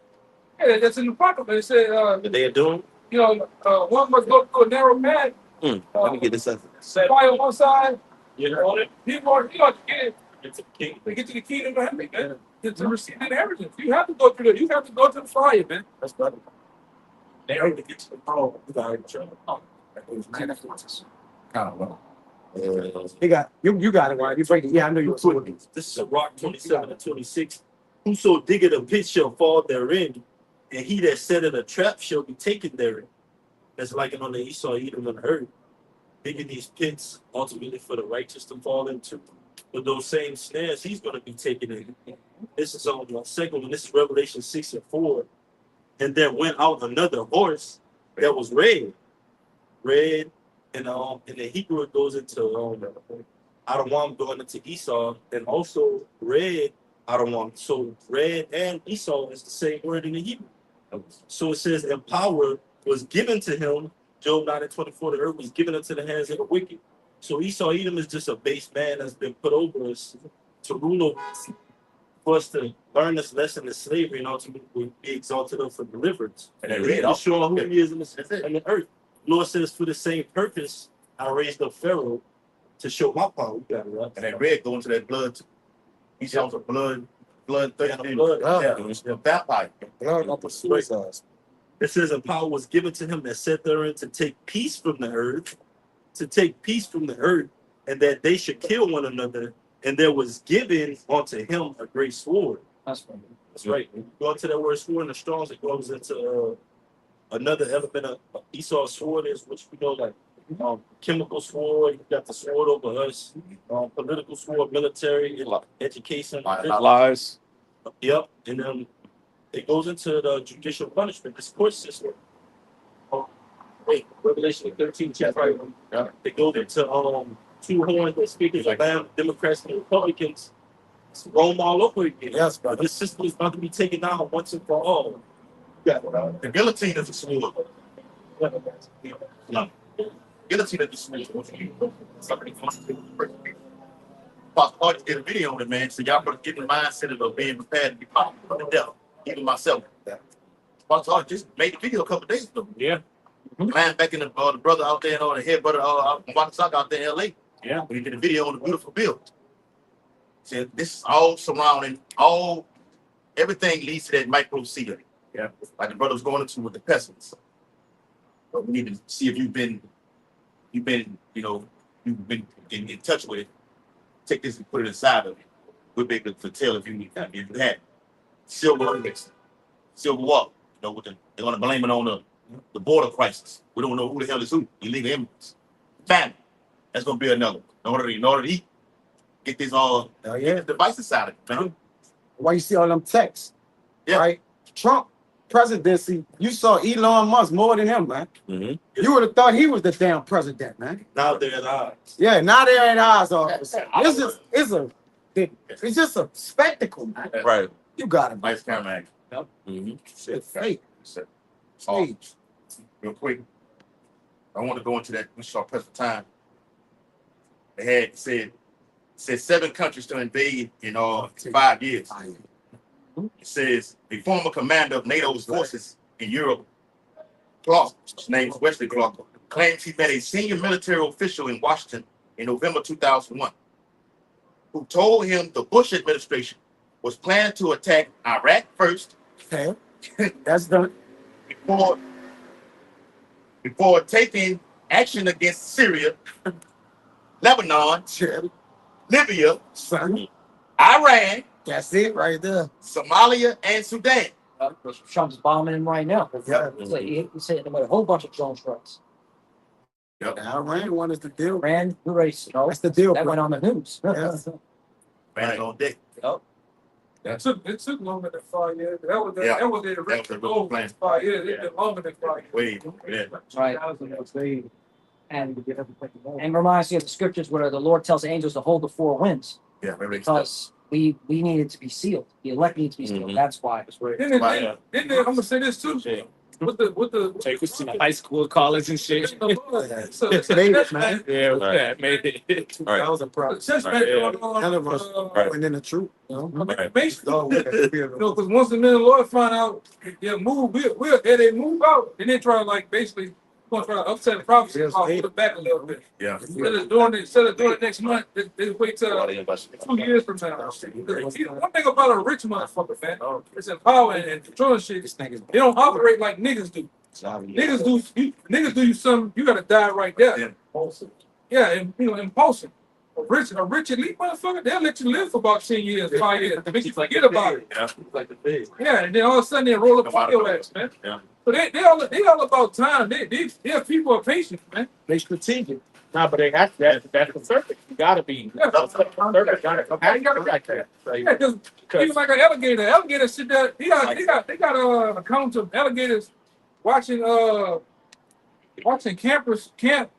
Yeah, that's in the Bible. It said, The day of doom. you know, one must go through a narrow path. Let me get this up. Fire on one side. You know it? People are, you know, to get it. It's a king. To get to the kingdom of heaven, man. To receive the inheritance. You have to go through you have to go to the fire, man. That's better. They already get to the throne. You got it. He got you got it, right? You break it. Yeah, I know you were doing it. This is a Rock 27 and 26. Whoso diggeth a pit shall fall therein, and he that setteth a trap shall be taken therein. That's like on the Esau, Edom, and Herd. Digging these pits ultimately for the righteous to fall into. But those same snares he's going to be taken in. This is on the second one. This is Revelation 6 and 4. And there went out another horse that was red. Red, and in the Hebrew it goes into Adamam going into Esau, and also red Adamam. So red and Esau is the same word in the Hebrew. So it says, and power was given to him. Job 9 and 24, the earth was given into the hands of the wicked. So Esau Edom is just a base man that's been put over us to rule over us, for us to learn this lesson in slavery and ultimately be exalted up for deliverance. And that red, He's showing who he is in That's it. the earth. Lord says, for the same purpose, I raised up Pharaoh to show my power. You got it, right? And that red going to that blood. He sounds a blood Blood. Yeah, the vampire. Blood up the suicide. It says, and power was given to him that sat therein to take peace from the earth, and that they should kill one another. And there was given unto him a great sword. That's right. That's right. When you go into that word sword in the Strong's, it goes into another element of Esau's sword is, which we know, like chemical sword. You got the sword over us, political sword, military, education. Lies. Yep. And then it goes into the judicial punishment, this court system. Wait, Revelation 13 chapter. They go into two horns that speakers of Democrats and Republicans. It's Rome all over again. Yes, But this system is about to be taken down once and for all. The guillotine is a sword. Guillotine is a sword. Somebody wants to did a video on it, man. So y'all better get in the mindset of being prepared to be popped from the devil. Even myself. Pastor just made the video a couple days ago. Yeah. Man, back in the brother out there, the head brother out there in LA. Yeah. When he did a video on the beautiful build. Said this is all surrounding, everything leads to that micro-seed. Yeah. Like the brother was going into with the pestilence. But we need to see if you've been in touch with it. Take this and put it inside of you. We'll be able to tell if you had silver walk. They're gonna blame it on the border crisis. We don't know who the hell is who. Illegal immigrants. Famine. That's gonna be another. In order to eat, get this get the devices out of it, man. Why you see all them texts? Yeah. Right? Trump presidency, you saw Elon Musk more than him, man. Mm-hmm. You would have thought he was the damn president, man. Now they're at odds. Yeah, now they're at odds. It's just a spectacle, man. Right. You got it, man. Nice camera angle. Mm-hmm. It's fake. Oh, Stage. real quick, I want to go into that. We saw press for time. They had said 7 countries to invade in 5 years. It says the former commander of NATO's forces in Europe, Clark, his name is Wesley Clark, claims he met a senior military official in Washington in November 2001, who told him the Bush administration was planning to attack Iraq first. Okay. That's done. Before taking action against Syria, Lebanon, Libya, Son, Iran, that's it right there. Somalia, and Sudan. Trump's bombing him right now. Yeah. He's hitting him with a whole bunch of drone strikes. Iran one is the deal. Iran, you already know. That's the deal. That went on the news. Yes. Ran on deck. It took longer than 5 years. That was the That was the original real goal. plan. 5 years. It took longer than 5 years. Wait, yeah. Right. And reminds me of the scriptures where the Lord tells the angels to hold the 4 winds. Yeah, maybe Because we need it to be sealed. The elect need to be sealed. That's why. Then I'm gonna say this too. With the Take us to high school, college, and shit. it's a chess match. Yeah, right. Made it. 2000 props. Chess match going None of us on. went in the truth. You know? Basically, because once the men of the Lord find out, yeah, they move out, and then try to like basically gonna try to upset the prophecy, put it back a little bit. Yeah. Instead of doing it next month, they wait till 2 years from now. One thing about a rich motherfucker, man, it's in power and controlling shit. They don't operate like niggas do. Niggas do you something, you gotta die right there. Yeah, and impulsive. A rich elite motherfucker, they'll let you live for about 10 years, 5 years, make you forget about it. Yeah, and then all of a sudden they roll up on your ass, man. Yeah. So they all about time. They're people are patient, man. They strategic. Nah, but they have that's the serpent. You gotta be. Yeah. Serpent gotta come back like that. Yeah, because even like an alligator sit there. They got a account of alligators watching campers camp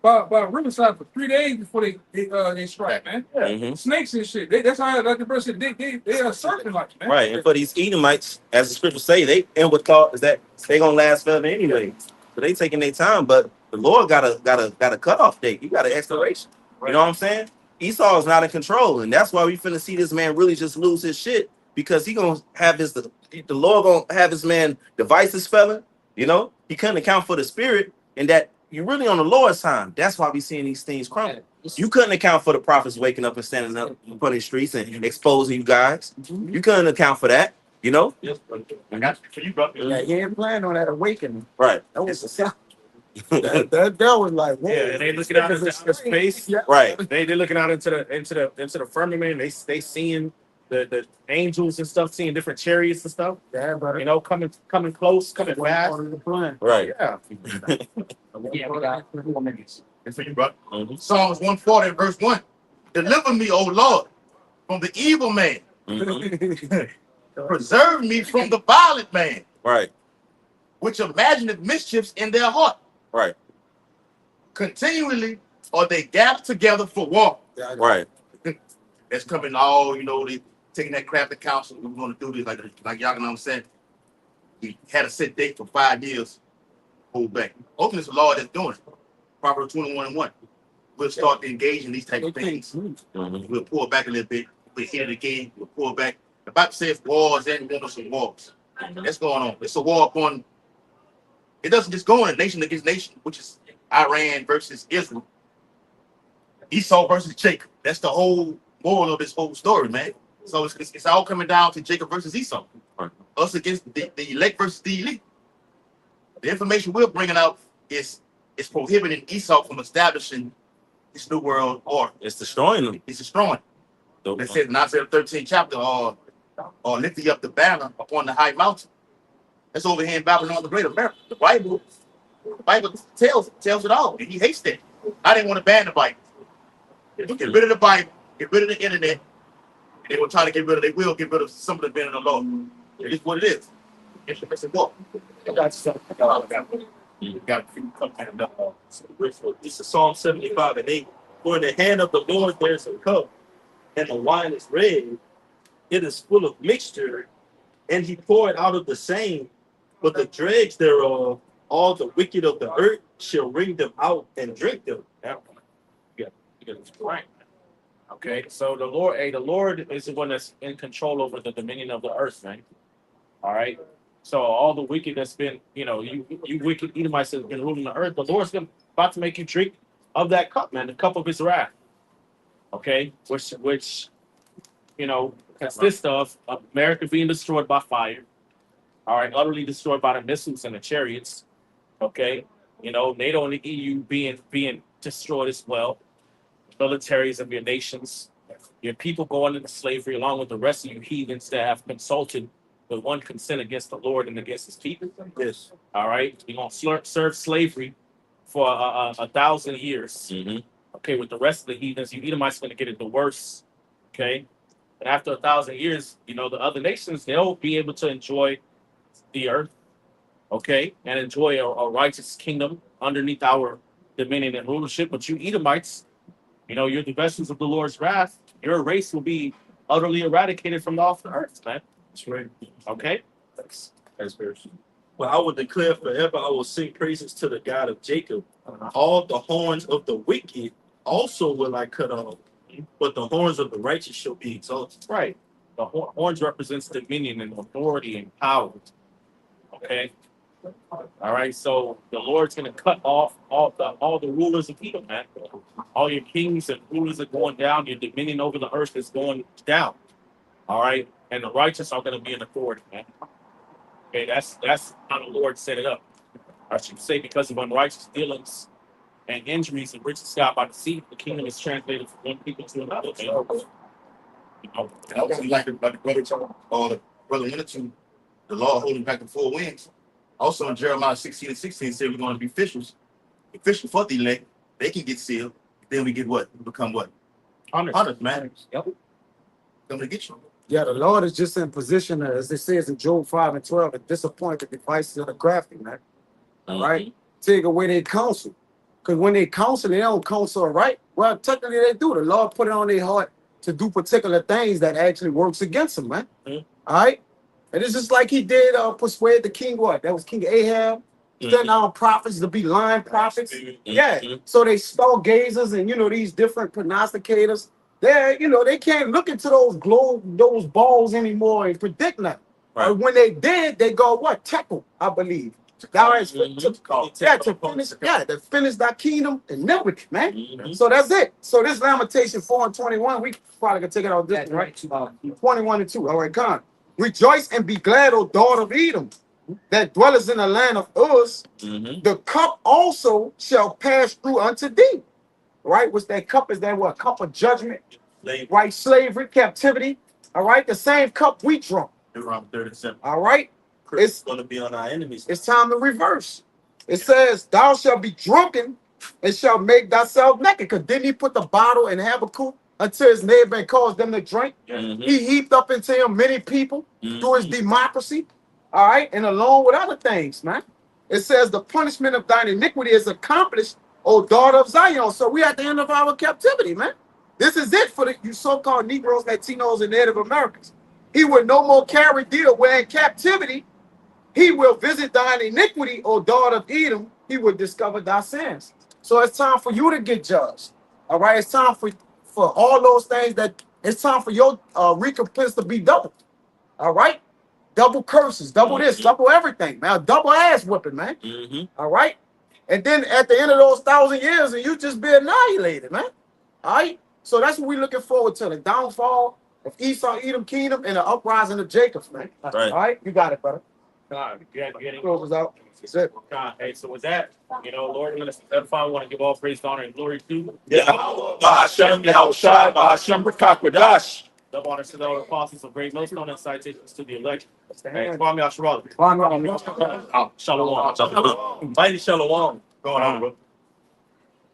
by Riverside for 3 days before they strike, man. Mhm. Snakes and shit. That's how like the person they are serpent like, man. Right, and for these Edomites, as the scriptures say, they inward thought is that they gonna last forever anyway. So they taking their time, but the Lord got a cutoff date. You got an expiration. You know what I'm saying? Esau is not in control, and that's why we finna see this man really just lose his shit, because he gonna have the Lord gonna have his man devices felon. You know, he couldn't account for the spirit, and that you're really on the Lord's time. That's why we seeing these things crumble. You couldn't account for the prophets waking up and standing up in front of the streets and exposing you guys. You couldn't account for that. You know, I got you for you, brother. Yeah, he ain't planning on that awakening. right? That was a sound. that was like, whoa. Yeah, and they looking out into outer space. Right. They looking out into the firmament. They seeing the angels and stuff, seeing different chariots and stuff. Yeah, brother. You know, coming close, coming fast. Part of the plan. Right. Yeah. Yeah, we got 4 minutes. And for you, brother. Mhm. Psalms 140, verse 1. Deliver me, O Lord, from the evil man. Mhm. Preserve me from the violent man, Right. which imagineth mischiefs in their heart. Right. Continually are they gathered together for war. Right. That's coming all, they taking that crap to council. We're going to do this like y'all know what I'm saying. We had a set date for 5 years. Hold back. Ultimately, it's the Lord that's doing it. Proverbs 21:1. We'll start to engage in these type of things. Mhm. We'll pull back a little bit. We'll hit it again. We'll pull back. The Bible says wars and rumors of wars. That's going on. It's a war upon. It doesn't just go on nation against nation, which is Iran versus Israel. Esau versus Jacob. That's the whole moral of this whole story, man. So it's all coming down to Jacob versus Esau. Right. Us against the elect versus the elite. The information we're bringing out is prohibiting Esau from establishing this new world order. It's destroying them. It's destroying. They said in Isaiah 13 chapter, or lift ye up the banner upon the high mountain. That's over here in Babylon, the great America. The Bible tells it all, and he hates that. I didn't want to ban the Bible. Get rid of the Bible, get rid of the internet. They will try to get rid of some of the men of the law. It is what it is. It's a war. This is Psalm 75:8. For in the hand of the Lord there's a cup, and the wine is red. It is full of mixture, and he poured out of the same. But the dregs thereof, all the wicked of the earth shall wring them out and drink them. Right. Okay, so the Lord is the one that's in control over the dominion of the earth, man. All right. So all the wicked that's been, you wicked Edomites that's been ruling the earth, the Lord's about to make you drink of that cup, man, the cup of his wrath. Okay, which consists of America being destroyed by fire. All right, utterly destroyed by the missiles and the chariots. Okay, NATO and the EU being destroyed as well. Militaries of your nations, your people going into slavery along with the rest of you heathens that have consulted with one consent against the Lord and against his people. Yes. All right, we're gonna serve slavery for 1,000 years. Mhm. Okay, with the rest of the heathens, you Edomites going to get it the worst. Okay, and after 1,000 years, the other nations, they'll be able to enjoy the earth. Okay, and enjoy a righteous kingdom underneath our dominion and rulership. But you Edomites, you're the vessels of the Lord's wrath. Your race will be utterly eradicated from off the earth, man. That's right. Okay. That's very true. Well, I will declare forever, I will sing praises to the God of Jacob. All the horns of the wicked also will I cut off, but the horns of the righteous shall be exalted. Right. The horns represents dominion and authority and power. Okay. All right. So the Lord's gonna cut off all the rulers of Edom, man. All your kings and rulers are going down. Your dominion over the earth is going down. All right. And the righteous are gonna be in authority, man. Okay, that's how the Lord set it up. I should say because of unrighteous dealings and injuries and riches got by the sea, the kingdom is translated from one people to another. Man. You know, And also, like the brother or the brother went into the law holding back the four winds. Also in Jeremiah 16:16 said we're going to be fishers. The fishers for the elect, they can get sealed. Then we get what? We become what? Hunters, man. Yep. Come to get you. Yeah, the Lord is just in position, as it says in Job 5:12, to disappoint the devices of the crafty, man. All right? Take away their counsel. Because when they counsel, they don't counsel right. Well, technically they do. The Lord put it on their heart to do particular things that actually works against them, man. All right? And it's just like he did persuade the king, what? That was King Ahab. Sending out prophets to be lying prophets. Yeah. So they stargazers and, these different prognosticators. They can't look into those balls anymore and predict nothing. Right. When they did, they go, what? Tekel, I believe. That is to finish that kingdom iniquity, man. So that's it. So this Lamentation 4:21, we probably can take it out this one, right? 21:2. All right, come on. Rejoice and be glad, O daughter of Edom, that dwellest in the land of Uz. The cup also shall pass through unto thee. Right? What's that cup? Is that what? Cup of judgment, right? Slavery, captivity. All right, the same cup we drunk. Deuteronomy 37. All right, It's going to be on our enemies. it's time to reverse. It says, "Thou shalt be drunken and shalt make thyself naked." Because didn't he put the bottle in Habakkuk until his neighbor and caused them to drink? He heaped up into him many people through his democracy. All right, and along with other things, man. It says, "The punishment of thine iniquity is accomplished, O daughter of Zion." So we at the end of our captivity, man. This is it for you so-called Negroes, Latinos, and Native Americans. He will no more carry deal where in captivity he will visit thine iniquity, O daughter of Edom. He will discover thy sins. So it's time for you to get judged. All right, it's time for all those things it's time for your recompense to be doubled. All right, double curses, double this, double everything, man. Double ass whipping, man. All right. And then at the end of those 1,000 years, and you just be annihilated, man. All right. So that's what we're looking forward to: the downfall of Esau, Edom kingdom, and the uprising of Jacob, man. Right. All right. You got it, brother. God, getting Close out. That's it. God. Hey, so with that, Lord, I'm gonna edify. We want to give all praise, honor, and glory to YAHAWAH, bahasham, YAHAWASHI, bahasham, Rakakwadash. double honors to the apostles of great Millstone and citations to the elect. the Hey, hand. Kwame Asherah. Shalawam. Mighty Shalawam. Going on, bro.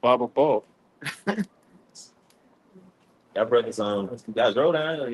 Baba Paul. Y'all brothers, guys, roll down.